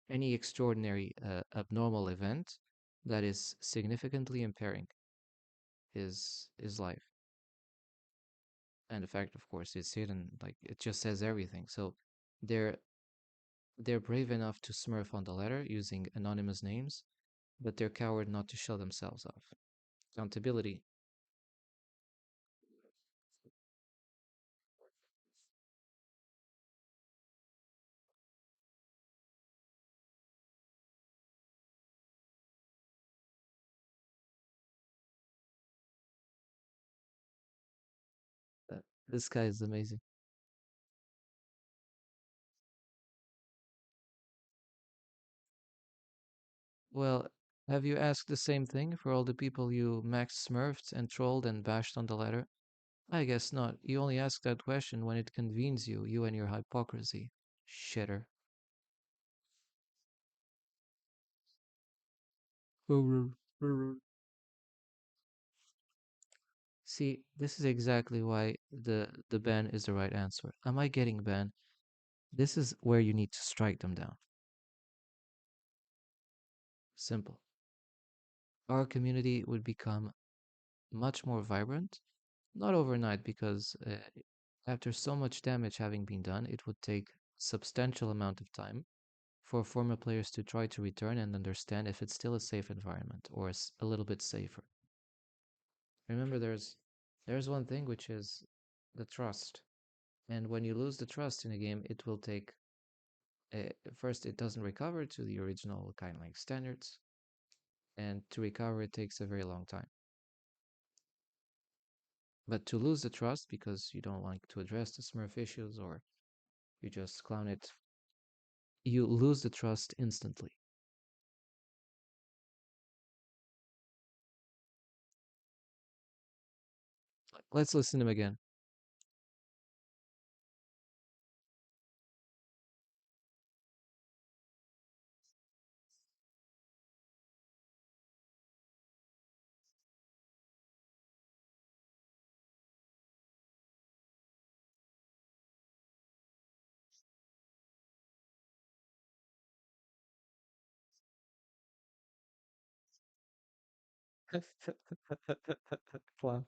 any extraordinary abnormal event that is significantly impairing his life. And the fact, of course, is hidden. Like it just says everything. So they're they're brave enough to smurf on the letter using anonymous names, but they're coward not to show themselves off. Accountability. Uh, this guy is amazing. Well, have you asked the same thing for all the people you max smurfed and trolled and bashed on the ladder? I guess not. You only ask that question when it convenes you, you and your hypocrisy. Shitter. See, this is exactly why the ban is the right answer. Am I getting banned? This is where you need to strike them down. Simple. Our community would become much more vibrant. Not overnight, because after so much damage having been done, it would take substantial amount of time for former players to try to return and understand if it's still a safe environment or a little bit safer. Remember, there's one thing which is the trust, and when you lose the trust in a game, it will take first it doesn't recover to the original kind of like standards, and to recover it takes a very long time. But to lose the trust because you don't like to address the Smurf issues or you just clown it, you lose the trust instantly. Let's listen to him again. Wow.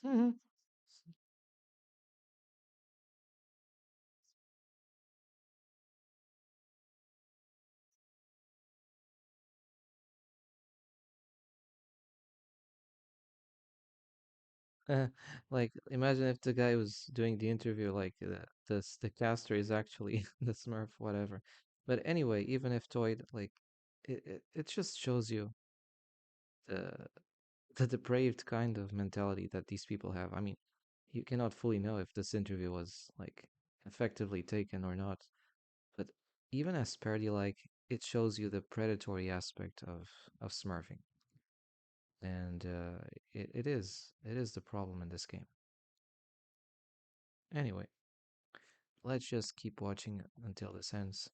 Mhm. Uh, like, imagine if the guy was doing the interview, like the caster is actually the Smurf, whatever. But anyway, even if Toyd, like, it just shows you the the depraved kind of mentality that these people have. I mean, you cannot fully know if this interview was like effectively taken or not. But even as parody, like, it shows you the predatory aspect of Smurfing, and it is the problem in this game. Anyway, let's just keep watching until this ends.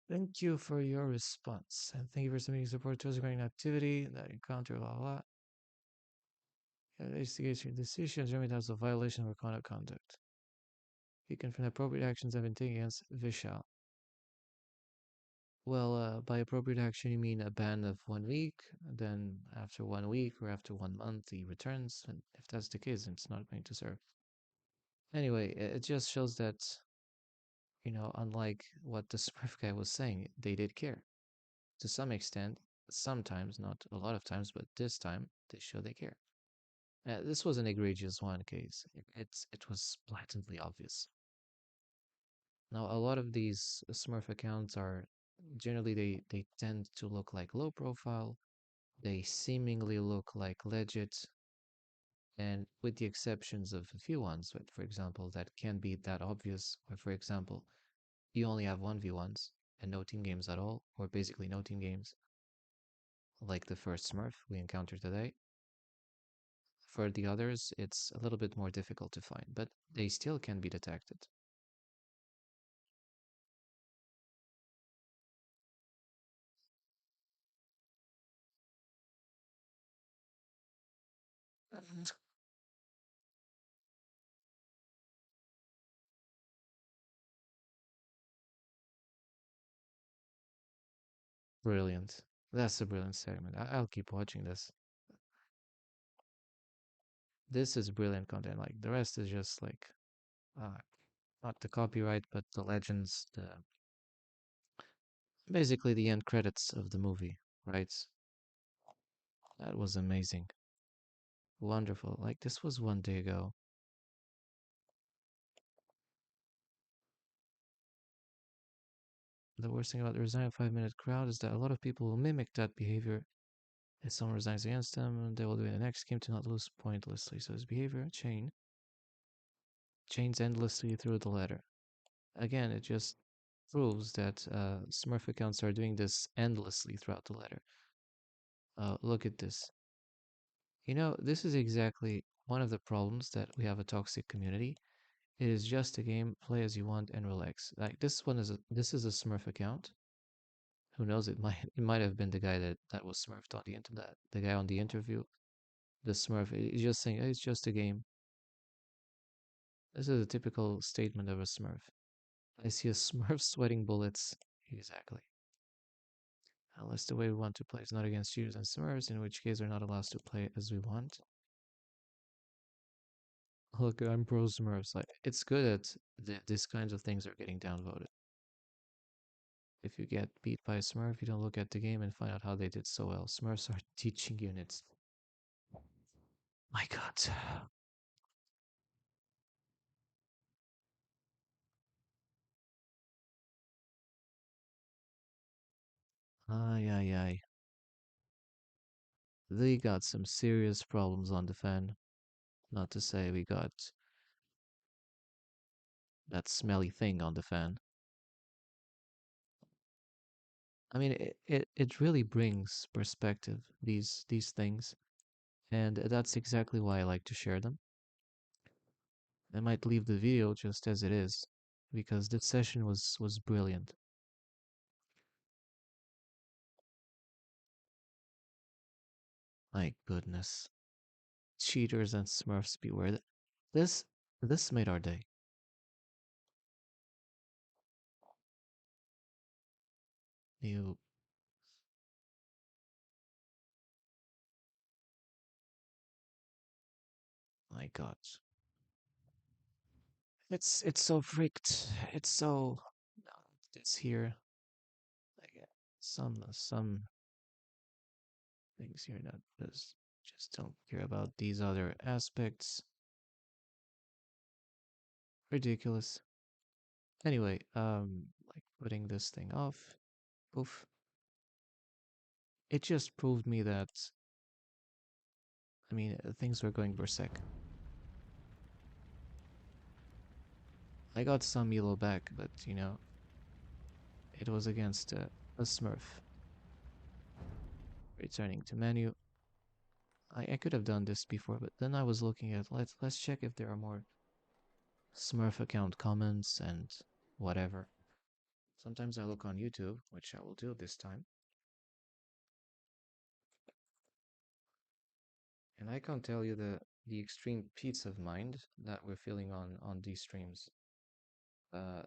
Thank you for your response, and thank you for submitting support towards a granting activity that encounter blah blah. Investigation decisions determined as a violation of our conduct. You can find appropriate actions have been taken against Vishal. Well, by appropriate action, you mean a ban of 1 week, then after 1 week or after 1 month, he returns. And if that's the case, it's not going to serve. Anyway, it just shows that, unlike what the Smurf guy was saying, they did care. To some extent, sometimes, not a lot of times, but this time, they show they care. This was an egregious one case. It was blatantly obvious. Now, a lot of these Smurf accounts are generally they tend to look like low profile. They seemingly look like legit, and with the exceptions of a few ones, but for example, that can be that obvious, or for example, you only have 1v1s and no team games at all, or basically no team games, like the first Smurf we encountered today. For the others, it's a little bit more difficult to find, but they still can be detected. Brilliant. That's a brilliant segment. I'll keep watching this. This is brilliant content. Like the rest is just like uh, not the copyright, but the legends, the basically the end credits of the movie, right? That was amazing. Wonderful. Like this was 1 day ago. The worst thing about the resign 5 minute crowd is that a lot of people will mimic that behavior. If someone resigns against them, they will do it in the next game to not lose pointlessly. So his behavior chains endlessly through the ladder. Again, it just proves that Smurf accounts are doing this endlessly throughout the ladder. Look at this. This is exactly one of the problems that we have a toxic community. It is just a game, play as you want and relax. Like this is a Smurf account. Who knows? It might have been the guy that was Smurfed on the internet. The guy on the interview, the Smurf. He's just saying, "Hey, it's just a game." This is a typical statement of a Smurf. I see a Smurf sweating bullets. Exactly. Unless the way we want to play is not against cheaters and Smurfs, in which case we're not allowed to play as we want. Look, I'm pro Smurfs. Like it's good at these kinds of things are getting downvoted. If you get beat by a Smurf, you don't look at the game and find out how they did so well. Smurfs are teaching units. My God. Ay, ay, ay. They got some serious problems on the fan. Not to say we got that smelly thing on the fan. I mean, it really brings perspective, these things. And that's exactly why I like to share them. I might leave the video just as it is, because this session was brilliant. My goodness. Cheaters and Smurfs beware. This this made our day. You my god. It's so freaked. It's so it's here. Like some things here that just don't care about these other aspects. Ridiculous. Anyway, like putting this thing off. Poof. It just proved me that things were going berserk. I got some elo back, but it was against a Smurf. Returning to menu. I could have done this before, but then I was looking at let's check if there are more Smurf account comments and whatever. Sometimes I look on YouTube, which I will do this time, and I can't tell you the extreme peace of mind that we're feeling on these streams. Uh,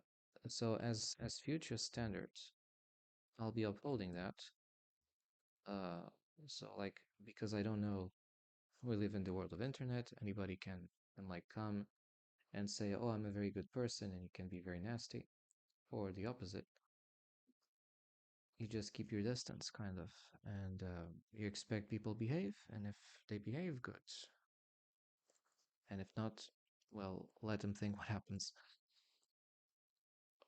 so as future standards, I'll be upholding that. Uh, so like because I don't know, we live in the world of internet. Anybody can like come and say, "Oh, I'm a very good person," and you can be very nasty, or the opposite. You just keep your distance, kind of, and you expect people behave, and if they behave, good, and if not, well, let them think what happens.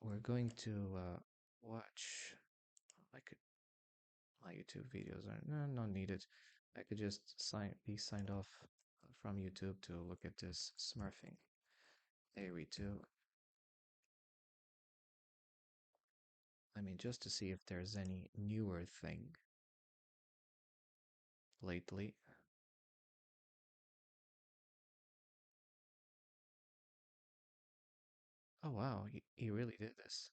We're going to watch. I could My YouTube videos are not needed. I could just be signed off from YouTube to look at this smurfing. There we do. Just to see if there's any newer thing lately. Oh wow, he really did this.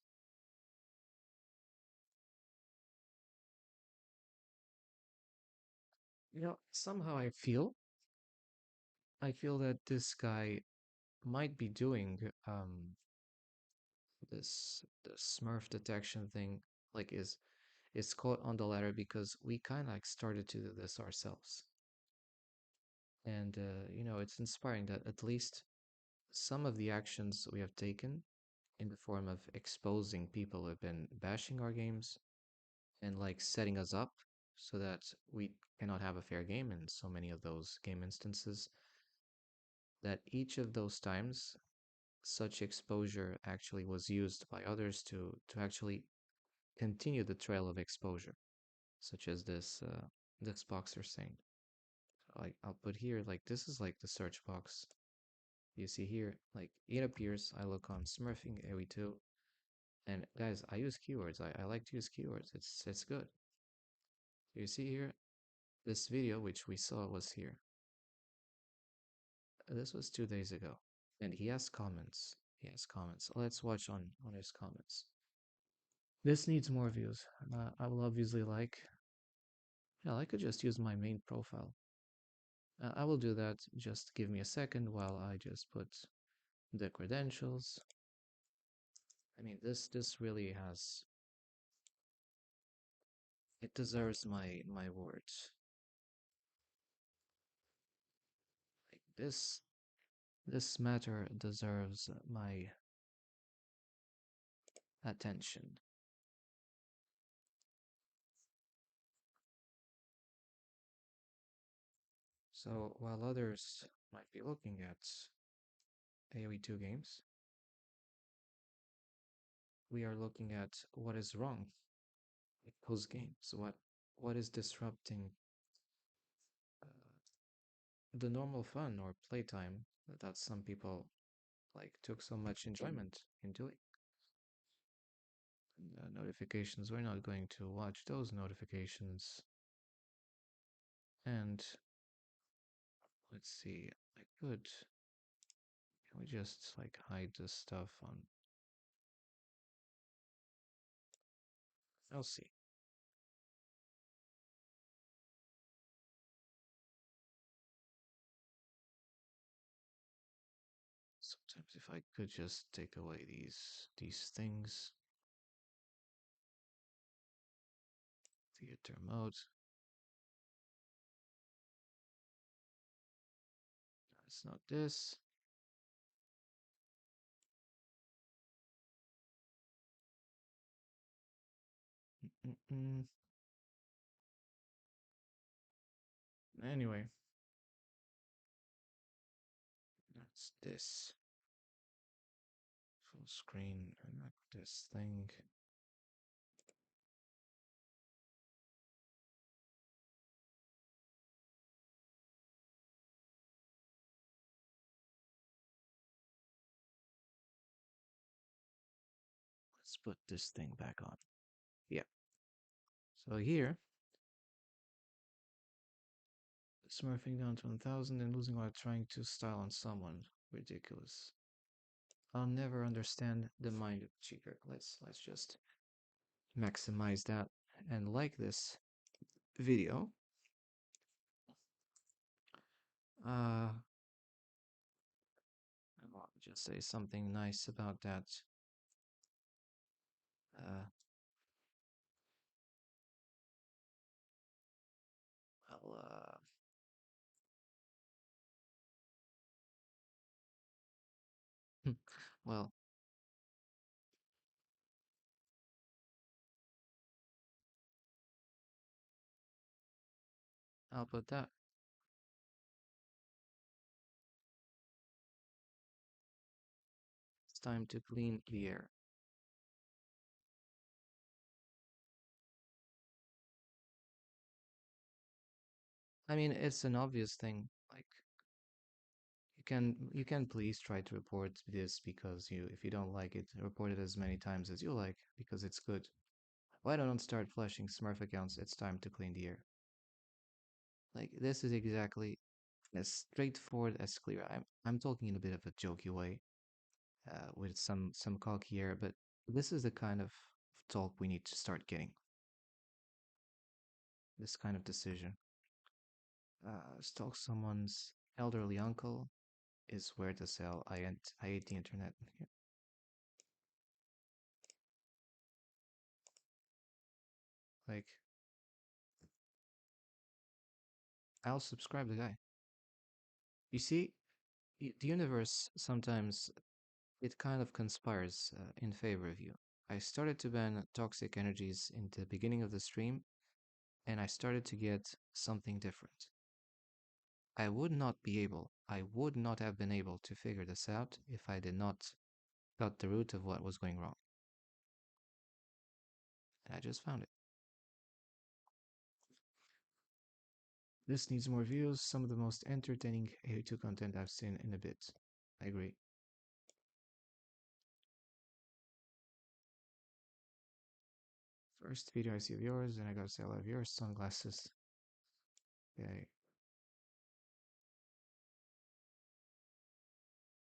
Somehow I feel that this guy might be doing this the Smurf detection thing like is caught on the ladder because we kind of like started to do this ourselves. And it's inspiring that at least some of the actions we have taken in the form of exposing people who have been bashing our games and like setting us up so that we cannot have a fair game in so many of those game instances, that each of those times such exposure actually was used by others to actually continue the trail of exposure, such as this boxer saying. Like I'll put here, like this is like the search box. You see here, like it appears. I look on Smurfing AOE2, and guys, I use keywords. I like to use keywords. It's good. You see here, this video which we saw was here. This was 2 days ago, and he has comments. He has comments. Let's watch on his comments. This needs more views. I will obviously like. Yeah, I could just use my main profile. I will do that. Just give me a second while I just put the credentials. I mean, this really has. It deserves my words. Like this matter deserves my attention. So while others might be looking at AoE2 games, we are looking at what is wrong with those games. What is disrupting uh, the normal fun or playtime that some people like took so much enjoyment in doing. Notifications, we're not going to watch those notifications. And let's see, I could, can we just like hide this stuff on, I'll see. Sometimes if I could just take away these things, theater mode, it's not this. Mm-mm. Anyway, that's this. Full screen, and not this thing. Let's put this thing back on. Yeah. So here, smurfing down to 1000 and losing while trying to style on someone. Ridiculous. I'll never understand the mind of cheater. Let's just maximize that and like this video. I'll just say something nice about that. Uh, well, well, I'll put that. It's time to clean the air. I mean, it's an obvious thing. Like you can please try to report this because if you don't like it, report it as many times as you like because it's good. Why don't start flashing Smurf accounts? It's time to clean the air. Like this is exactly as straightforward as clear. I'm talking in a bit of a jokey way, with some cocky air, but this is the kind of talk we need to start getting. This kind of decision. Stalk someone's elderly uncle is where to sell. I hate the internet. Yeah. Like I'll subscribe the guy. You see, the universe sometimes it kind of conspires in favor of you. I started to ban toxic energies in the beginning of the stream, and I started to get something different. I would not have been able to figure this out if I did not got the root of what was going wrong. and I just found it. This needs more views. Some of the most entertaining A2 content I've seen in a bit. I agree. First video I see of yours, and I gotta say I love your sunglasses. Okay.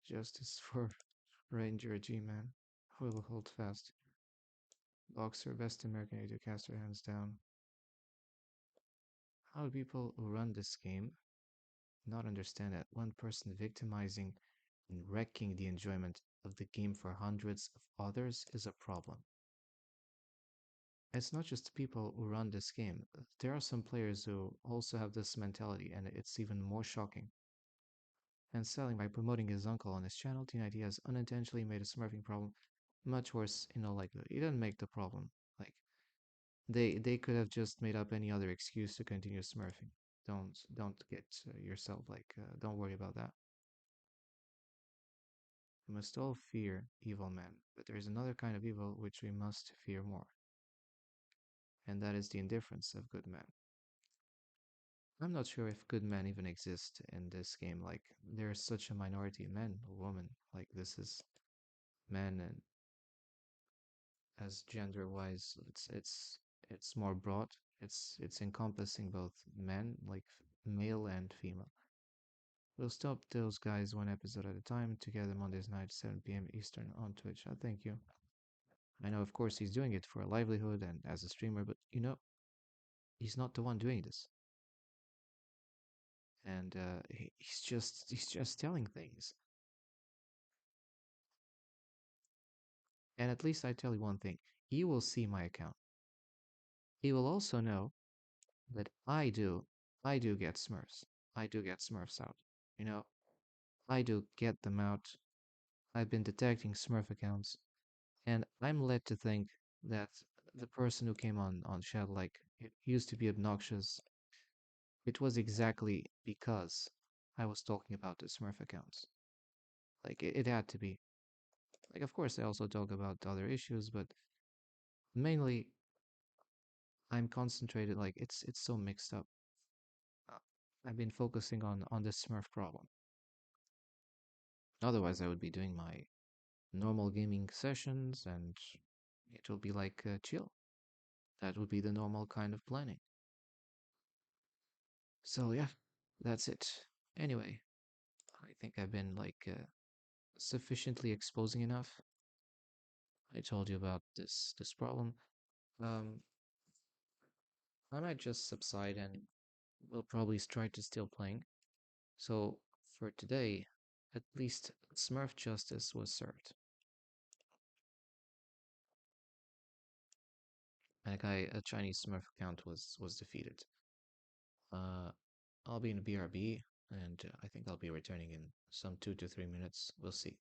Justice for Ranger G Man. Will hold fast. Boxer, best American A2 caster, hands down. How do people who run this game not understand that one person victimizing and wrecking the enjoyment of the game for hundreds of others is a problem? It's not just the people who run this game. There are some players who also have this mentality, and it's even more shocking. And selling by promoting his uncle on his channel, Teen ID has unintentionally made a smurfing problem much worse in all likelihood. He didn't make the problem. Like they could have just made up any other excuse to continue smurfing. Don't get yourself like don't worry about that. We must all fear evil men, but there is another kind of evil which we must fear more, and that is the indifference of good men. I'm not sure if good men even exist in this game. Like there's such a minority of men or women. Like this is men, and as gender wise, it's more broad. It's encompassing both men, like male and female. We'll stop those guys one episode at a time, together Mondays night, 7 p.m. Eastern on Twitch. Thank you. I know, of course, he's doing it for a livelihood and as a streamer, but he's not the one doing this, and he's just telling things. And at least I tell you one thing: he will see my account. He will also know that I do get Smurfs. I do get Smurfs out. You know, I do get them out. I've been detecting Smurf accounts, and I'm led to think that the person who came on chat like it used to be obnoxious. It was exactly because I was talking about the Smurf accounts. Like it had to be. Like of course I also talk about other issues, but mainly I'm concentrated. Like it's so mixed up. Uh, I've been focusing on the Smurf problem. Otherwise, I would be doing my normal gaming sessions, and it will be like chill. That would be the normal kind of planning. So yeah, that's it. Anyway, I think I've been like sufficiently exposing enough. I told you about this problem. Um, I might just subside and we'll probably try to still playing. So for today, at least Smurf justice was served. A Chinese Smurf account was defeated. Uh, I'll be in BRB, and I think I'll be returning in some 2 to 3 minutes. We'll see.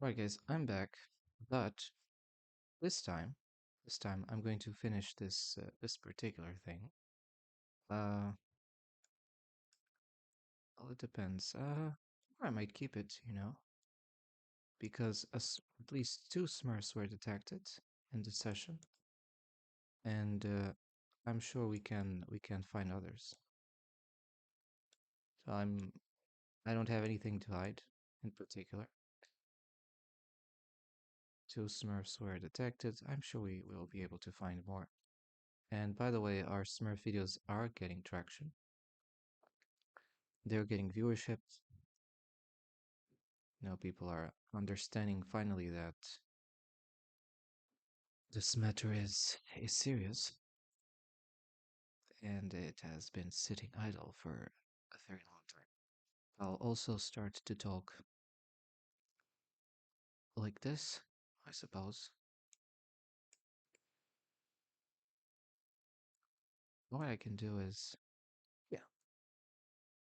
Right, guys, I'm back, but this time, this time I'm going to finish this particular thing. Uh, well, it depends. Or I might keep it, because at least two Smurfs were detected in the session, and I'm sure we can find others. So I don't have anything to hide in particular. Two Smurfs were detected. I'm sure we will be able to find more. And by the way, our Smurf videos are getting traction. They're getting viewership. People are understanding finally that this matter is serious, and it has been sitting idle for a very long time. I'll also start to talk like this, I suppose. What I can do is, yeah.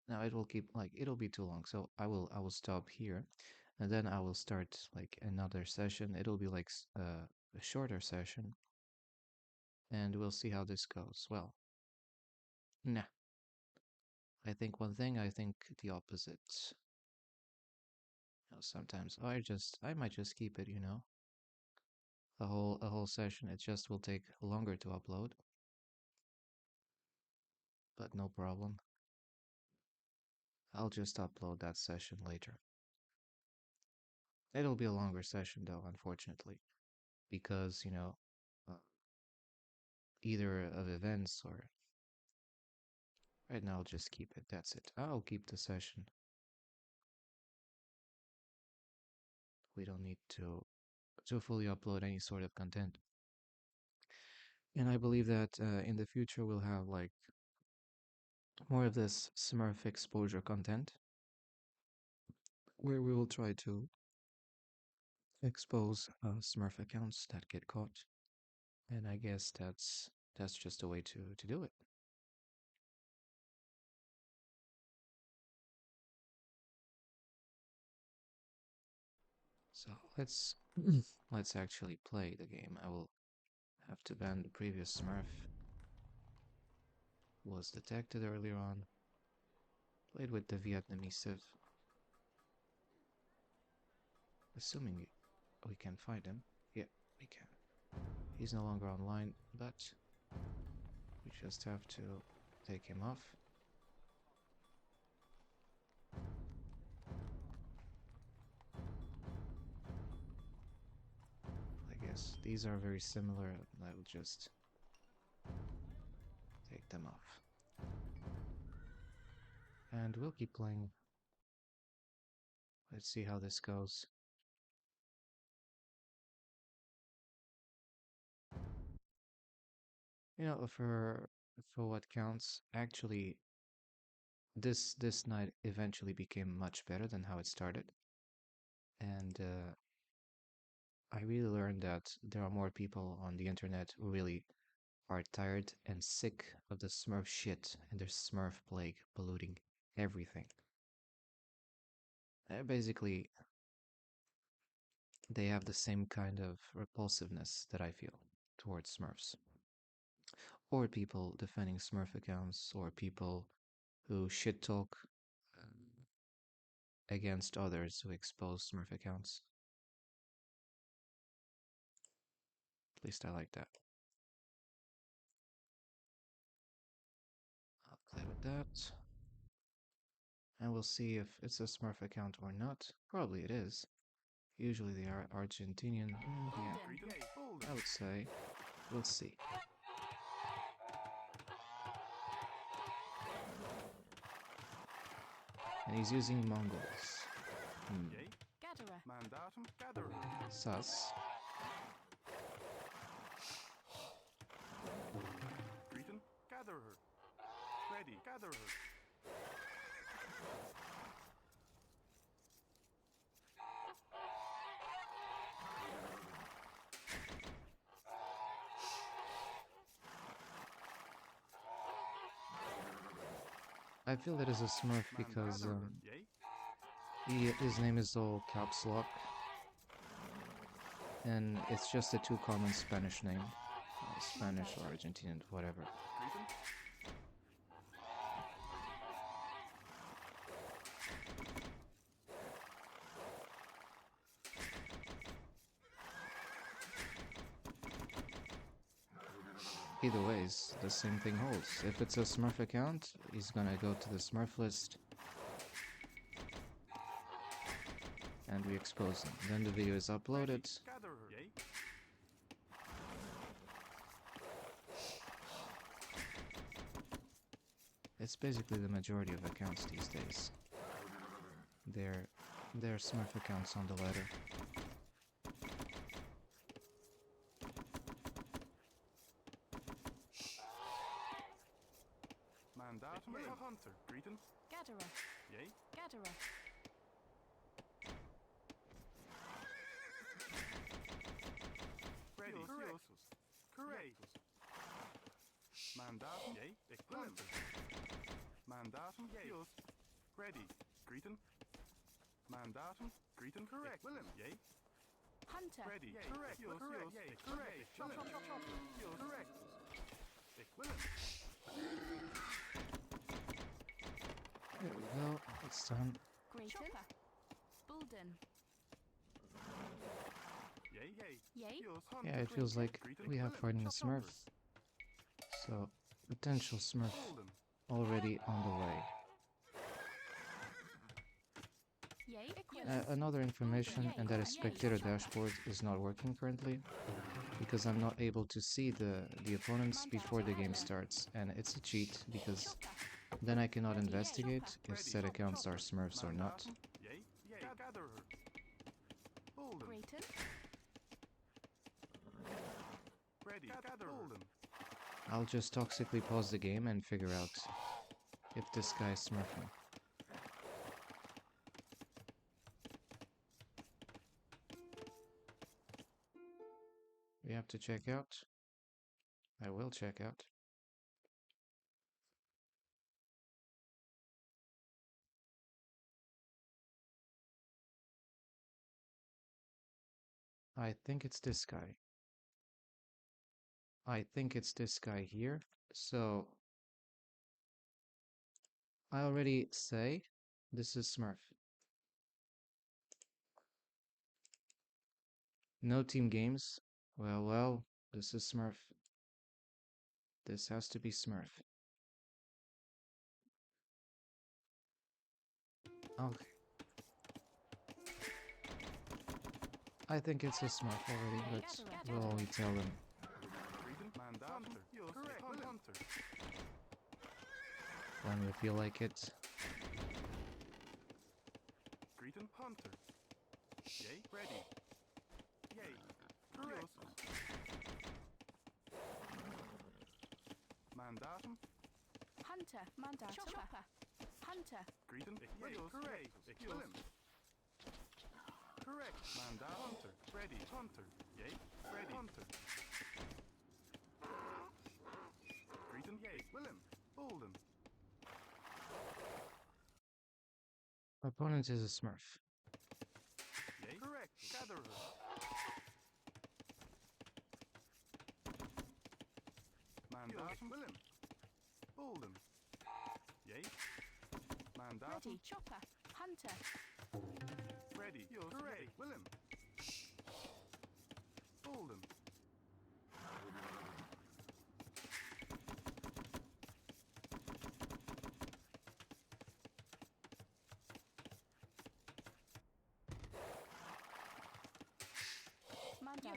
Now it will keep like it'll be too long, so I will stop here, and then I will start like another session. It'll be like a shorter session, and we'll see how this goes. Well, nah. I think one thing. I think the opposite. Sometimes I might just keep it. A whole session. It just will take longer to upload, but no problem. I'll just upload that session later. It'll be a longer session though, unfortunately, because uh, either of events or right now I'll just keep it. That's it. I'll keep the session. We don't need to fully upload any sort of content. And I believe that in the future we'll have like more of this Smurf exposure content where we will try to expose Smurf accounts that get caught. And I guess that's just a way to do it. So let's actually play the game. I will have to ban the previous Smurf who was detected earlier on. Played with the Vietnamese Civ. Assuming we can find him. Yeah, we can. He's no longer online, but we just have to take him off. I guess these are very similar. I will just take them off. And we'll keep playing. Let's see how this goes. For what counts, actually, this night eventually became much better than how it started, and I really learned that there are more people on the internet who really are tired and sick of the Smurf shit and their Smurf plague polluting everything. Basically, they have the same kind of repulsiveness that I feel towards Smurfs. Or people defending Smurf accounts, or people who shit talk against others who expose Smurf accounts. At least I like that. I'll play with that. And we'll see if it's a Smurf account or not. Probably it is. Usually they are Argentinian. Yeah, I would say. We'll see. And he's using Mongols. Gatherer. Mandatum gatherer. Sus. Cretan gatherer. Ready gatherer. I feel that is a Smurf because Mandatherer. Yea. his name is all caps lock. And it's just a too common Spanish name. Spanish or Argentinian, whatever. Greeting. Either ways, the same thing holds. If it's a Smurf account, he's gonna go to the Smurf list and we expose him. Then the video is uploaded. Gather her. Yay. It's basically the majority of accounts these days. They're Smurf accounts on the ladder. Mandatum hunter. Greeting. Gatherer. Yay. Gatherer. Ready. Correct. Correct. Mandatum. Yay. Hunter. Mandatum. Yay. Ready. Greeting. Mandatum. Greeting. Correct. Willem. Yay. Hunter. Ready. Correct. Correct. Yay. Correct. Chop. Correct. Willem. There we go. It's done. Greaton. Bulden. Yay. Yay. Yay. Yeah, it feels like we have fighting a Smurf. So, potential Smurf already on the way. Yay. Equivalent. Another information, and that is spectator dashboard is not working currently because I'm not able to see the opponents before the game starts, and it's a cheat because then I cannot investigate if said accounts are Smurfs or not. Yay. Yay. Gather her. Bulden. Greaton. Ready. Gather her. I'll just toxically pause the game and figure out if this guy is Smurfing. We have to check out. I will check out. I think it's this guy. I think it's this guy here. So I already say this is Smurf. No team games. Well, this is Smurf. This has to be Smurf. Okay. I think it's a Smurf already, but we'll only tell them. When we feel like it. Greeting hunter. Yay. Ready. Yay. Correct. Mandatum. Hunter. Mandatum. Chopper. Hunter. Greeting. Yay. Correct. Willem. Correct. Mandatum. Hunter. Ready. Hunter. Yay. Ready. Hunter. Greeting. Yay. Willem. Bolden. Opponent is a Smurf. Yay. Correct. Gatherer. Mandatum. Willem. Bolden. Yay. Mandatum. Ready. Chopper. Hunter. Ready. Correct. Willem. Bolden.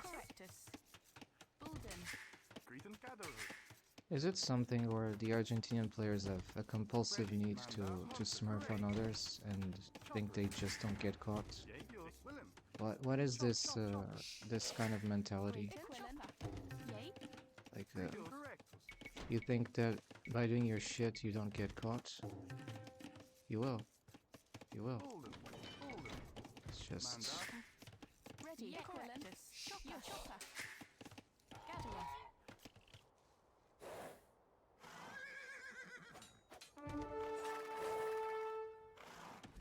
Correctus. Bulden. Greeting gatherer. Is it something where the Argentinian players have a compulsive need to Smurf on others and think they just don't get caught? Yay. Willem. What is this this kind of mentality? Yay. Like Correct. you think that by doing your shit you don't get caught? You will. You will. Bolden. Bolden. It's just Mandatum. Ready. Correctus. Chopper. Gatherer.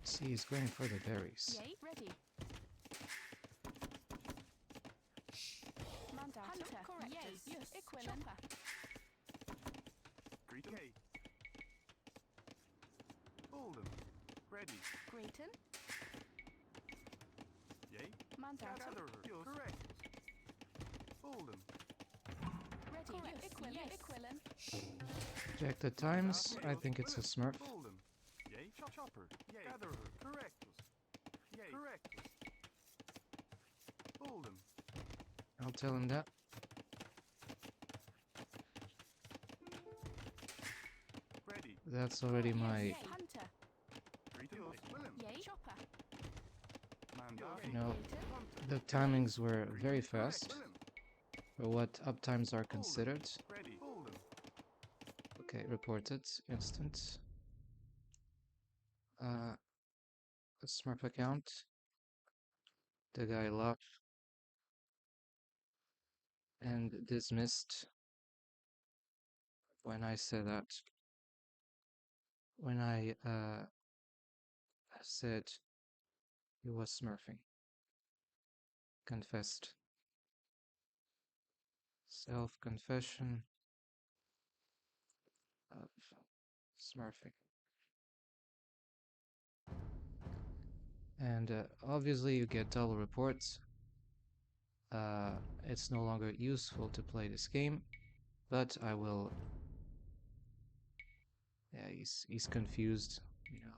see he's going for the berries. Yay. Ready. Hunter. Correct. Yes. Equivalent. Greeton. Yay. Oldham. Ready. Grayton. Yay. Mandatum. Gatherer. Yours. Correct. Oldham. Ready. Correct. Equivalent. Equivalent. Check the times. I think it's a smurf. Oldham. Yay. Chopper. Yay. Gatherer. Correct. Yay. Correct. Oldham. I'll tell him that. Ready. That's already my... Hunter. Greeton. Willem. Yay. Chopper. Mandatum. No, Hunter. the timings were very fast Willem. for what uptimes are considered. Ready. Oldham. Okay, reported. Instant. A smurf account. The guy left and dismissed when I said that. When I said he was smurfing. Confessed. Self-confession of smurfing. And obviously you get double reports. It's no longer useful to play this game, but I will... Yeah, he's confused, you know.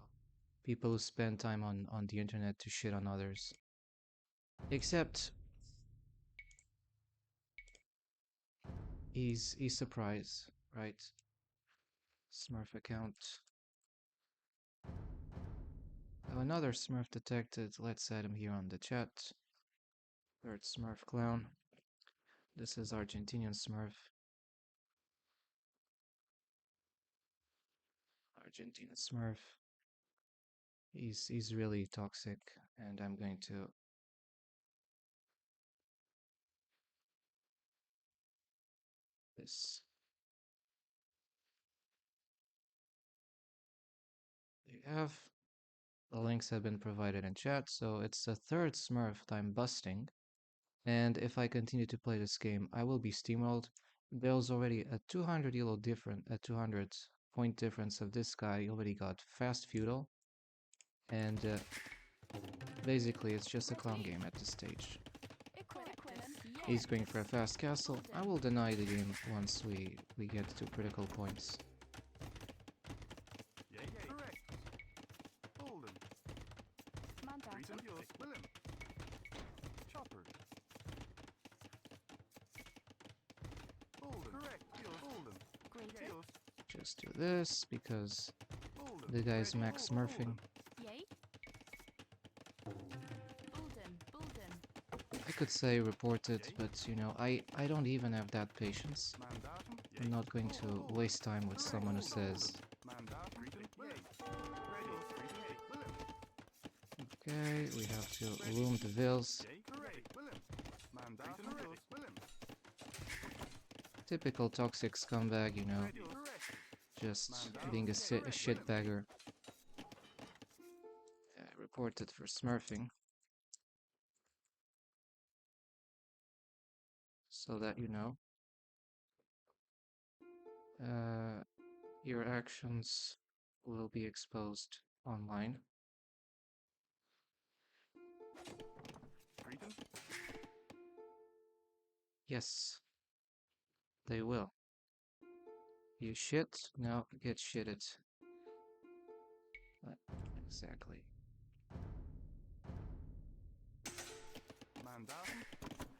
People who spend time on the internet to shit on others. Except he's surprised, right? Smurf account. Oh, another Smurf detected. Let's add him here on the chat. Third Smurf clown. This is Argentinian Smurf. Argentinian Smurf. He's really toxic, and I'm going to... This. There you have. The links have been provided in chat, so it's the third Smurf that I'm busting. And if I continue to play this game, I will be steamrolled. There's already a 200 elo different, a 200 point difference of this guy. He already got fast feudal. And basically it's just a clown game at this stage. He's going for a fast castle. I will deny the game once we get to critical points. Yay. Correct. Oldham. Greeton. Yours. Willem. Chopper. Oldham. Correct. Yours. Oldham. Yours. Just do this because Oldham. the guy's max smurfing. Yay. Bulden. I could say report it, but you know, I don't even have that patience. Mandatum. I'm not going to waste time with someone who says, Mandatum. Greeton. Ready. Greeton. Willem. okay, we have to loom the vills. Yay. Correct. Willem. Mandatum. Yours. Willem. Typical toxic scumbag, you know, Ready. Correct. just being a shitbagger. Reported for smurfing. So that you know. Your actions will be exposed online. Greeton. Yes, they will. You shit, now get shitted. Exactly. Mandatum.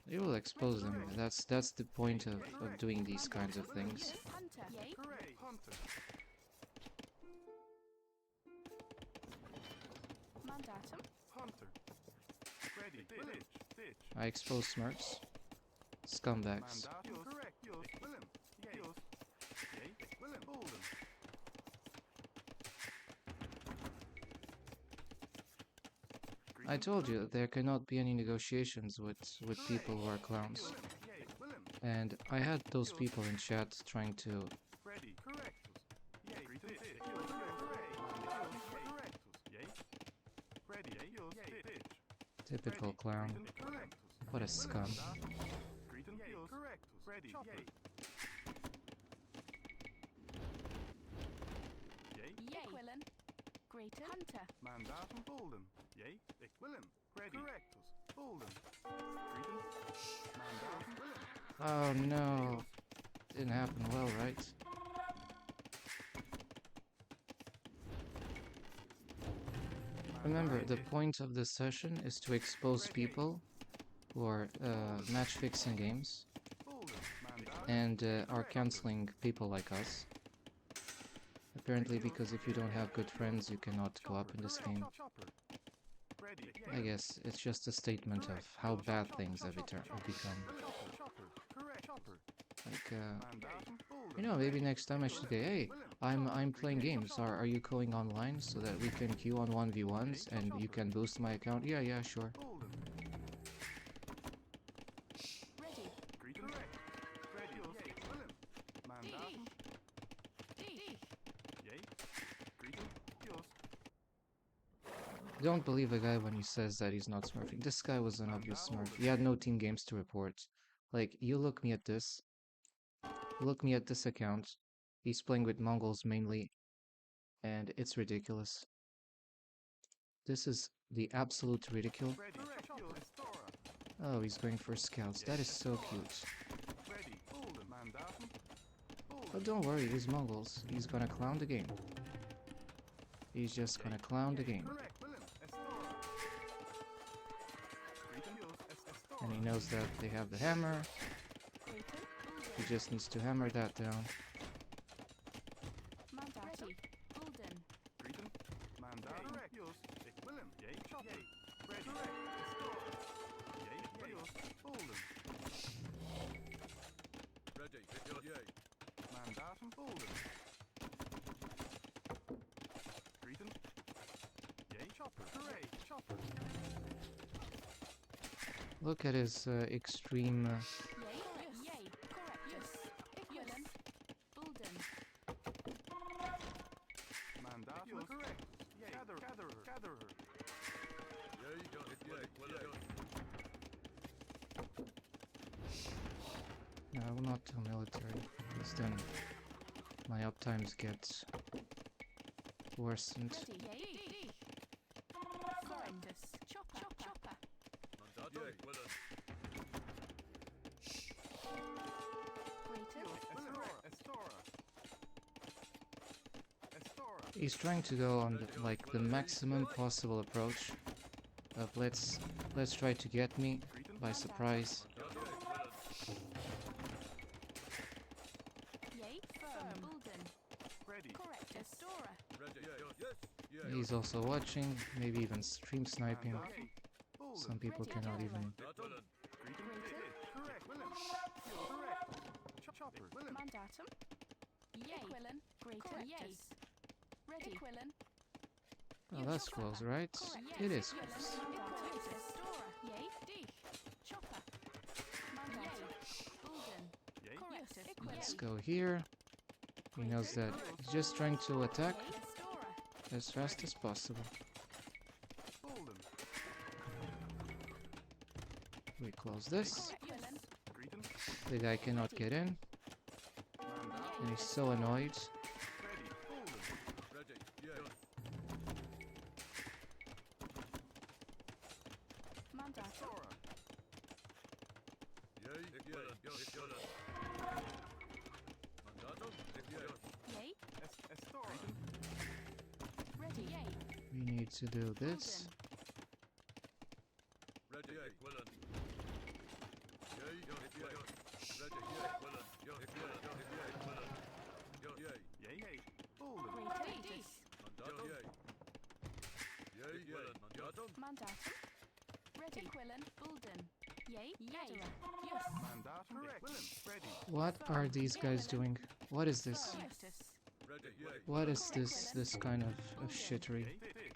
You will expose them. That's the point of doing these kinds of things. Hunter. Yay. Correct. Hunter. Mandatum. Hunter. Ready. Ditch. I expose smurfs. Scumbags. Mandatum. Correct. Yours. Willem. Yay. Yours. Yay. Willem. Oldham. I told you that there cannot be any negotiations with people who are clowns. Yay. Willem. And I had those people in chat trying to... Ready. Correct. Yay. Greeton. Yours. Correct. Yay. Ready. Yours. Ditch. Typical clown. Correct. What a scum. Greeton. Yours. Correct. Ready. Chopper. Yay. Equilin. Greater. Hunter. Mandatum Bolden. Yay. Equilin. Ready. Correctus. Bolden. Greetum. Mandatum Willen. Oh no. Didn't happen well, right? Remember, the point of this session is to expose people who are match fixing games Bolden. Mandatum. and are canceling people like us. Apparently, because if you don't have good friends, you cannot go up in this game. Chopper. Ready. I guess it's just a statement of how bad things have become. Chopper. Correct. Chopper. Like, Mandatum Bolden. you know, maybe next time I should say, hey, I'm playing games. Are you going online so that we can queue on 1v1s and you can boost my account? Yeah, yeah, sure. Bolden. Ready. Greetum. Correct. Ready. Willen. Mandatum. D. Yay. Greetum. Yours. Don't believe a guy when he says that he's not smurfing. This guy was an obvious smurf. He had no team games to report. Like, you look me at this. Look me at this account. He's playing with Mongols mainly. And it's ridiculous. This is the absolute ridicule. Ready. Correct. Estora. Oh, he's going for scouts. That is so cute. Ready. Bolden. Mandatum. But Bolden. don't worry, he's Mongols. He's gonna clown the game. He's just gonna clown the game. Correct. Willen. Estora. Greetum. Yours. Estora. And he knows that they have the hammer. Greater. He just needs to hammer that down. Mandati. Bolden. Greetum. Mandatum. Correct. Yours. Willen. Yay. Chopper. Yay. Ready. Correct. Estora. Yay. Yours. Bolden. Ready. Yay. Mandatum. Bolden. Greetum. Yay. Chopper. Correct. Chopper. Look at his extreme... Yay. Yay. Correctus. Equilin. Bolden. Mandatum. Correct. Yay. Gatherer. Yay. Yay. No, I will not do military, because then my uptimes get worsened. Ready. Yay. Correctus. Chopper. Mandatum. Willen. Greater. Estora. He's trying to go on the, like the maximum possible approach of let's try to get me by surprise. Yay. Firm. Bolden. Ready. Correct. Estora. Ready. Yes. Yeah. He's also watching, maybe even stream sniping. Mandatum. Bolden. Some people Ready. cannot even... Willen. Greetum. Greater. Correct. Willen. Correct. Chopper. Willen. Mandatum. Yay. Equilin. Greater. Yay. Ready. Equilin. Oh, that's close, right? It is close. Yay. D. Chopper. Mandatum. Bolden. Yay. Correctus. Let's go here. He knows that he's just trying to attack as fast as possible. Bolden. We close this. Equilin. Greetum. The guy cannot get in, Mandatum. and he's so annoyed. Ready. Bolden. Ready. Yeah. Mandatum. Estora. Yay. Willen. Willen. Mandatum. Yeah. Yay. Estora. Ready. Yay. We need to do this. Ready. Willen. Yay. Ready. Willen. Willen. Yay. Yay. Bolden. Greater. Dis. Mandatum. Yay. Willen. Mandatum. Mandatum. Ready. Equilin. Bolden. Yay. Yay. Yes. Mandatum. Correct. Willen. Ready. What are these guys doing? What is this? Correctus. Ready. What is this kind of shittery? Yay.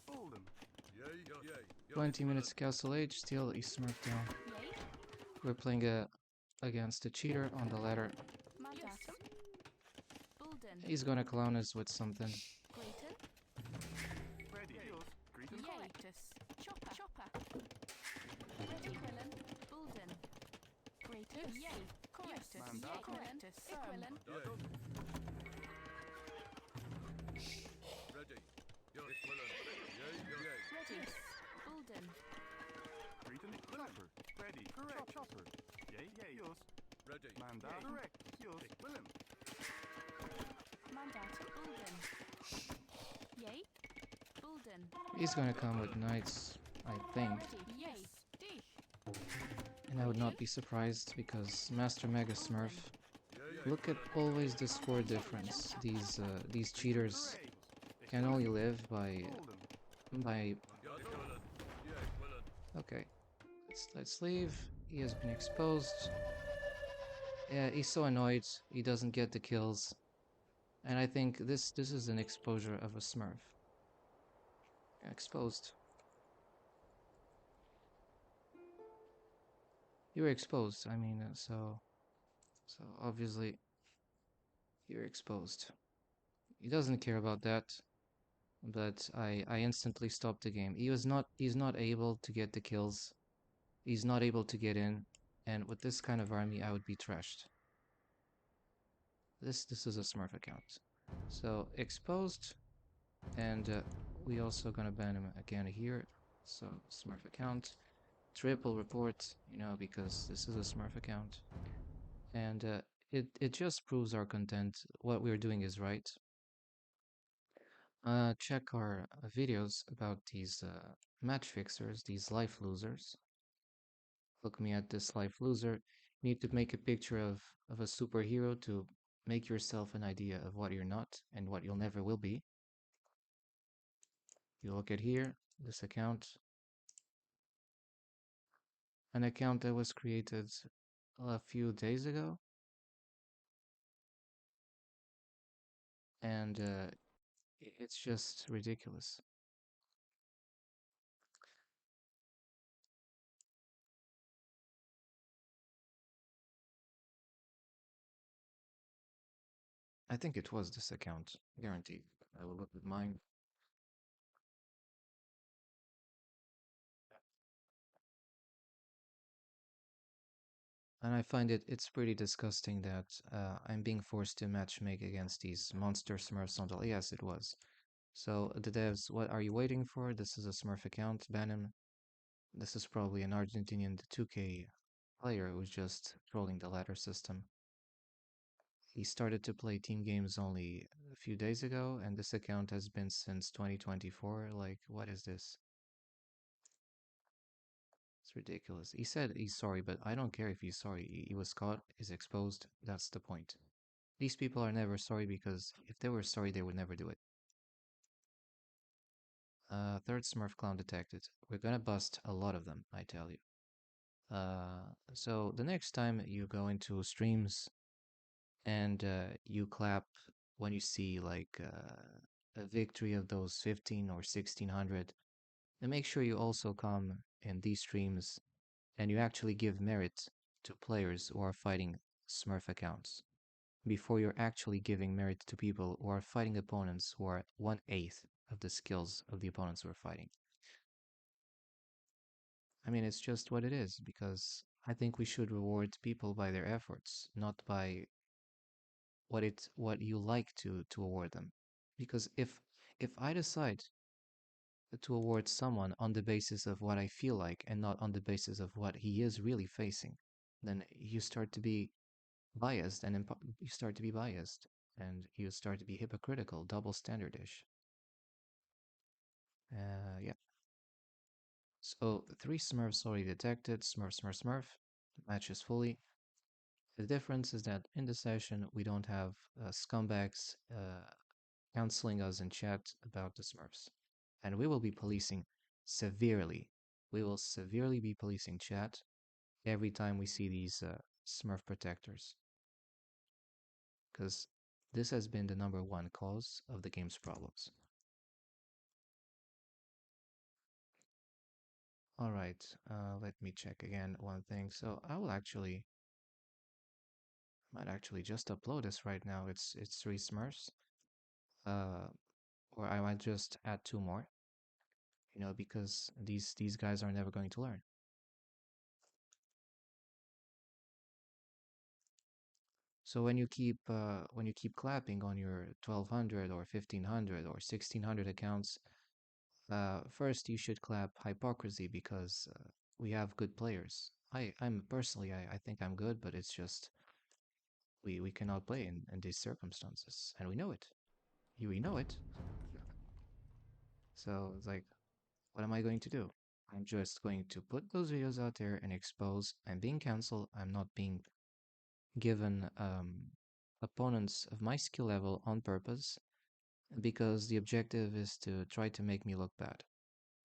Bolden. Yay. 20 minutes castle age, still he's smurfed down. Yay. We're playing against a cheater on the ladder. Mandatum. Bolden. He's gonna clown us with something. Greater. Ready. Greetum. Correctus. Chopper. Ready. Equilin. Bolden. Greater. Yay. Correctus. Manda Yay. correctus. Equivalent. Mandatum. Ready. Your equivalent. Yay, yay. Ready. Bulden. Greeting chopper. Ready. Correct. Chopper. Yay, yay. Yours. Ready. Manda correct. Yours. Willem. Mandatum. Bulden. Yay. Bulden. He's gonna come with knights, I think. Ready. Yay. Dich. And I would not be surprised because Master Mega Smurf. Yay, Look at always the score difference. These cheaters can only live by Golden. Your equivalent. Yay, equivalent. Okay. Let's leave. He has been exposed. Yeah, he's so annoyed. He doesn't get the kills. And I think this is an exposure of a Smurf. Exposed. You were exposed. I mean, so obviously you're exposed. He doesn't care about that. But I instantly stopped the game. He's not able to get the kills. He's not able to get in. And with this kind of army, I would be trashed. This is a Smurf account. So exposed, and we also gonna ban him again here. So Smurf account, triple report, because this is a Smurf account, and it just proves our content. What we're doing is right. Check our videos about these match fixers, these life losers. Look me at this life loser. You need to make a picture of a superhero to make yourself an idea of what you're not and what you'll never will be. You look at here, this account, an account that was created a few days ago, and it's just ridiculous. I think it was this account, guaranteed. I will look at mine. And I find it's pretty disgusting that I'm being forced to matchmake against these monster Smurfs on the. Yes, it was. So the devs, what are you waiting for? This is a Smurf account, ban him. This is probably an Argentinian 2K player who's just trolling the ladder system. He started to play team games only a few days ago, and this account has been since 2024. Like, what is this? It's ridiculous. He said he's sorry, but I don't care if he's sorry. He was caught, is exposed. That's the point. These people are never sorry because if they were sorry, they would never do it. Third Smurf clown detected. We're gonna bust a lot of them, I tell you. So the next time you go into streams and you clap when you see like a victory of those 15 or 1600, then make sure you also come in these streams and you actually give merit to players who are fighting Smurf accounts before you're actually giving merit to people who are fighting opponents who are 1/8 of the skills of the opponents who are fighting. I mean, it's just what it is because I think we should reward people by their efforts, not by what you like to award them. Because if I decide to award someone on the basis of what I feel like and not on the basis of what he is really facing, then you start to be biased and you start to be biased and you start to be hypocritical, double standardish. Yeah. So three Smurfs already detected. Smurf, Smurf, Smurf. Matches fully. The difference is that in the session we don't have scumbags counseling us in chat about the Smurfs, and we will be policing severely. We will severely be policing chat every time we see these Smurf protectors, because this has been the number one cause of the game's problems. All right, let me check again one thing. So I will actually might actually just upload this right now. It's three Smurfs. Uh, or I might just add two more. Because these guys are never going to learn. So when you keep clapping on your 1200 or 1500 or 1600 accounts, first you should clap hypocrisy because we have good players. I'm personally I think I'm good, but it's just we cannot play in these circumstances, and we know it. We know it. So it's like, what am I going to do? I'm just going to put those videos out there and expose. I'm being cancelled. I'm not being given opponents of my skill level on purpose because the objective is to try to make me look bad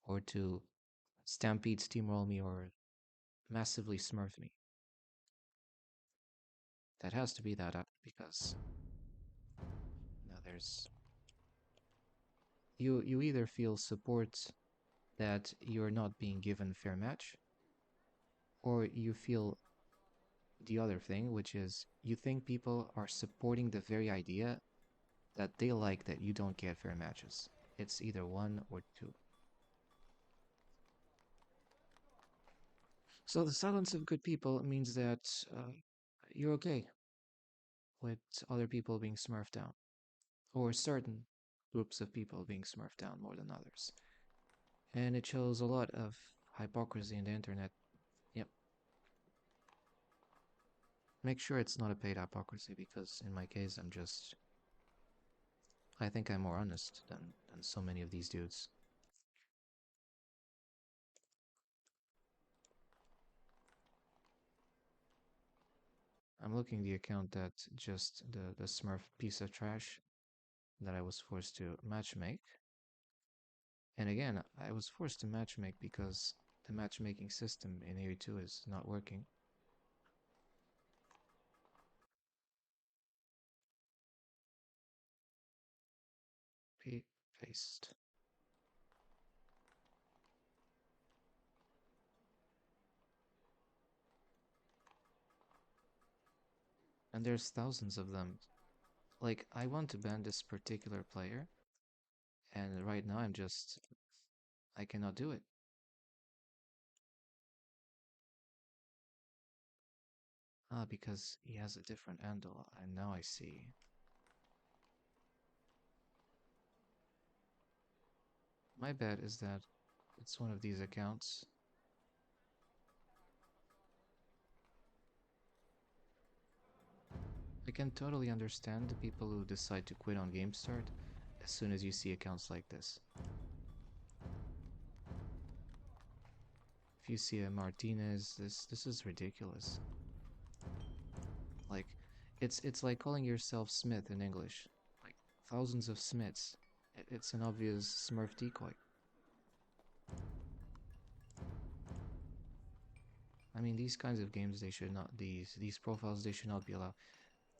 or to stampede steamroll me or massively smurf me. That has to be that up because there's you either feel support that you're not being given fair match, or you feel the other thing, which is you think people are supporting the very idea that they like that you don't get fair matches. It's either one or two. So the silence of good people means that you're okay with other people being smurfed down, or certain groups of people being smurfed down more than others. And it shows a lot of hypocrisy in the internet. Yep. Make sure it's not a paid hypocrisy because in my case, I think I'm more honest than so many of these dudes. I'm looking the account that just the Smurf piece of trash that I was forced to matchmake. And again, I was forced to matchmake because the matchmaking system in AU2 is not working. Paste. And there's thousands of them. Like, I want to ban this particular player, and right now I cannot do it. Ah, because he has a different handle, and now I see. My bet is that it's one of these accounts. I can totally understand the people who decide to quit on GameStart as soon as you see accounts like this. If you see a Martinez, this is ridiculous. Like, it's like calling yourself Smith in English. Like thousands of Smiths. It's an obvious Smurf decoy. I mean, these kinds of games, they should not these profiles they should not be allowed.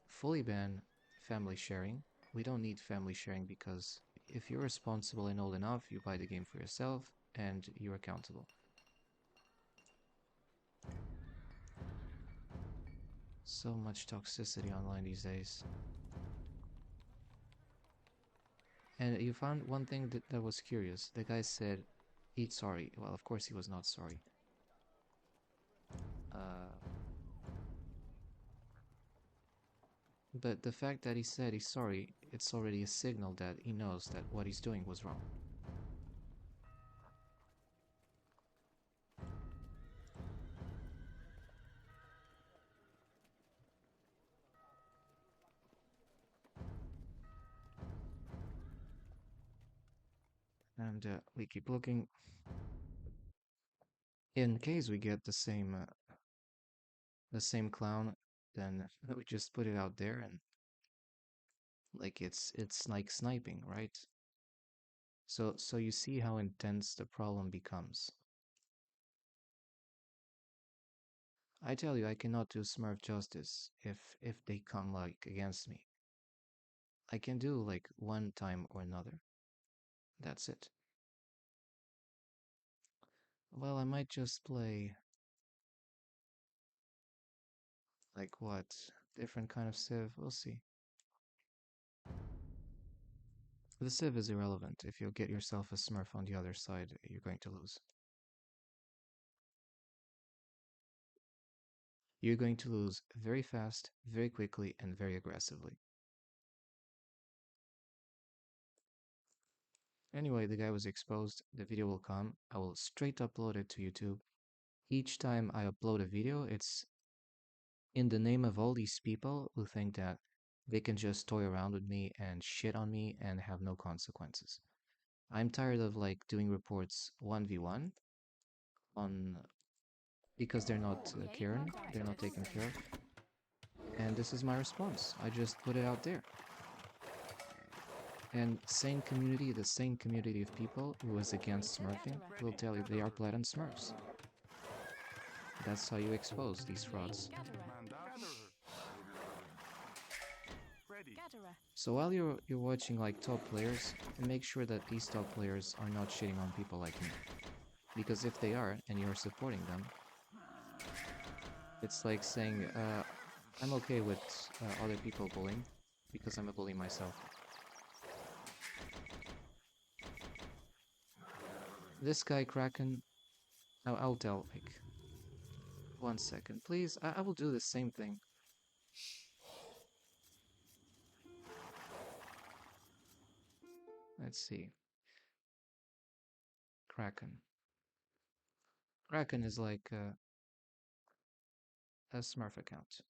Fully ban family sharing. We don't need family sharing because if you're responsible and old enough, you buy the game for yourself and you're accountable. So much toxicity online these days. And you found one thing that was curious. The guy said, "Eat sorry." Well, of course he was not sorry. Uh, but the fact that he said he's sorry, it's already a signal that he knows that what he's doing was wrong. And we keep looking. In case we get the same clown, then we just put it out there and like it's like sniping, right? So you see how intense the problem becomes. I tell you, I cannot do Smurf justice if they come like against me. I can do like one time or another. That's it. Well, I might just play like what? Different kind of Civ. We'll see. The Civ is irrelevant. If you get yourself a Smurf on the other side, you're going to lose. you're going to lose very fast, very quickly, and very aggressively. Anyway, the guy was exposed. The video will come. I will straight upload it to YouTube. Each time I upload a video, it's in the name of all these people who think that they can just toy around with me and shit on me and have no consequences. I'm tired of like doing reports 1v1 on because they're not caring, they're not taken care of. And this is my response. I just put it out there. And same community, the same community of people who is against smurfing will tell you they are blatant smurfs. That's how you expose these frauds. So while you're watching like top players, make sure that these top players are not shitting on people like me. Because if they are, and you're supporting them, it's like saying, I'm okay with other people bullying, because I'm a bully myself. This guy, Kraken, I'll tell, like, 1 second, please. I will do the same thing. Let's see. Kraken. Kraken is like a Smurf account.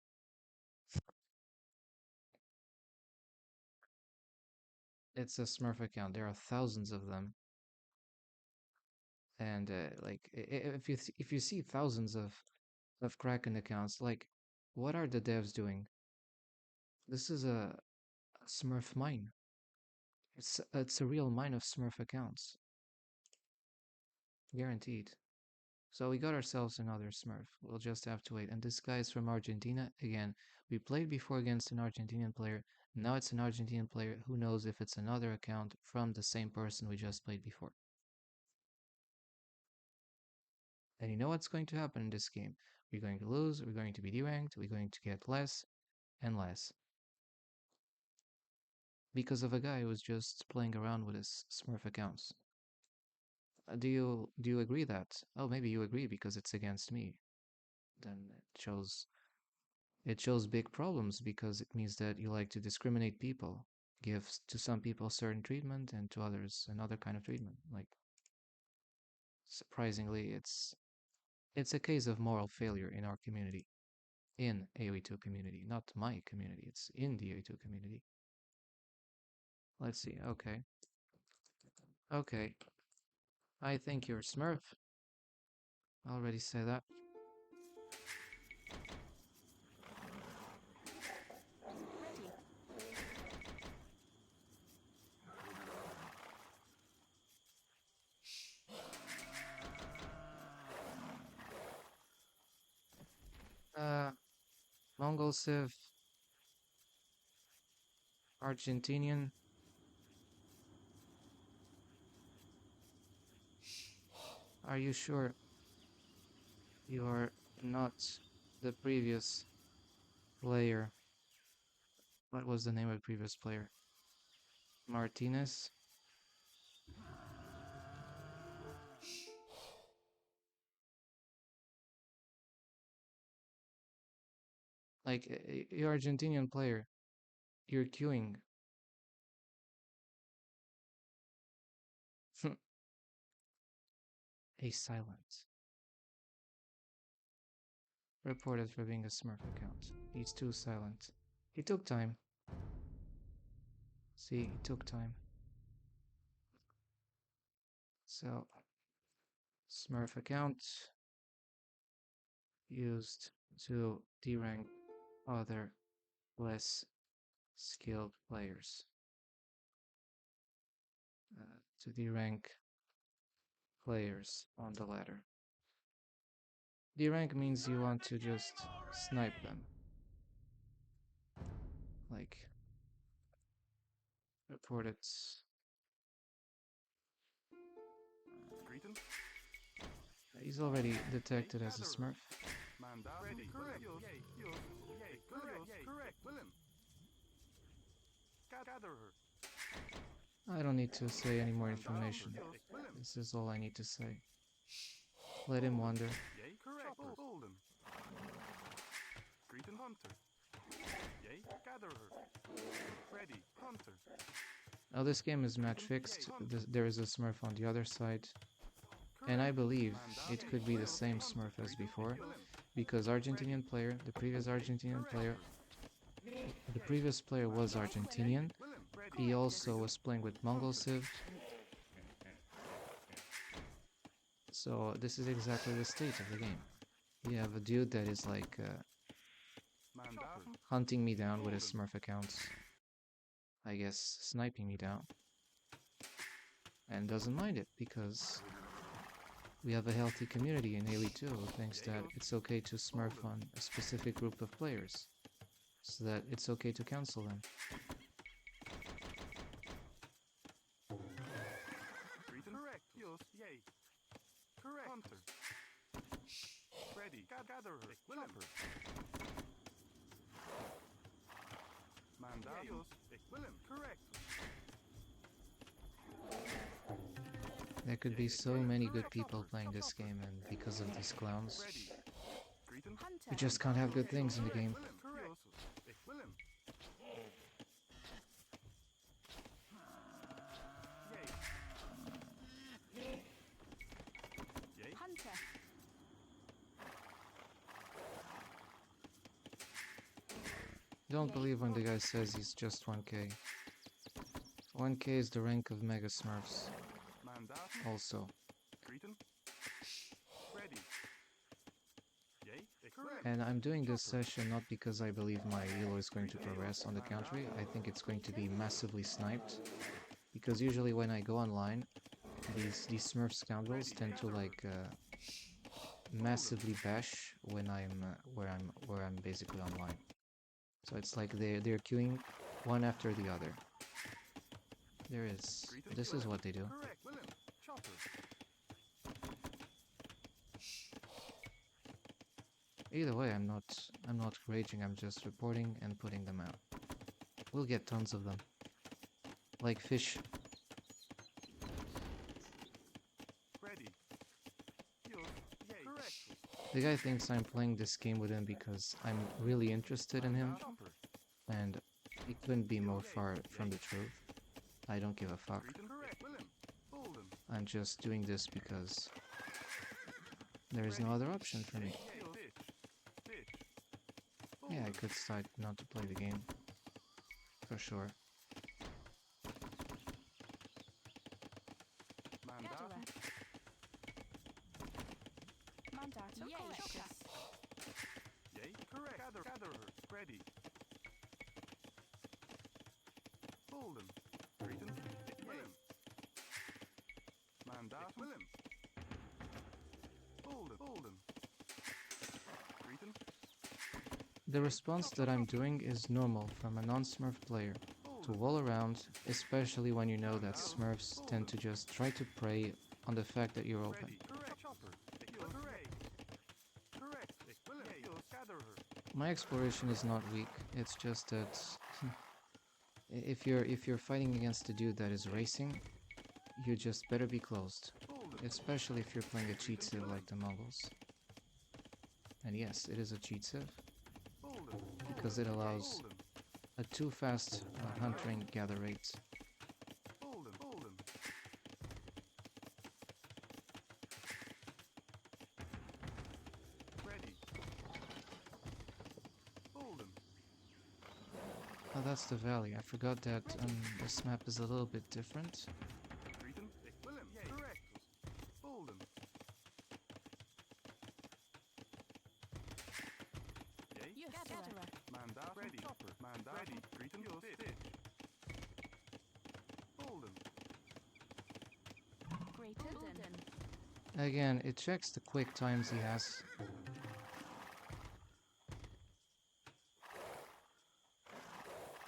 It's a Smurf account. There are thousands of them. And like, if you see thousands of Kraken accounts, like, what are the devs doing? This is a Smurf mine. It's a real mine of Smurf accounts. Guaranteed. So we got ourselves another Smurf. We'll just have to wait. And this guy is from Argentina. Again, we played before against an Argentinian player. Now it's an Argentinian player. Who knows if it's another account from the same person we just played before. And you know what's going to happen in this game. We're going to lose. We're going to be deranked. We're going to get less and less. Because of a guy who was just playing around with his Smurf accounts. Do you agree that? Oh, maybe you agree because it's against me. Then it shows big problems because it means that you like to discriminate people, give to some people certain treatment and to others another kind of treatment. Like, surprisingly, it's a case of moral failure in our community, in AoE2 community, not my community. It's in the AoE2 community. Let's see. Okay. Okay. I think you're Smurf. I already said that. Mongol Civ, Argentinian. Are you sure you are not the previous player? What was the name of the previous player? Martinez? Like, you're Argentinian player. You're queuing. A silent. Reported for being a Smurf account. He's too silent. He took time. See, he took time. So, Smurf account used to derank other less skilled players. To derank players on the ladder. Derank means you want to just snipe them. Like, reported. He's already detected as a Smurf. I don't need to say any more information. This is all I need to say. Let him wander. hunter. Yay, gatherer. Ready, hunter. Now this game is match fixed. There is a Smurf on the other side. And I believe it could be the same Smurf as before. Because the previous player was Argentinian. He also was playing with Mongol Civ. So this is exactly the state of the game. You have a dude that is like hunting me down with his Smurf accounts. I guess sniping me down. And doesn't mind it because we have a healthy community in Haley 2 who thinks that it's okay to Smurf on a specific group of players. So that it's okay to cancel them. Correct. Yes, yay. Correct. Hunter. Ready. Gatherer. Chopper. Mandatus. Willem. Correct. There could be so many good people playing this game, and because of these clowns, we just can't have good things in the game. Hunter. Don't believe when the guy says he's just 1k. 1k is the rank of Mega Smurfs. Also. And I'm doing this session not because I believe my elo is going to progress, on the contrary, I think it's going to be massively sniped. Because usually when I go online, these Smurf scoundrels tend to like massively bash when where I'm basically online. So it's like they're queuing one after the other. This is what they do. Either way, I'm not raging, I'm just reporting and putting them out. We'll get tons of them. Like fish. The guy thinks I'm playing this game with him because I'm really interested in him, and he couldn't be more far from the truth. I don't give a fuck. I'm just doing this because there is no other option for me. Yeah, I could decide not to play the game. For sure. Yay, correct. Gatherer. Ready. Hold him. Greeton. Willem. Mandat. Willem. Hold him. Greeton. The response that I'm doing is normal from a non-smurf player. To wall around, especially when you know that smurfs tend to just try to prey on the fact that you're open. My exploration is not weak, it's just that if you're fighting against a dude that is racing, you just better be closed. Especially if you're playing a cheat civ like the Mongols. And yes, it is a cheat civ. Because it allows a too fast huntering gather rate. Oh, that's the valley. I forgot that this map is a little bit different. Again, it checks the quick times he has.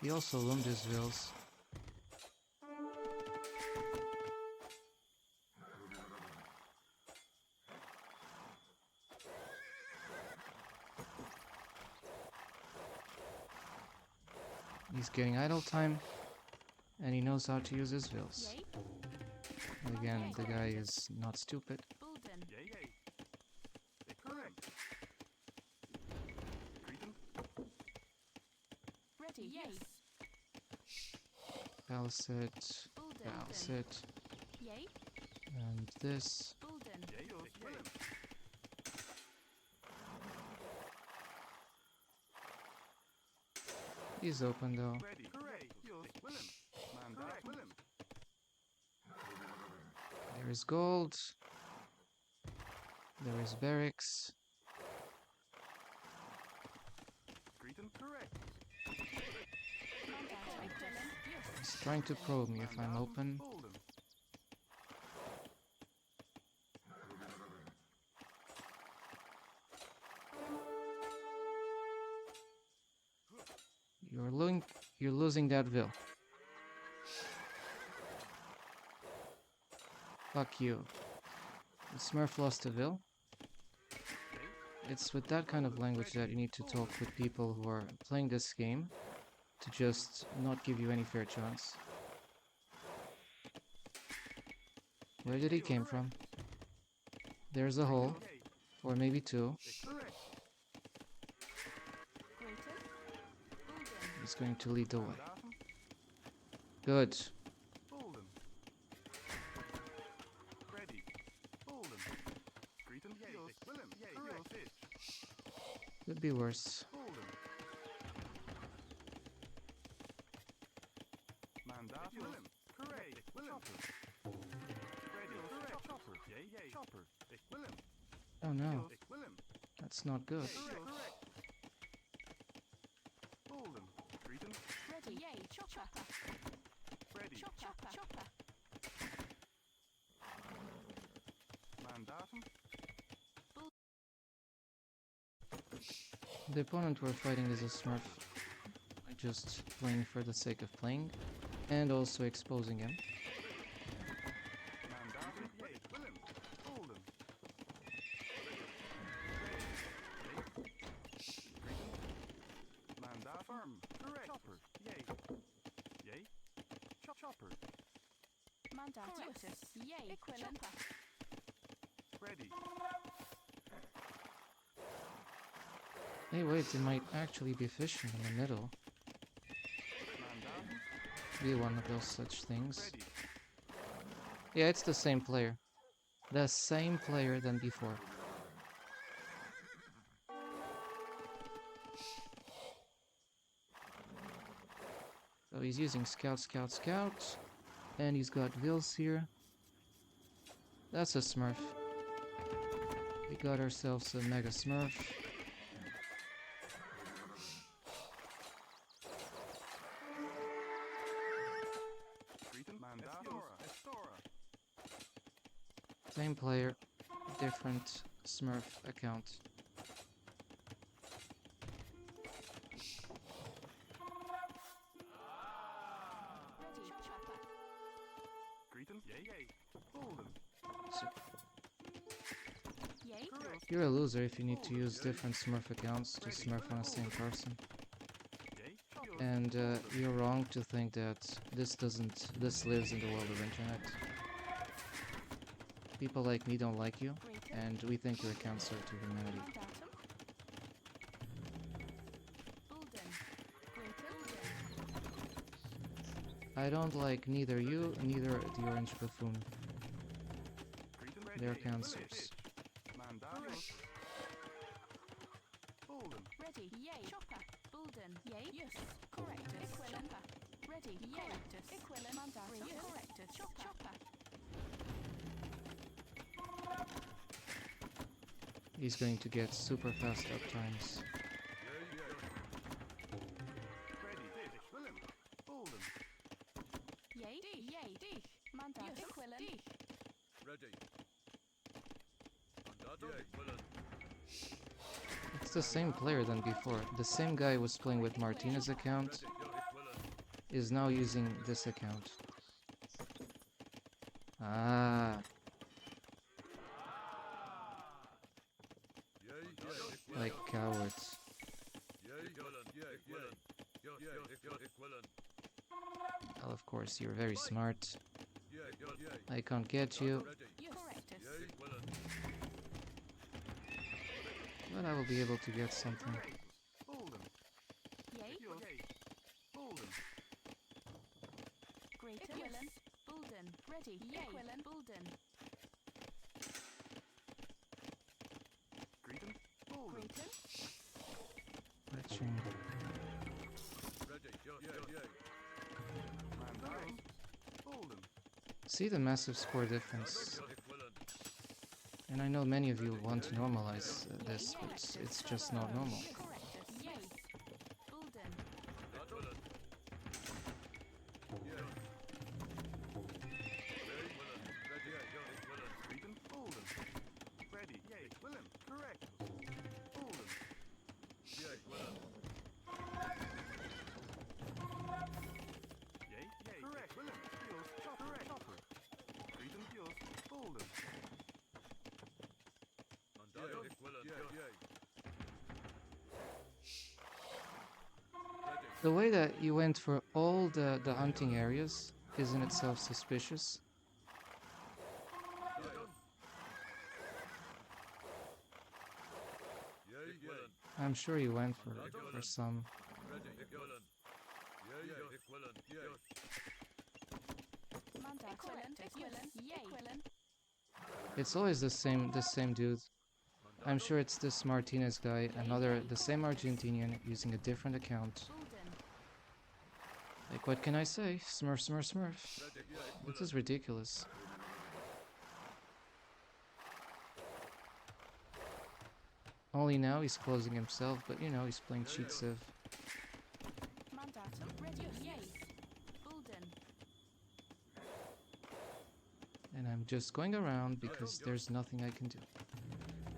He also loomed his vills. He's getting idle time, and he knows how to use his vills. Again, the guy is not stupid. Ready, yes. Palset, Bulden. Palset, Yay. and this. Bulden. Yay, yours, Willem. He's open though. Ready, correct. Yours, Willem. Man, correct, Willem. There is gold. There is barracks. Cretan, correct. Quillen. Yes. He's trying to probe me if I'm open. Bolden. You're losing that vil. Fuck you. The Smurf lost a vil. It's with that kind of language that you need to talk with people who are playing this game to just not give you any fair chance. Where did he came from? There's a hole, or maybe two. Correct. Greater. Bulden. He's going to lead the way. Mandatum. Good. Bolden. Ready. Bolden. Cretan, yours. Willem, yours, itch. Could be worse. Bolden. Mandatum. Willem. Correct. Willem. Ready. Correct. Chopper. Yay. Chopper. Willem. Oh no, Yours. Willem. that's not good. Correct. Bolden. Cretan. Ready, yay. Chopper. Ready. Chopper. Mandatum. The opponent we're fighting is a Smurf. Just playing for the sake of playing, and also exposing him. Mandatum. Yay. Willem. Bolden. Mandatum. Firm. Correct. Chopper. Yay. Chopper. Mandatus. Yay. Quillen. Ready. Hey wait, they might actually be fishing in the middle. Mandatum. Be one of those such things. Ready. Yeah, it's the same player. The same player than before. So he's using scout, and he's got Vils here. That's a Smurf. We got ourselves a Mega Smurf. Cretan. Mandatum. Estora. Same player, different Smurf account. Ready. Chopper. Cretan. Yay. Bolden. So Yay. Correct. you're a loser if you need to use different Smurf accounts to Smurf on the same person. Yay. Chopper. And you're wrong to think that this lives in the world of internet. People like me don't like you, Greater. and we think your accounts are to humanity. Mandatum. Bulden. Greater. I don't like neither you, neither the orange buffoon. Cretan. Ready. They're Willem. cancers. Itch. Mandatum. Bolden. Ready. Yay. Chopper. Bulden. Yay. Yes. Correctus. Chopper. Ready. Yay. Correctus. Equilin. Mandatum. Correctus. Chopper. He's going to get super fast up times. Ready. Ditch. Willem. Bolden. Yay. Yay. Dich. Mandatum. Equilin. Dich. Ready. Mandatum. Yay. Willen. It's the same player than before. The same guy was playing with Martina's account, Ready. Yo, Willen. is now using this account. Ah, Yay. like cowards. Yay. Willen. Yay. Willen. Yo, Willen. Well, of course, you're very smart. Yay. I can't get you, Ready. Yes. Correctus. Yay. Willen. but I will be able to get something. Bolden. Yay. Yours. Bulden. Greater. Equivalent. Bulden. Ready. Yay. Equivalent. Bulden. Greeten. Bulden. Greater. Matching. Ready. Yay. Mandarin. Bulden. See the massive score difference. Equivalent. And I know many of you want to normalize this, but it's just not normal. Correctus. Yay. Bulden. Equivalent. Yay. Ready. Equivalent. Greeten. Bulden. Ready. Yay. Willem. Correct. Bulden. Yay. Equivalent. Yay. Yay. Correct. Willem. Yours. Correct. Chopper. Greeten. Yours. Bulden. Mandatum. Equivalent. Yay. Ready. The way that you went for all the hunting areas is in itself suspicious. Yay. Equivalent. I'm sure you went for some. Ready. Equivalent. Yay. Equivalent. Yay. Manda. Equivalent. Equivalent. Yay. Equivalent. It's always the same dude. I'm sure it's this Martinez guy, the same Argentinian using a different account. Bulden. Like, what can I say? Smurf, smurf, smurf. Ready. Yay. It is ridiculous. Only now he's closing himself, but you know, he's playing cheat civ. Mandatum. Ready. Yay. Bulden. And I'm just going around because there's nothing I can do.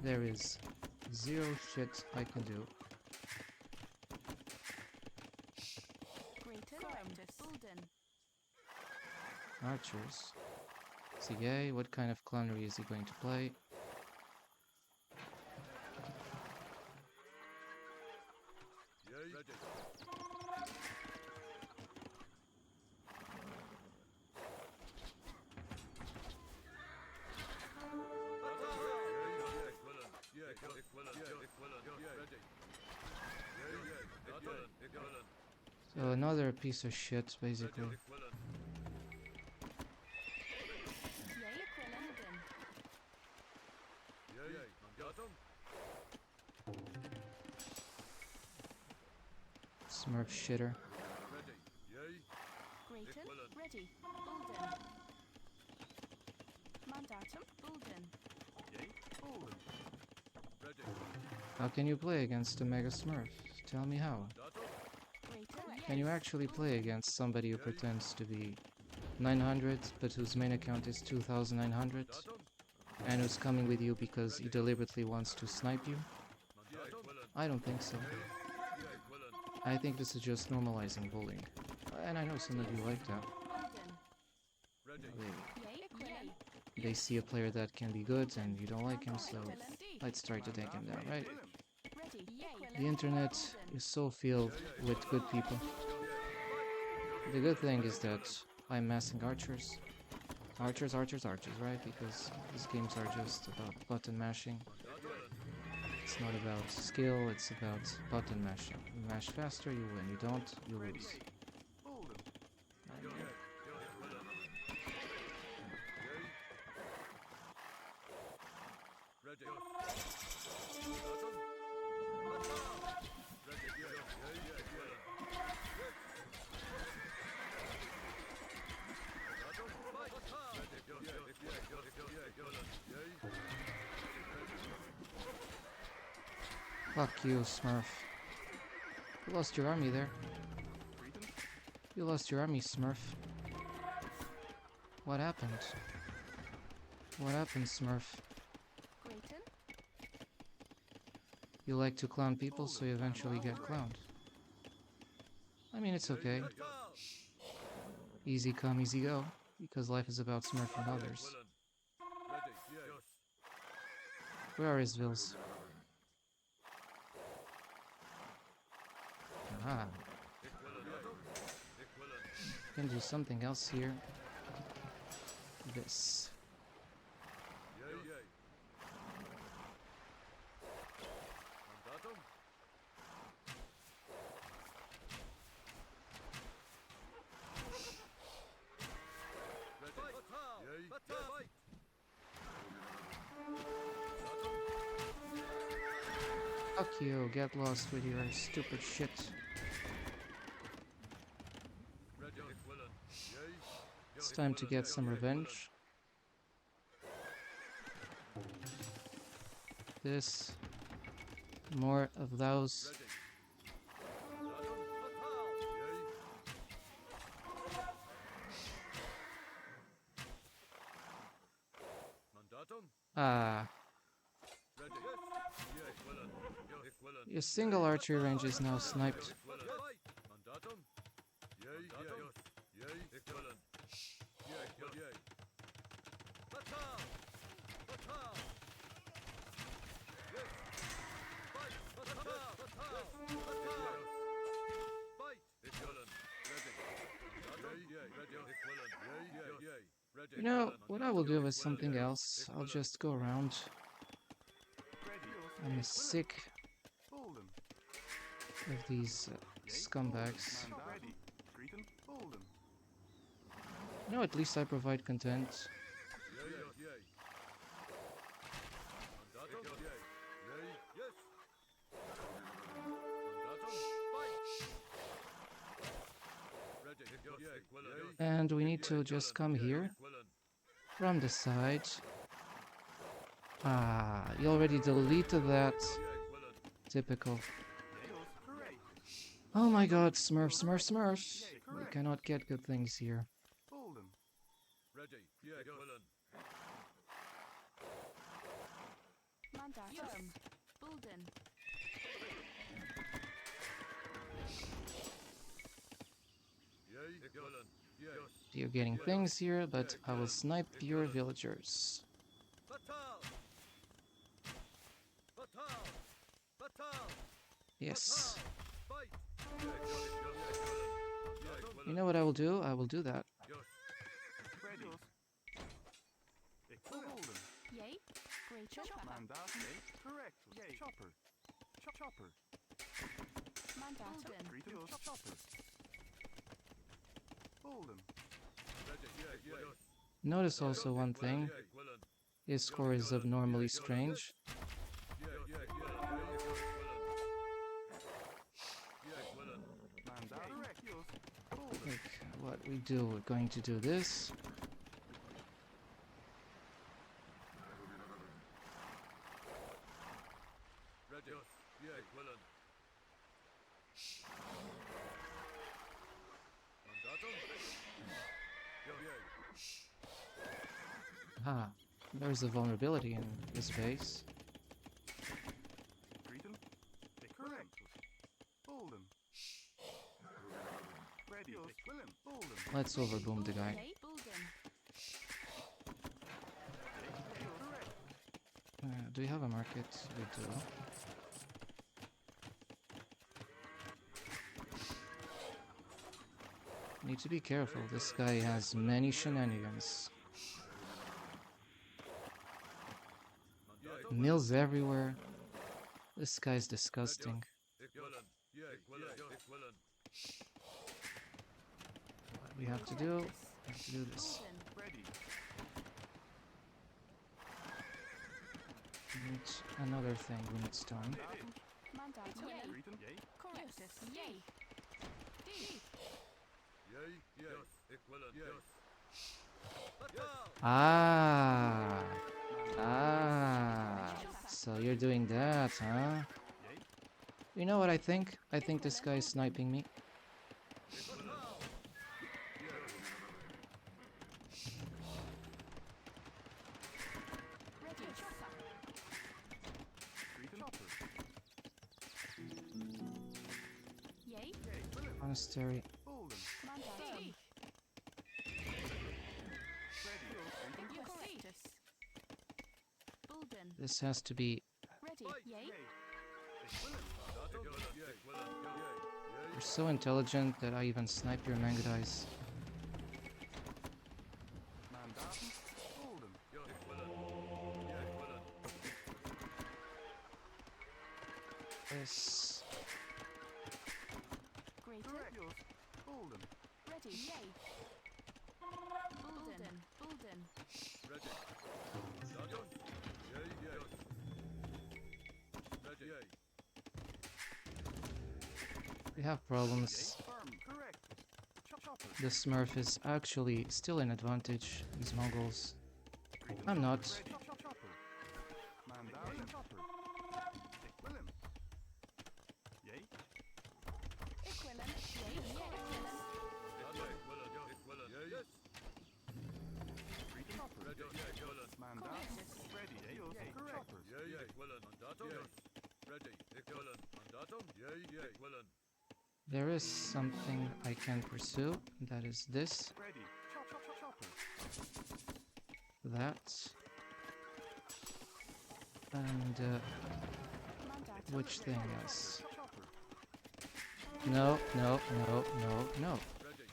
There is zero shit I can do. Greater. Correctus. Bulden. Archers. CA, what kind of clownery is he going to play? Yay. Ready. So another piece of shit, basically. Yay. Equivalent. Smurf shitter. Greater. Ready. Bulden. Mandatum. Bulden. Yay. Bulden. How can you play against a Mega Smurf? Tell me how. Greater. Can you actually play against somebody who pretends to be 900 but whose main account is 2900 and who's coming with you because he deliberately wants to snipe you? I don't think so. I think this is just normalizing bullying. And I know some of you like that. Bulden. Yay. Equivalent. They see a player that can be good and you don't like him, so let's try to take him down, right? Ready. Yay. The internet is so filled with good people. The good thing is that I'm massing archers. Archers, right? Because these games are just about button mashing. It's not about skill, it's about button mashing. You mash faster, you win. You don't, you lose. Bulden. Fuck you, Smurf. You lost your army there. Greeten. You lost your army, Smurf. What happened? What happened, Smurf? Greater. You like to clown people, so you eventually get clowned. I mean, it's okay. Easy come, easy go. Because life is about smurfing others. Where are his vills? Aha. Can do something else here. This. Fuck you, get lost with your stupid shit. Ready, ik willen. Yay. It's time to get some revenge. This. More of those. Ready. Mandatum, fatal. Yay. Mandatum, Ah, ready. Yes. Yeah, ik willen. Ja, ik willen. your single archery range is now sniped. Ik willen. Mandatum. Yay, mandatum. Yay, ik willen. Yay, ik wil. Yay. Fatal. Fatal. Yes. Fight. Fatal. Fatal. Fatal. Fight. Ik willen. Ready. Mandatum. Yay, ready. Ik willen. Yay, yay, yay. Ready. You know, what I will do is something else. I'll just go around. I'm sick Bolden. of these scumbags. Man ready. Greeten. Bolden. You know, at least I provide content. Yay, yay, yay. Mandatum. Yay. Yay. Yes. Mandatum. Fight. Ready. Yay. Ik willen. And we need to just come here from the side. Ah, you already deleted that. Typical. Oh my god, Smurf, Smurf, Smurf. We cannot get good things here. Bolden. Ready. Yeah, ik willen. Mandatum. Bulden. Yay. Ik willen. Yes. You're getting things here, but I will snipe your villagers. Fatal. Fatal. Fatal. Yes. Fight. You know what I will do? I will do that. Ready. Ik Bolden. Yay. Great chopper. Mandaat. Yay. Correct. Yay. Chopper. Chopper. Mandatum. Greeten. Chopper. Bolden. Ready. Yeah, yeah. Notice also one thing. His score is abnormally strange. Yeah, yeah, yeah. Mandaat. Correct. Yours. Bolden. Like what we do, we're going to do this. Ready. Yeah, ik willen. Mandatum. Yeah. Ah, there's a vulnerability in this base. Greeten. Correct. Bolden. Ready. Ik willen. Bolden. Let's overboom the guy. Yay. Bulden. Correct. Do we have a market? We do. Need to be careful, this guy has many shenanigans. Mills everywhere. This guy's disgusting. Ik willen. Yeah, ik willen. Ik willen. What we have to do? We have to do this. Bulden. Ready. We need another thing, we need stone. Mandatum. Yay. Greeten. Yay. Correctus. Yay. D. Yay, yes. Ik willen. Yes. Fatal. Ah! Ah! So you're doing that, huh? Yay. You know what I think? I think this guy is sniping me. Fatal. Ready. Chopper. Greeten. Chopper. Yay. Monastery. Bolden. Mandatum. Ready. Correctus. Bulden. This has to be... Ready. Yay. Ik willen. Mandatum. Yeah, ik willen. Yay. You're so intelligent that I even snipe your manga dice. Mandaat. Bolden. Ja, ik willen. Ja, ik willen. This... Greater. Correct. Yours. Bolden. Ready. Yay. Bulden. Bulden. Ready. Mandatum. Yay, yes. Ready. Yay. We have problems. Firm. Correct. Chopper. The Smurf is actually still in advantage. These Mongols. I'm not. Ready. Chopper. Man down. Chopper. Equilin. Yay. Equilin. Yay. Equilin. Yes. Chopper. Ready. Man down. Correctus. Ready. Yay. Correct. Yay. Mandatum. Ready. Mandatum. Yay. There is something I can pursue. That is this. Ready. Chopper. That. And Mandatum. which thing else? Chopper. No, no, no, no, no. Ready.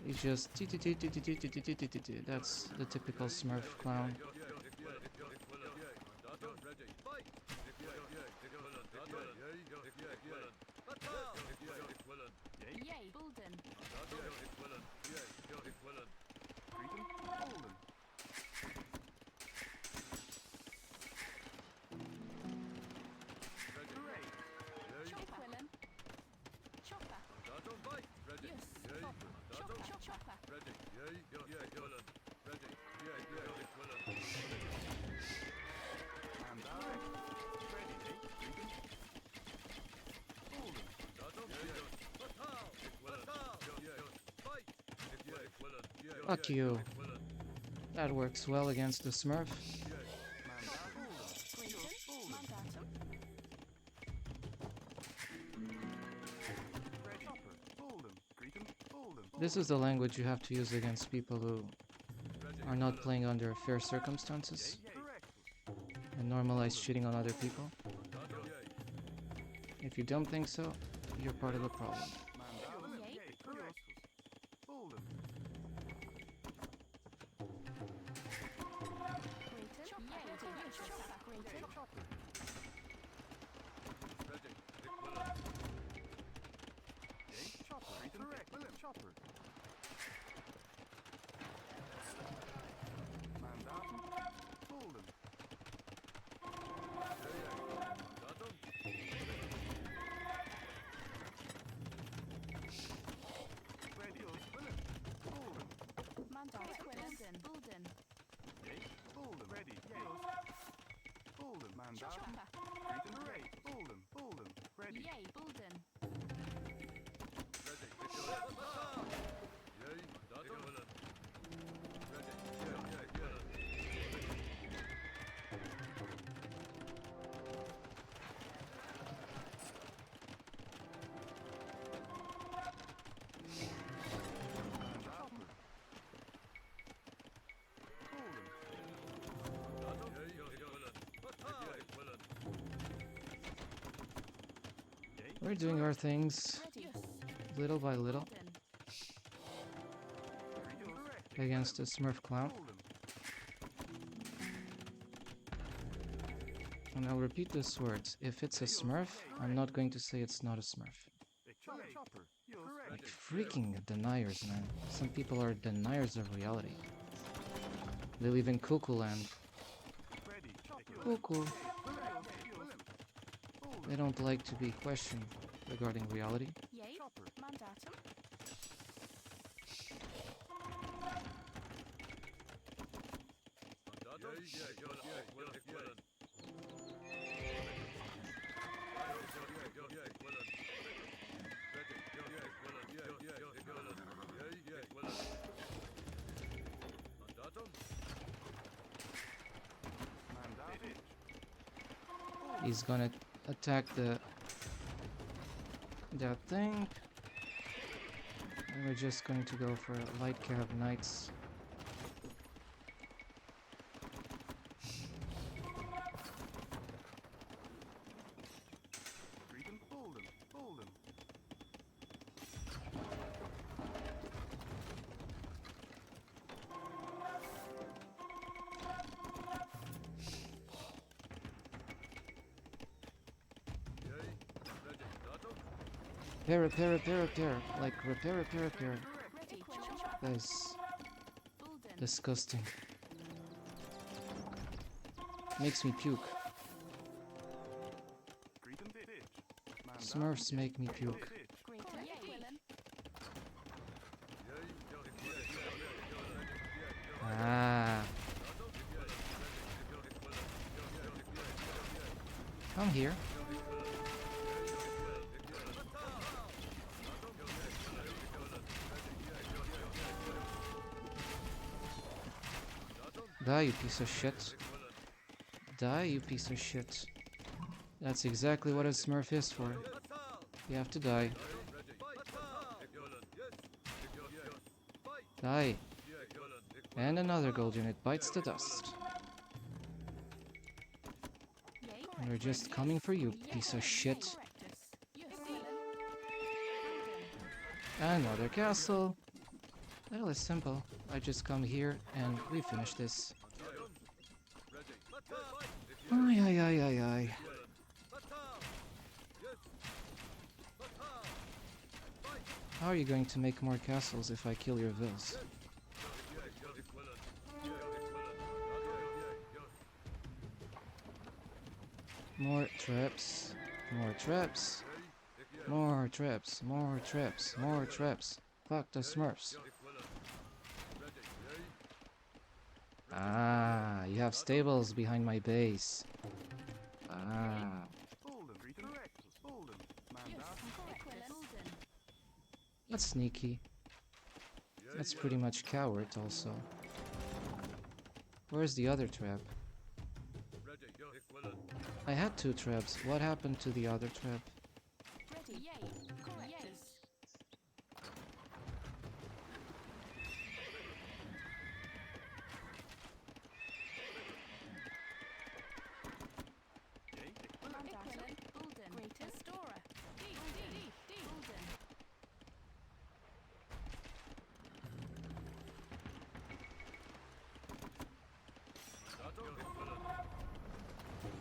He just that's the typical Smurf clown. Yay. Bulden. Cretan. Golden. Great. Equilin. Chopper. Yes. Chopper. Man down. Ready. Cretan. Golden. Fuck you. That works well against the Smurf. Man down. Cretan. Mandatum. Ready. Chopper. Golden. Cretan. Golden. This is the language you have to use against people who are not playing under fair circumstances Correct. and normalize cheating on other people. If you don't think so, you're part of the problem. Man down. Yay. Correct. Golden. Cretan. Yay. Chopper. Cretan. Chopper. Yay. Chopper. Cretan. Correct. Chopper. Man down. Golden. Ready. Golden. Mandatum. Bulden. Yay. Golden. Ready. Yay. Golden. Man down. Chopper. Cretan. Great. Golden. Golden. Ready. Yay. Bulden. Chopper. Golden. Yay. We're doing our things Ready. little by little Bulden. Cretan. Correct. against the Smurf clown. Golden. And I'll repeat this words. If it's a Smurf, I'm not going to say it's not a Smurf. Chopper. Correct. Like freaking deniers, man. Some people are deniers of reality. They live in cuckoo land. Ready. Chopper. Cuckoo. Golden. They don't like to be questioned regarding reality. Yay. Chopper. Mandatum. Man down. He's gonna attack that thing. And we're just going to go for a light care of knights. Cretan. Golden. Golden. Repair. Like repair. Ready. That's Bulden. disgusting. Makes me puke. Greeten ditch. Smurfs make me puke. Ah. Come here. Die, you piece of shit. Die, you piece of shit. That's exactly what a smurf is for. You have to die. Die. And another gold unit bites the dust. And we're just coming for you, piece of shit. Another castle. Well, it's simple. I just come here and we finish this. Ay, ay, ay, ay, ay. How are you going to make more castles if I kill your vills? More traps. More traps. More traps. More traps. More traps. Fuck the smurfs. Ah, you have stables behind my base. Ah. That's sneaky. That's pretty much coward also. Where's the other trap? I had 2 traps. What happened to the other trap?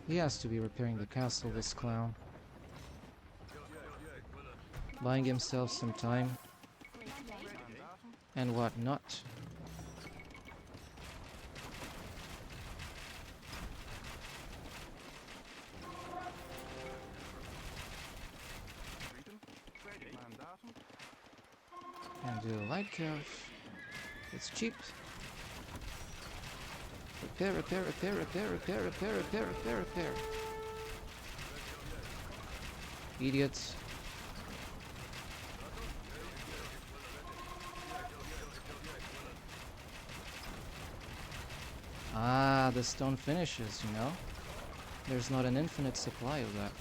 He has to be repairing the castle, this clown. Buying himself some time. And whatnot. And do a light couch. It's cheap. Repair, repair, repair, repair, repair, repair, repair, repair, repair. Idiots. Ah, the stone finishes, you know? There's not an infinite supply of that.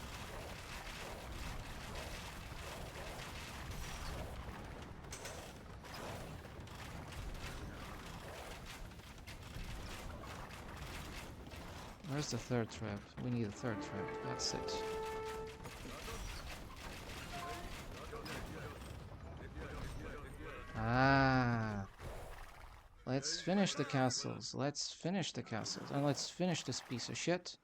Where's the 3rd trap? We need a 3rd trap. That's it. Ah. Let's finish the castles. Let's finish the castles. And let's finish this piece of shit.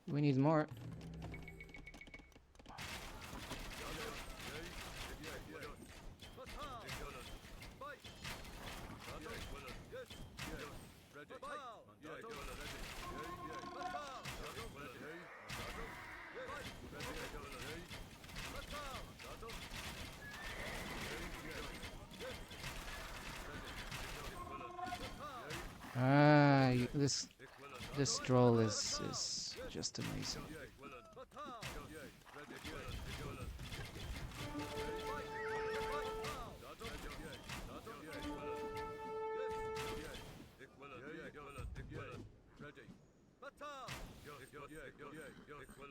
We need more. Ah, this troll is just amazing.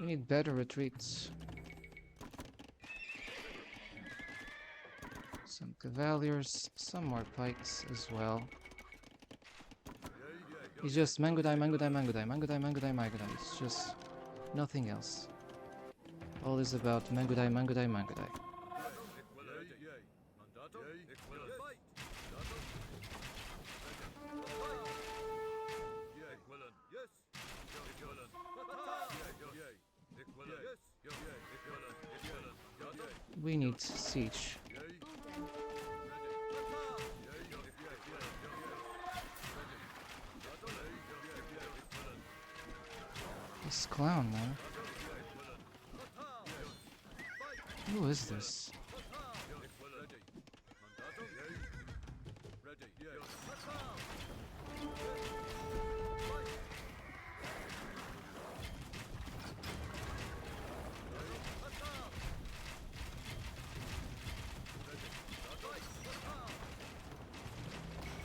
We need better retreats. Some cavaliers, some more pikes as well. It's just mangodai, mangodai, mangodai, mangodai, mangodai, mangodai. It's just nothing else. All is about mangodai, mangodai, mangodai. We need siege. This clown, man. Who is this?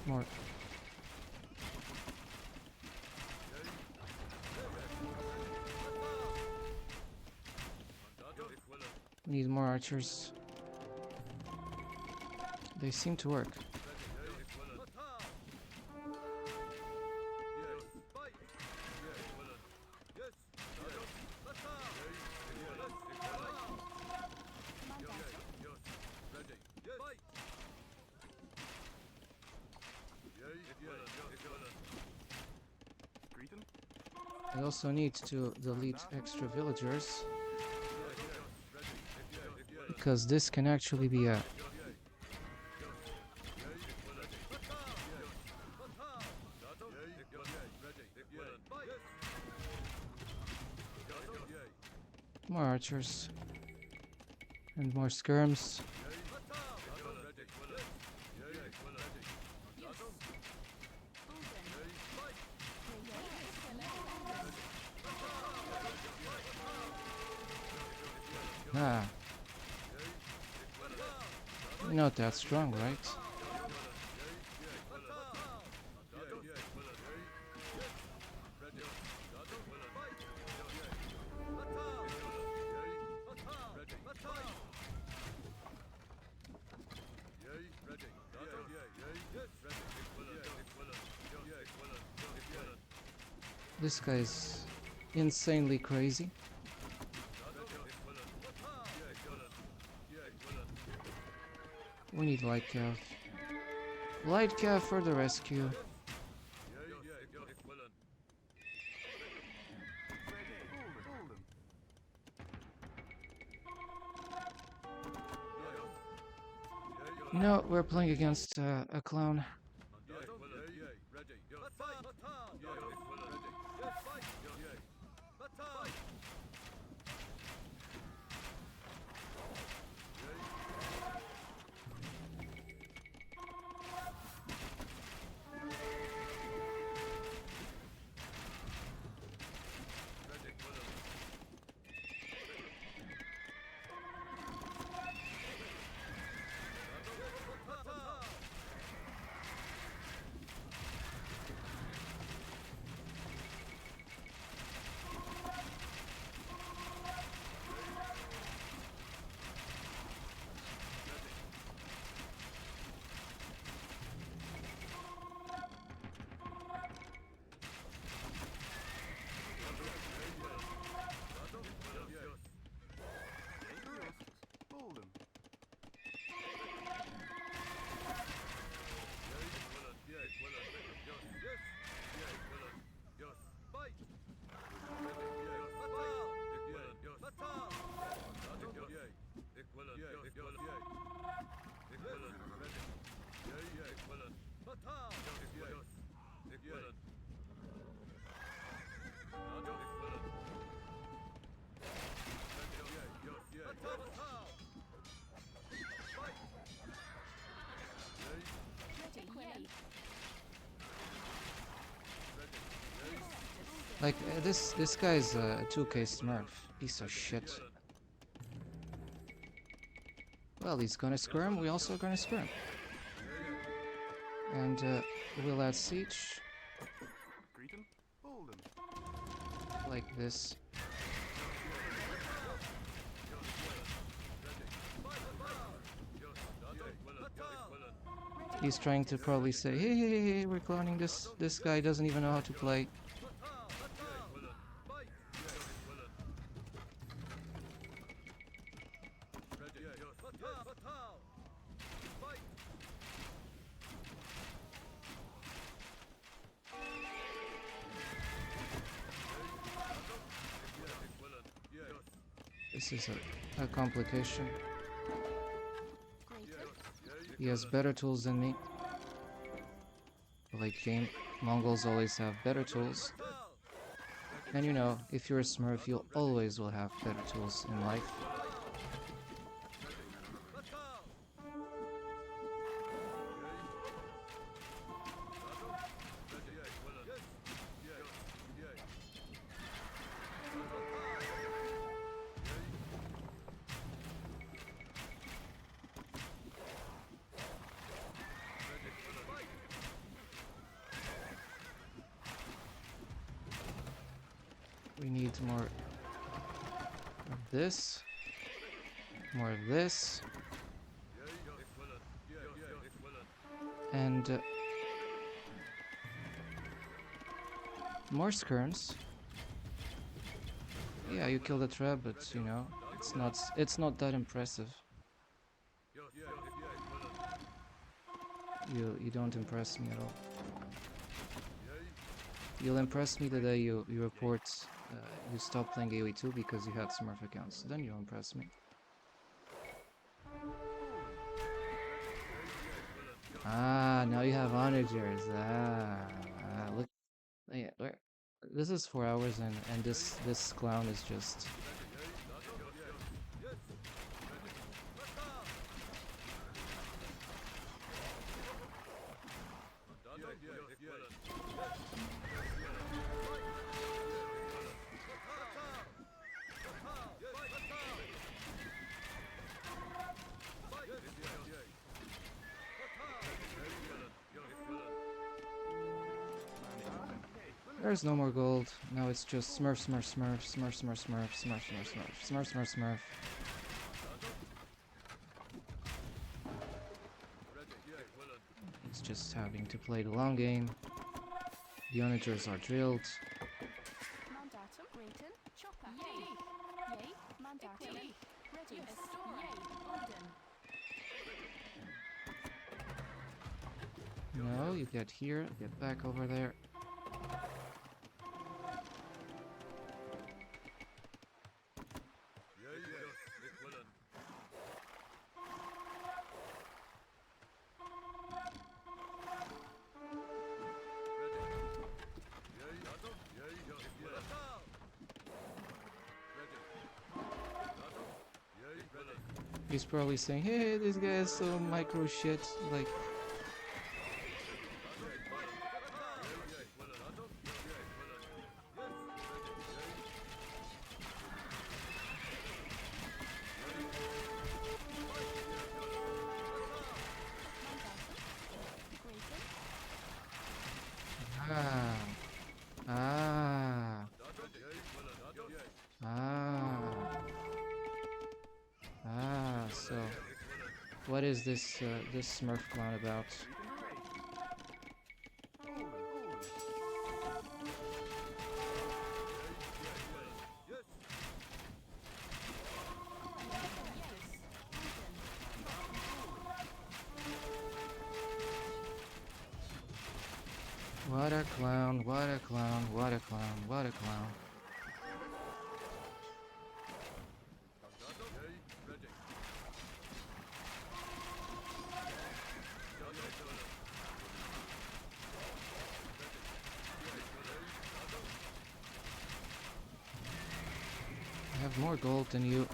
More. We need more archers. They seem to work. I also need to delete extra villagers, because this can actually be a more archers and more skirms. Ah. You're not that strong, right? This guy's insanely crazy. We need light cav. Light cav for the rescue. You know, we're playing against a clown. Like, this guy's a 2k smurf. Piece of shit. Well, he's gonna skirm, we also gonna skirm. And we'll add siege. Like this. He's trying to probably say, hey, we're cloning this. This guy doesn't even know how to play. This is a complication. He has better tools than me. Late game, Mongols always have better tools. And you know, if you're a smurf, you always will have better tools in life. We need more of this, more of this, and more skirms. Yeah, you killed a trap, but you know, it's not that impressive. You don't impress me at all. You'll impress me the day you report you stop playing AoE 2 because you had Smurf accounts. Then you'll impress me. Ah, now you have onagers. Look, yeah, this is 4 hours and this clown is just. There's no more gold. Now it's just smurf, smurf, smurf, smurf, smurf, smurf, smurf, smurf, smurf, smurf, smurf, smurf. It's just having to play the long game. The onagers are drilled. Mandatum, Brayton, Chopper, Yay, Yay, Mandatum, Ready, Yay, Bolden. No, you get here, get back over there. He's probably saying, hey, this guy is so micro shit, like... So what is this this Smurf clown about? What a clown, what a clown, what a clown, what a clown. I have more gold than you.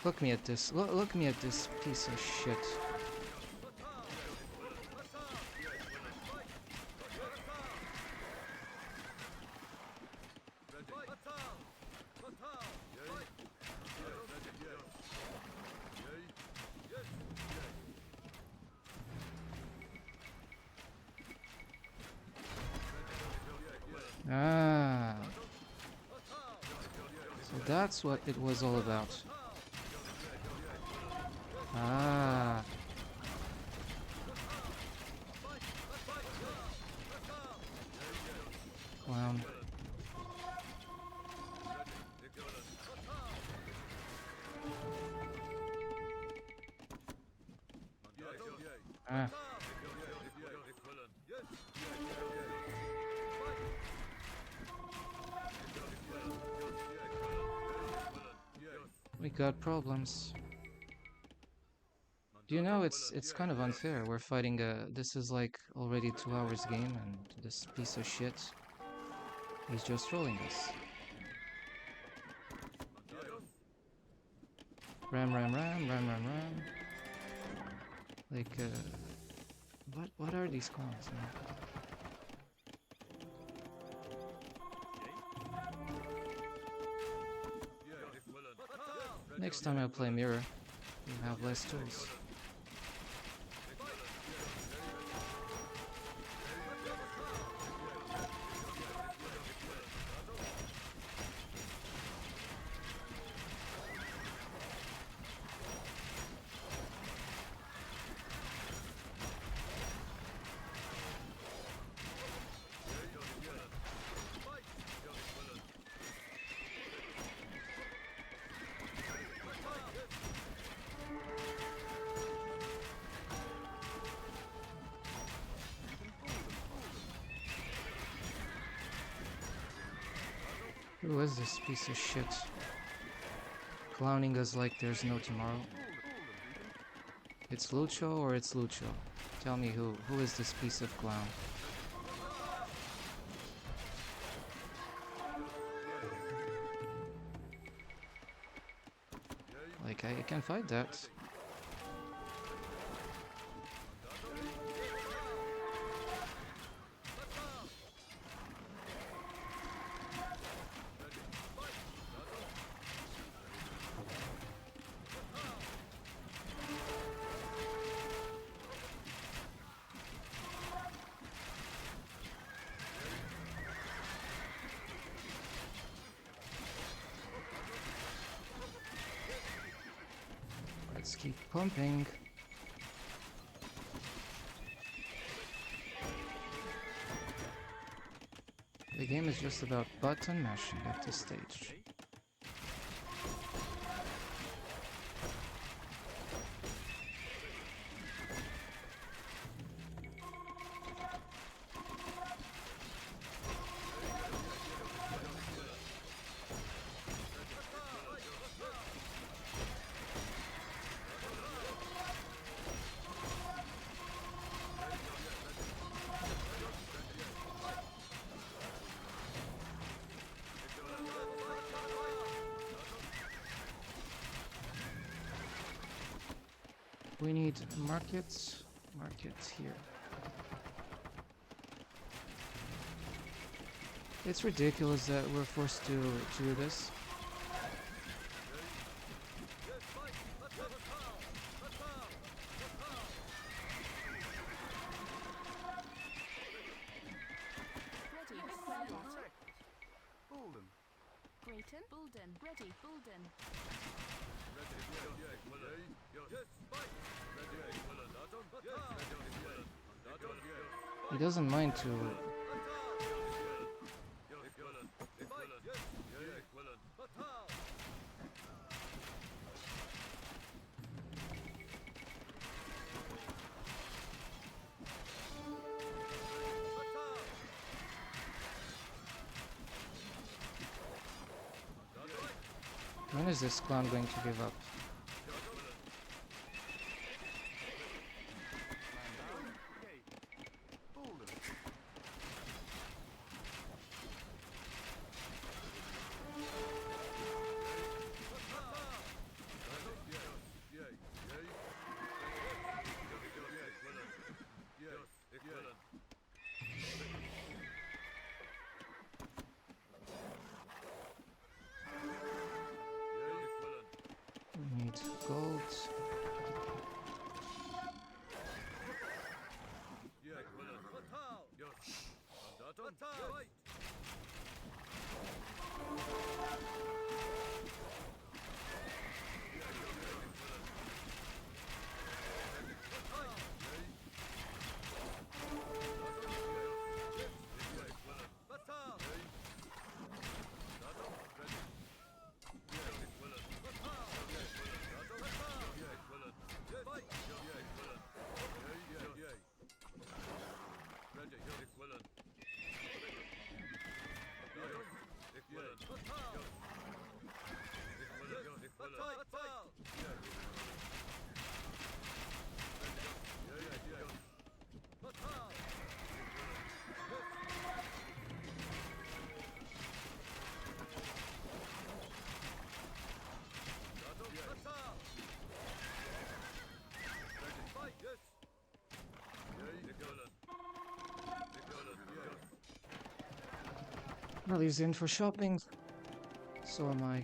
Look me at this. Look me at this piece of shit. Ah, so that's what it was all about. Ah, clown. Ah, we got problems. Do you know it's kind of unfair. We're fighting this is like already 2 hours game and this piece of shit, he's just trolling us. Ram ram ram ram ram ram. Like what are these clowns, man? Next time I play mirror, you have less tools. Who is this piece of shit? Clowning us like there's no tomorrow. It's Lucho or it's Lucho? Tell me who is this piece of clown? Like, I can fight that. Let's keep pumping. The game is just about button mashing at this stage. We need markets here. It's ridiculous that we're forced to do this. Bulden. Grayton. Bulden. Ready. Bulden. He doesn't mind to... When is this clown going to give up? We need gold. Charlie's in for shopping. So am I.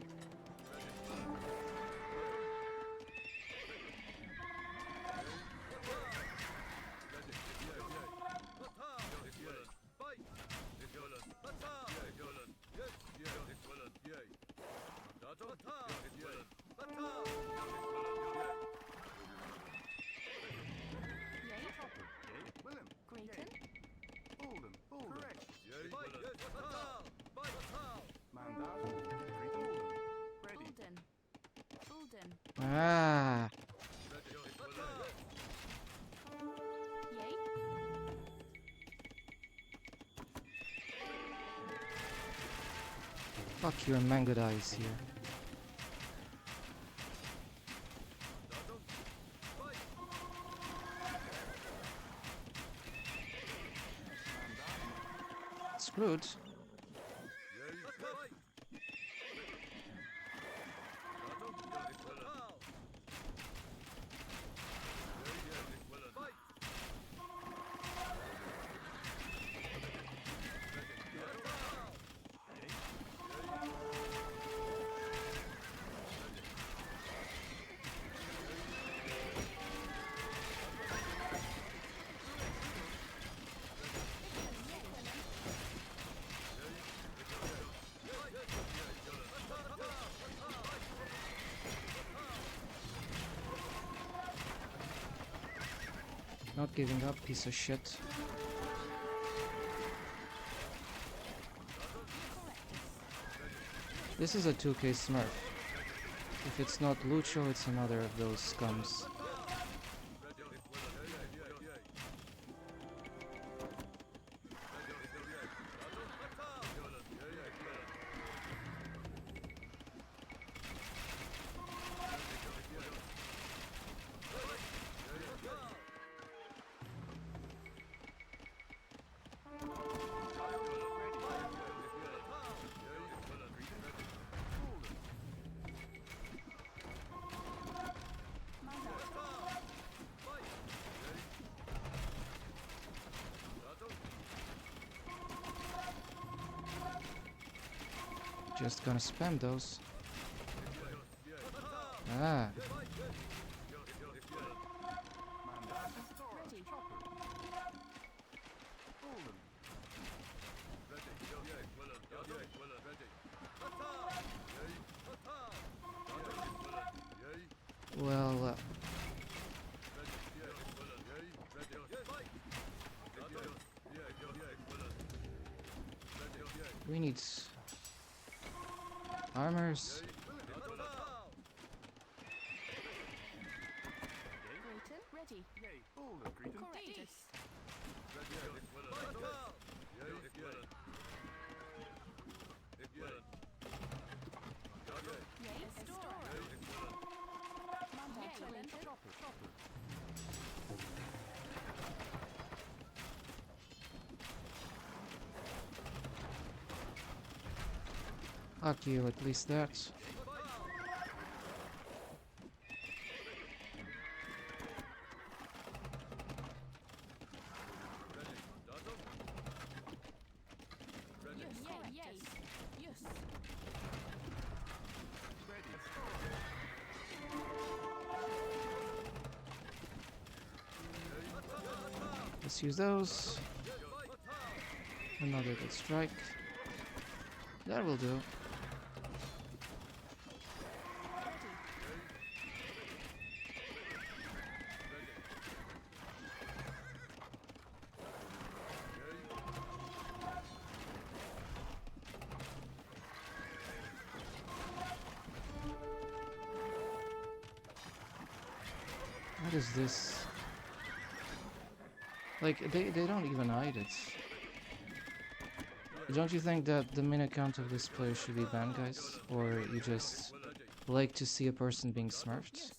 Ah, fuck your mango eyes here. Screwed. Not giving up, piece of shit. This is a 2K Smurf. If it's not Lucho, it's another of those scums. Just gonna spam those. Ah. Well, we need armors. Ready. Correctus. Fuck you, at least that. Let's use those. Another good strike. That will do. What is this? Like, they don't even hide it. Don't you think that the min account of this player should be banned, guys? Or you just like to see a person being smurfed?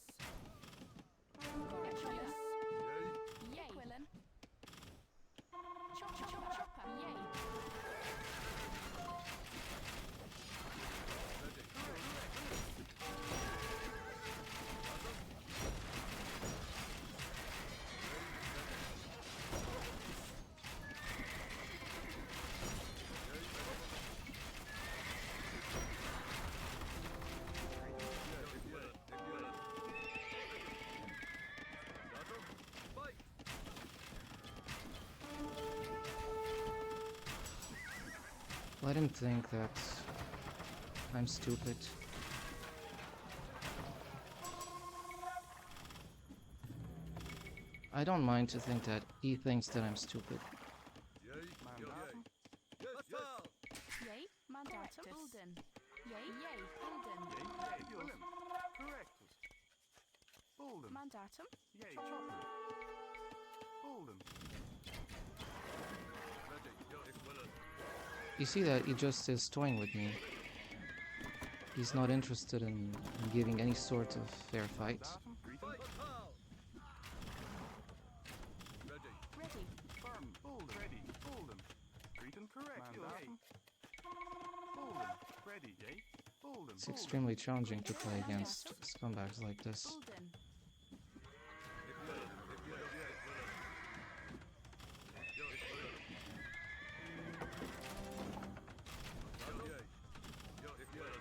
Let him think that I'm stupid. I don't mind to think that he thinks that I'm stupid. Yay, Mandatum. yes, batal. Yay, mandatum. Bulden. Yay, yay, bulden. Yay, Willem. Correctus. Bulden. Mandatum. Yay, chopper. Bulden. Ready, ich willen. You see that he just is toying with me. He's not interested in giving any sort of fair fight. Mandatum. Greeting. Batal. Ready, Ready. Firm. Bulden. Ready. Bulden. Greeting. Correct. Mandatum. Bulden. Ready. Yay. Bulden. It's extremely challenging to play against scumbags like this. Bulden. ich willen, ich willen, ja, ich willen. Ja, ich willen. Batal, yay. Ja, ich willen.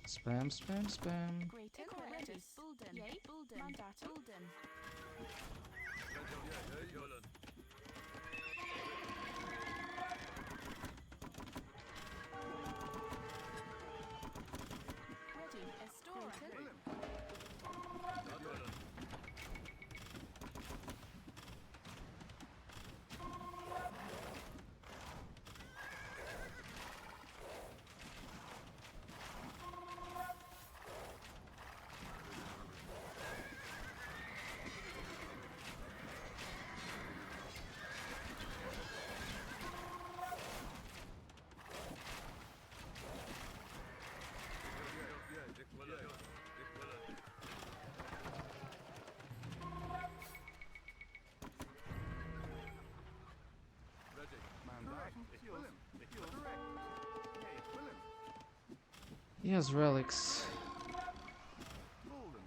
Spam, spam, spam. Greater correctus. Bulden. Yay, bulden. Mandatum. Bulden. Batal, yay, ich willen. Ready. Estora. Willem. Ich willen. Ja, ich willen. Ich willen. Ready. Mandatum. Ich Willem. Ich correct. Yay, Willem. He has relics. Bulden.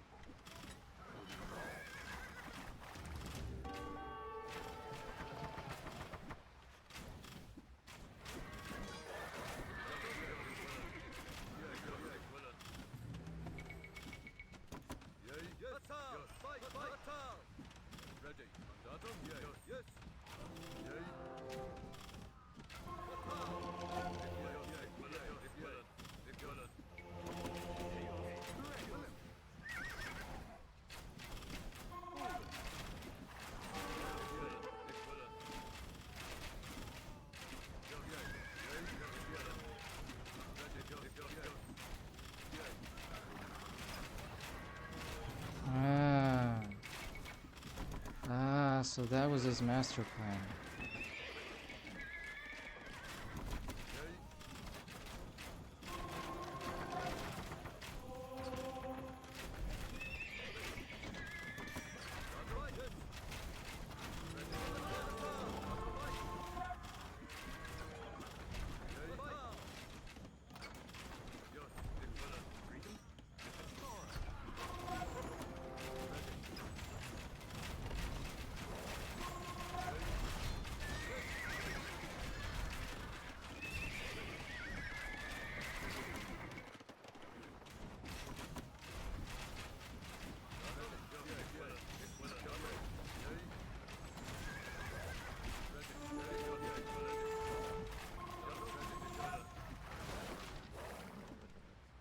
Ready. Mandatum? Yes. Yes. Yay. So that was his master plan.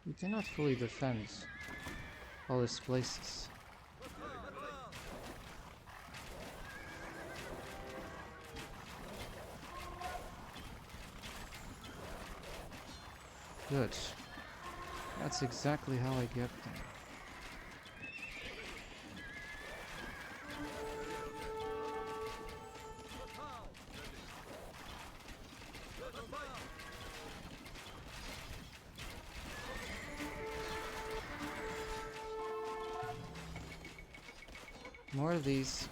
He cannot fully defend all his places. Good. That's exactly how I get them. More of these.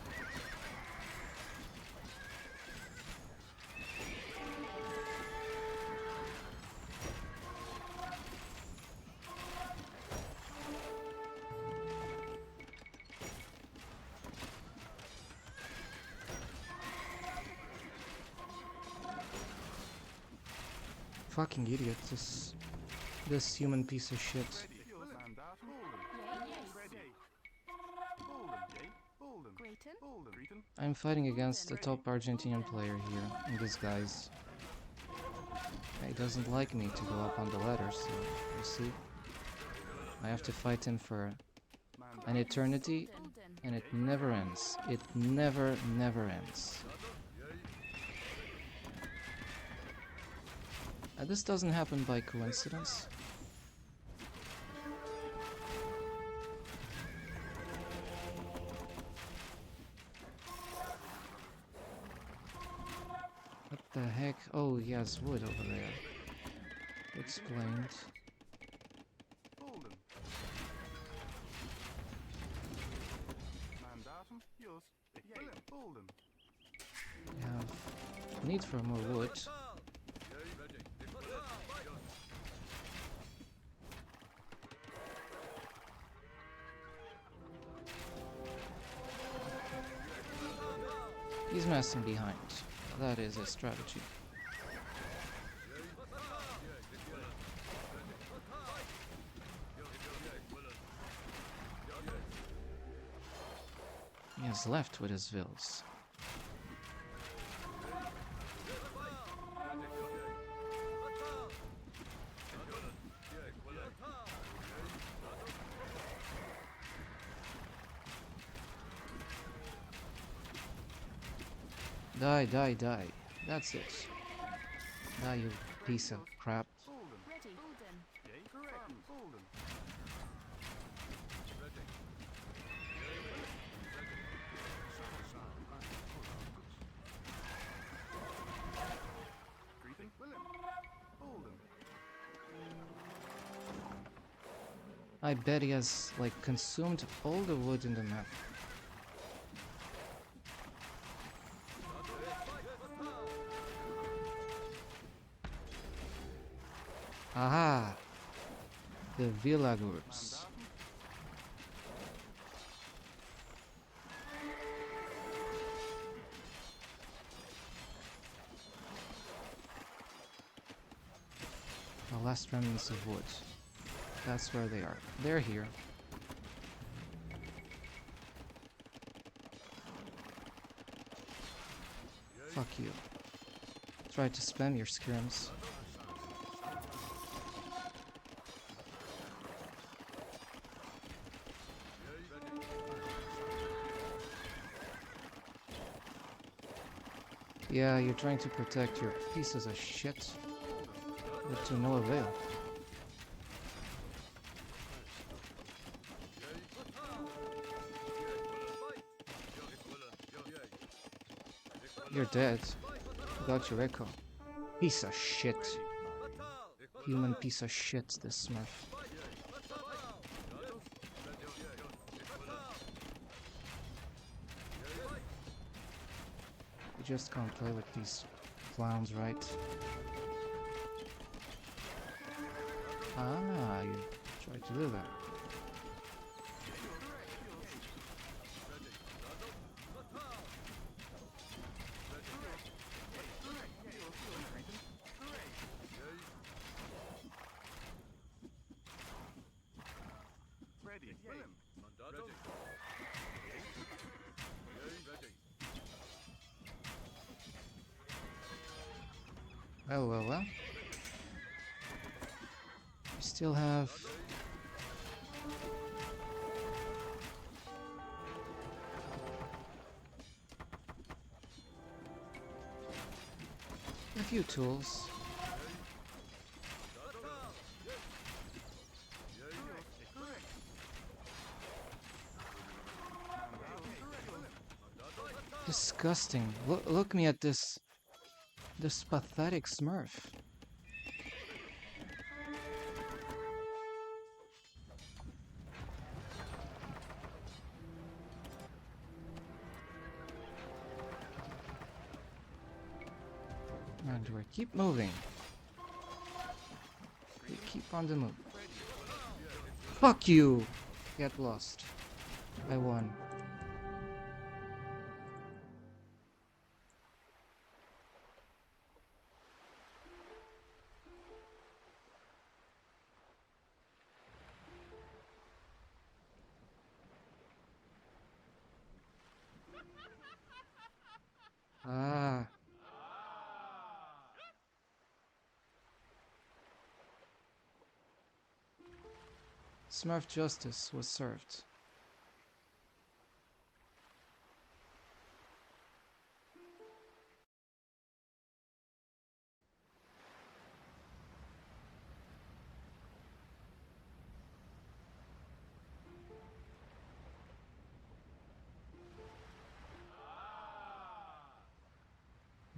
Fucking idiot, this human piece of shit. Mandatum. Yay, yes. Ready. Bulden. Yay. Bulden. Grayton. Bulden. Greeting. I'm fighting against a top Argentinian player here in disguise. He doesn't like me to go up on the ladder, so you see, I have to fight him for an eternity, and it never ends. It never ends. This doesn't happen by coincidence. What the heck? Oh, he has wood over there. Explained. Golden. Mandatum, yours. Equivalent. Golden. We have need for more wood. He's messing behind. That is a strategy. He has left with his vills. Die. That's it. Die, you piece of crap. Golden. Ready. Bulden. Yay, correct. Golden. Greeting. William. Golden. I bet he has, like, consumed all the wood in the map. Aha! The villa groups. The last remnants of wood. That's where they are. They're here. Fuck you. Try to spam your scrims. Yeah, you're trying to protect your pieces of shit, but to no avail. You're dead. Without your echo. Piece of shit. Human piece of shit, this smurf. You just can't play with these clowns, right? Ah, you tried to do that. Ready. William. Mandatum. Ready. Well. We still have... a few tools. Disgusting. Look me at this pathetic smurf. And we keep moving. We keep on the move. Fuck you! Get lost. I won. Smurf justice was served.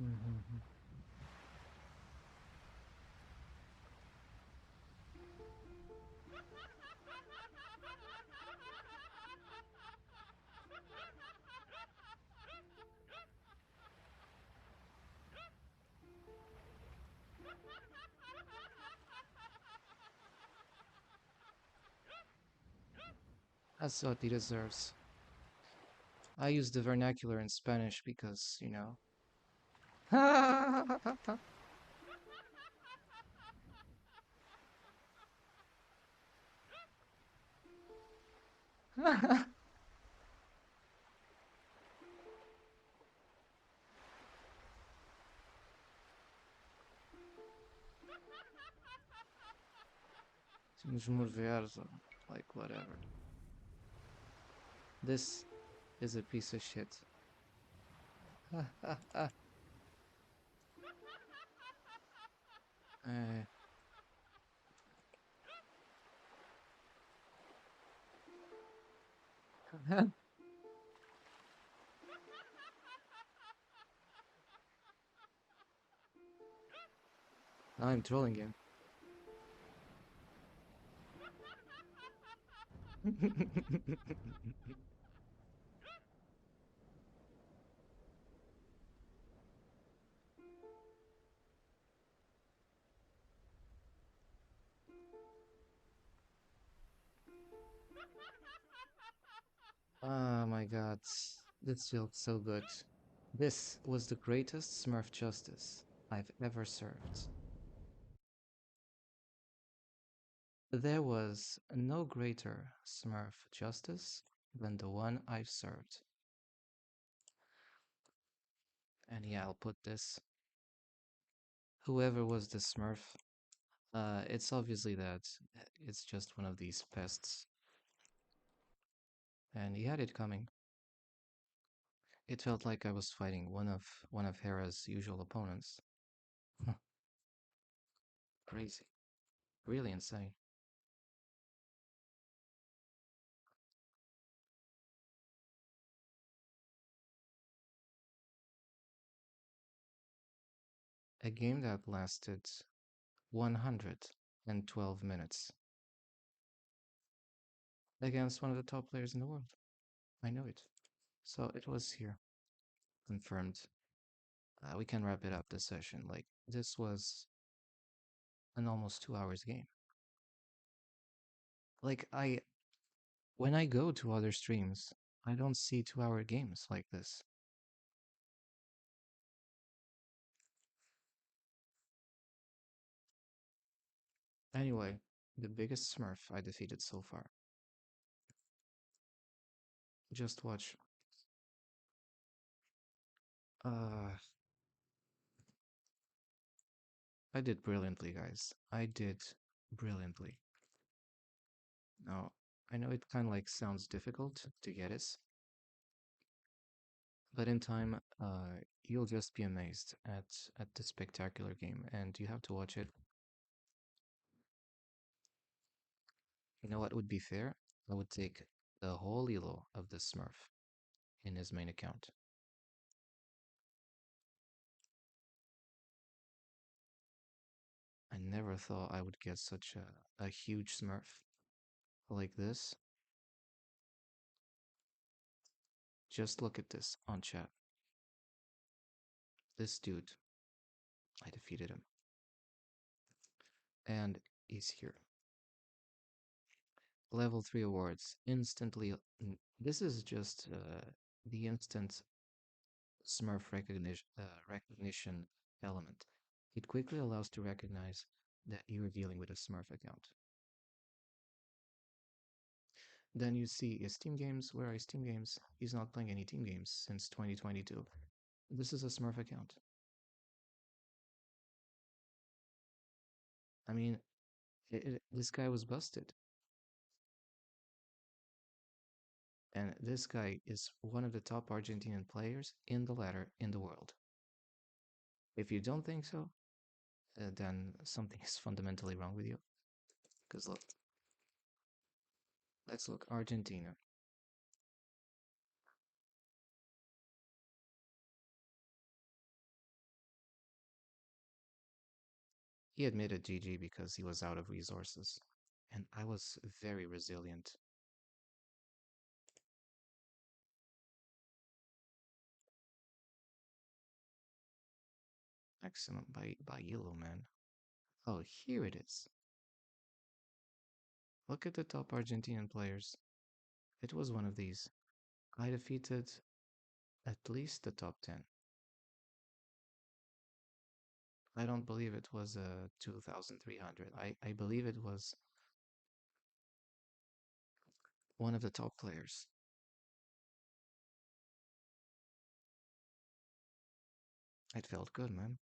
Mhm. That's what he deserves. I use the vernacular in Spanish because, you know. Like, whatever. This is a piece of shit. Eh. I'm trolling him. Oh my god, this feels so good. This was the greatest Smurf justice I've ever served. There was no greater Smurf justice than the one I've served. And yeah, I'll put this. Whoever was the Smurf, it's obviously that it's just one of these pests. And he had it coming. It felt like I was fighting one of Hera's usual opponents. Crazy. Really insane. A game that lasted 112 minutes against one of the top players in the world. I know it. So it was here, confirmed. We can wrap it up this session. Like, this was an almost 2 hours game. Like, when I go to other streams, I don't see 2 hour games like this. Anyway, the biggest Smurf I defeated so far. Just watch. Uh, I did brilliantly, guys. I did brilliantly. Now, I know it kind of like sounds difficult to get it, but in time, you'll just be amazed at the spectacular game, and you have to watch it. You know what would be fair? I would take the whole elo of the Smurf in his main account. I never thought I would get such a huge Smurf like this. Just look at this on chat. This dude, I defeated him. And he's here. Level 3 awards. Instantly. This is just the instant Smurf recognition element. It quickly allows to recognize that you're dealing with a Smurf account. Then you see his team games. Where are his team games? He's not playing any team games since 2022. This is a Smurf account. I mean, this guy was busted. And this guy is one of the top Argentinian players in the ladder in the world. If you don't think so, then something is fundamentally wrong with you. Because look, let's look Argentina. He admitted GG because he was out of resources. And I was very resilient. Excellent by Yellow Man. Oh, here it is. Look at the top Argentinian players. It was one of these. I defeated at least the top 10. I don't believe it was 2,300. I believe it was one of the top players. It felt good, man.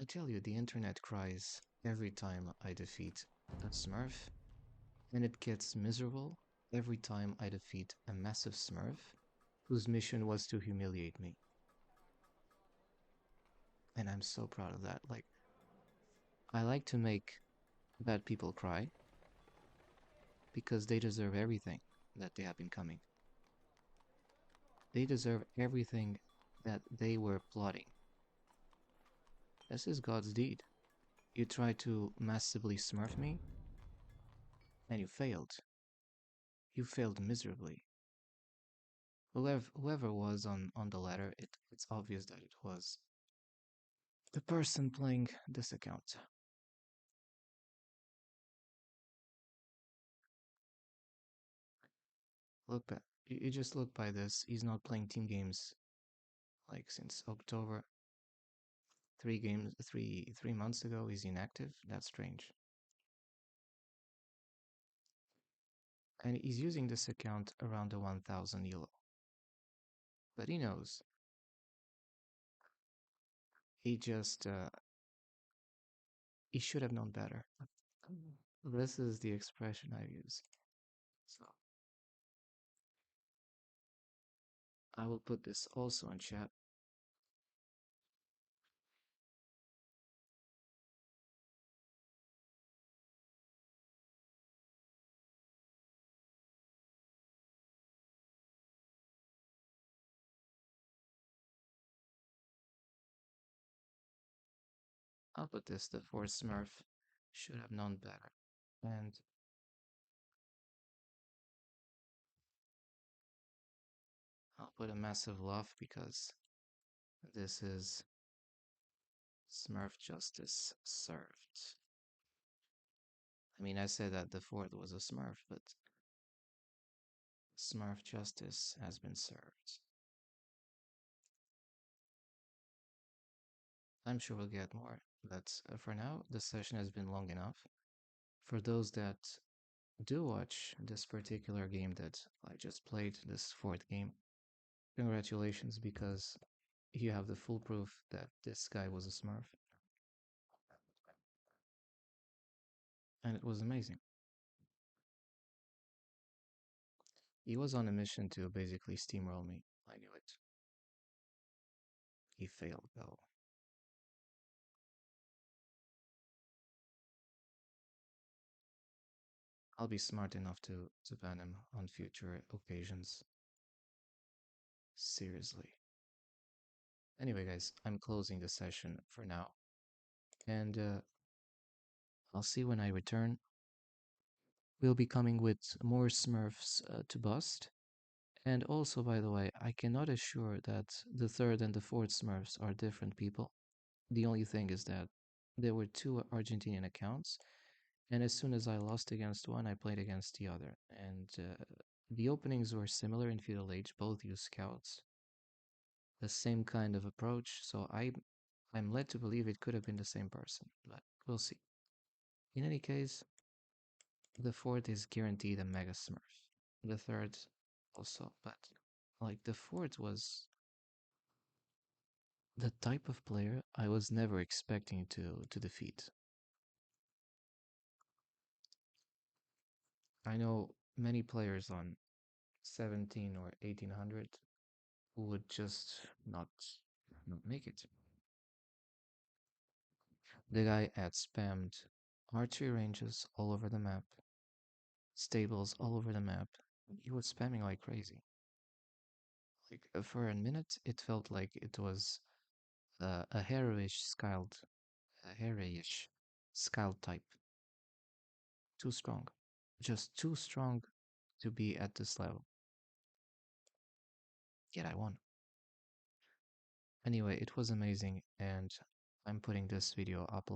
I tell you, the internet cries every time I defeat a Smurf, and it gets miserable every time I defeat a massive Smurf whose mission was to humiliate me. And I'm so proud of that. Like, I like to make bad people cry because they deserve everything that they have been coming. They deserve everything that they were plotting. This is God's deed. You tried to massively smurf me, and you failed. You failed miserably. Whoever was on the ladder, it's obvious that it was the person playing this account. Look, you just look by this. He's not playing team games like since October. 3 games, 3 months ago. He's inactive. That's strange. And he's using this account around the 1,000 euro. But he knows. He just he should have known better. This is the expression I use. So I will put this also in chat. I'll put this, the fourth Smurf should have known better. And I'll put a massive love because this is Smurf justice served. I mean, I said that the fourth was a Smurf, but Smurf justice has been served. I'm sure we'll get more, but for now, the session has been long enough. For those that do watch this particular game that I just played, this fourth game, congratulations, because you have the full proof that this guy was a Smurf. And it was amazing. He was on a mission to basically steamroll me. I knew it. He failed, though. I'll be smart enough to ban him on future occasions. Seriously. Anyway, guys, I'm closing the session for now. And I'll see when I return. We'll be coming with more Smurfs to bust. And also, by the way, I cannot assure that the third and the fourth Smurfs are different people. The only thing is that there were two Argentinian accounts, and as soon as I lost against one, I played against the other. And the openings were similar in Feudal Age, both used scouts, the same kind of approach, so I'm led to believe it could have been the same person, but we'll see. In any case, the fourth is guaranteed a Mega Smurf. The third also, but like the fourth was the type of player I was never expecting to defeat. I know many players on 17 or 1800 who would just not make it. The guy had spammed archery ranges all over the map, stables all over the map. He was spamming like crazy. Like for a minute, it felt like it was a heroish scald type. Too strong, just too strong to be at this level. Yet I won. Anyway, it was amazing, and I'm putting this video up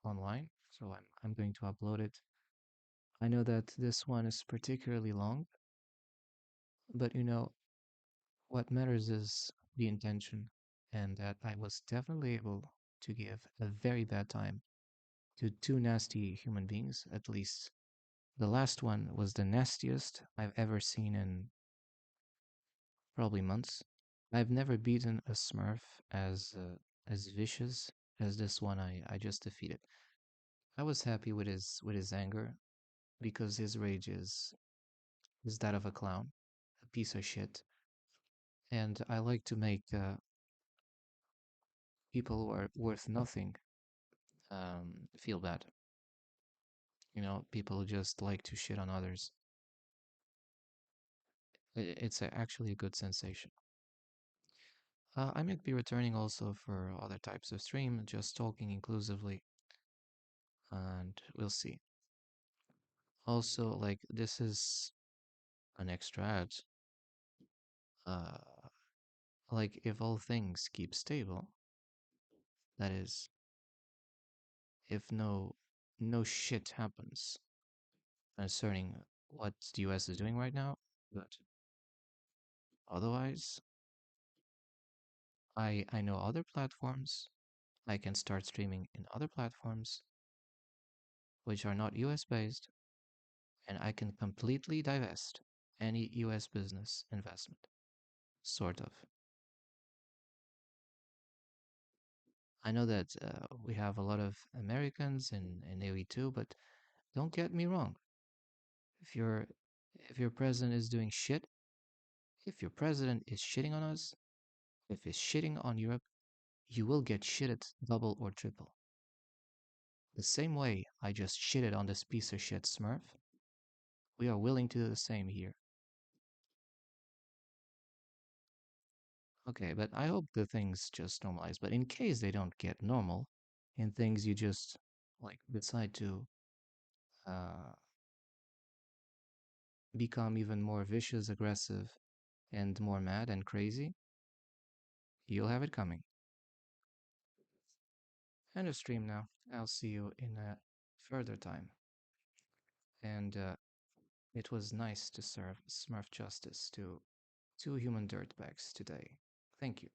online, so I'm going to upload it. I know that this one is particularly long, but what matters is the intention, and that I was definitely able to give a very bad time to two nasty human beings, at least. The last one was the nastiest I've ever seen in probably months. I've never beaten a Smurf as vicious as this one I just defeated. I was happy with his anger because his rage is that of a clown, a piece of shit, and I like to make people who are worth nothing feel bad. People who just like to shit on others. It's actually a good sensation. I might be returning also for other types of stream, just talking inclusively, and we'll see. Also, like this is an extra ad. Uh, like if all things keep stable, that is, if no shit happens concerning what the US is doing right now, but otherwise, I know other platforms. I can start streaming in other platforms which are not US based, and I can completely divest any US business investment. Sort of. I know that we have a lot of Americans in AOE too, but don't get me wrong. If your if your president is doing shit, if your president is shitting on us, if he's shitting on Europe, you will get shitted double or triple. The same way I just shitted on this piece of shit Smurf, we are willing to do the same here. Okay, but I hope the things just normalize. But in case they don't get normal, and things you just like decide to uh, become even more vicious, aggressive, and more mad and crazy, you'll have it coming. End of stream now. I'll see you in a further time. And it was nice to serve Smurf justice to two human dirtbags today. Thank you.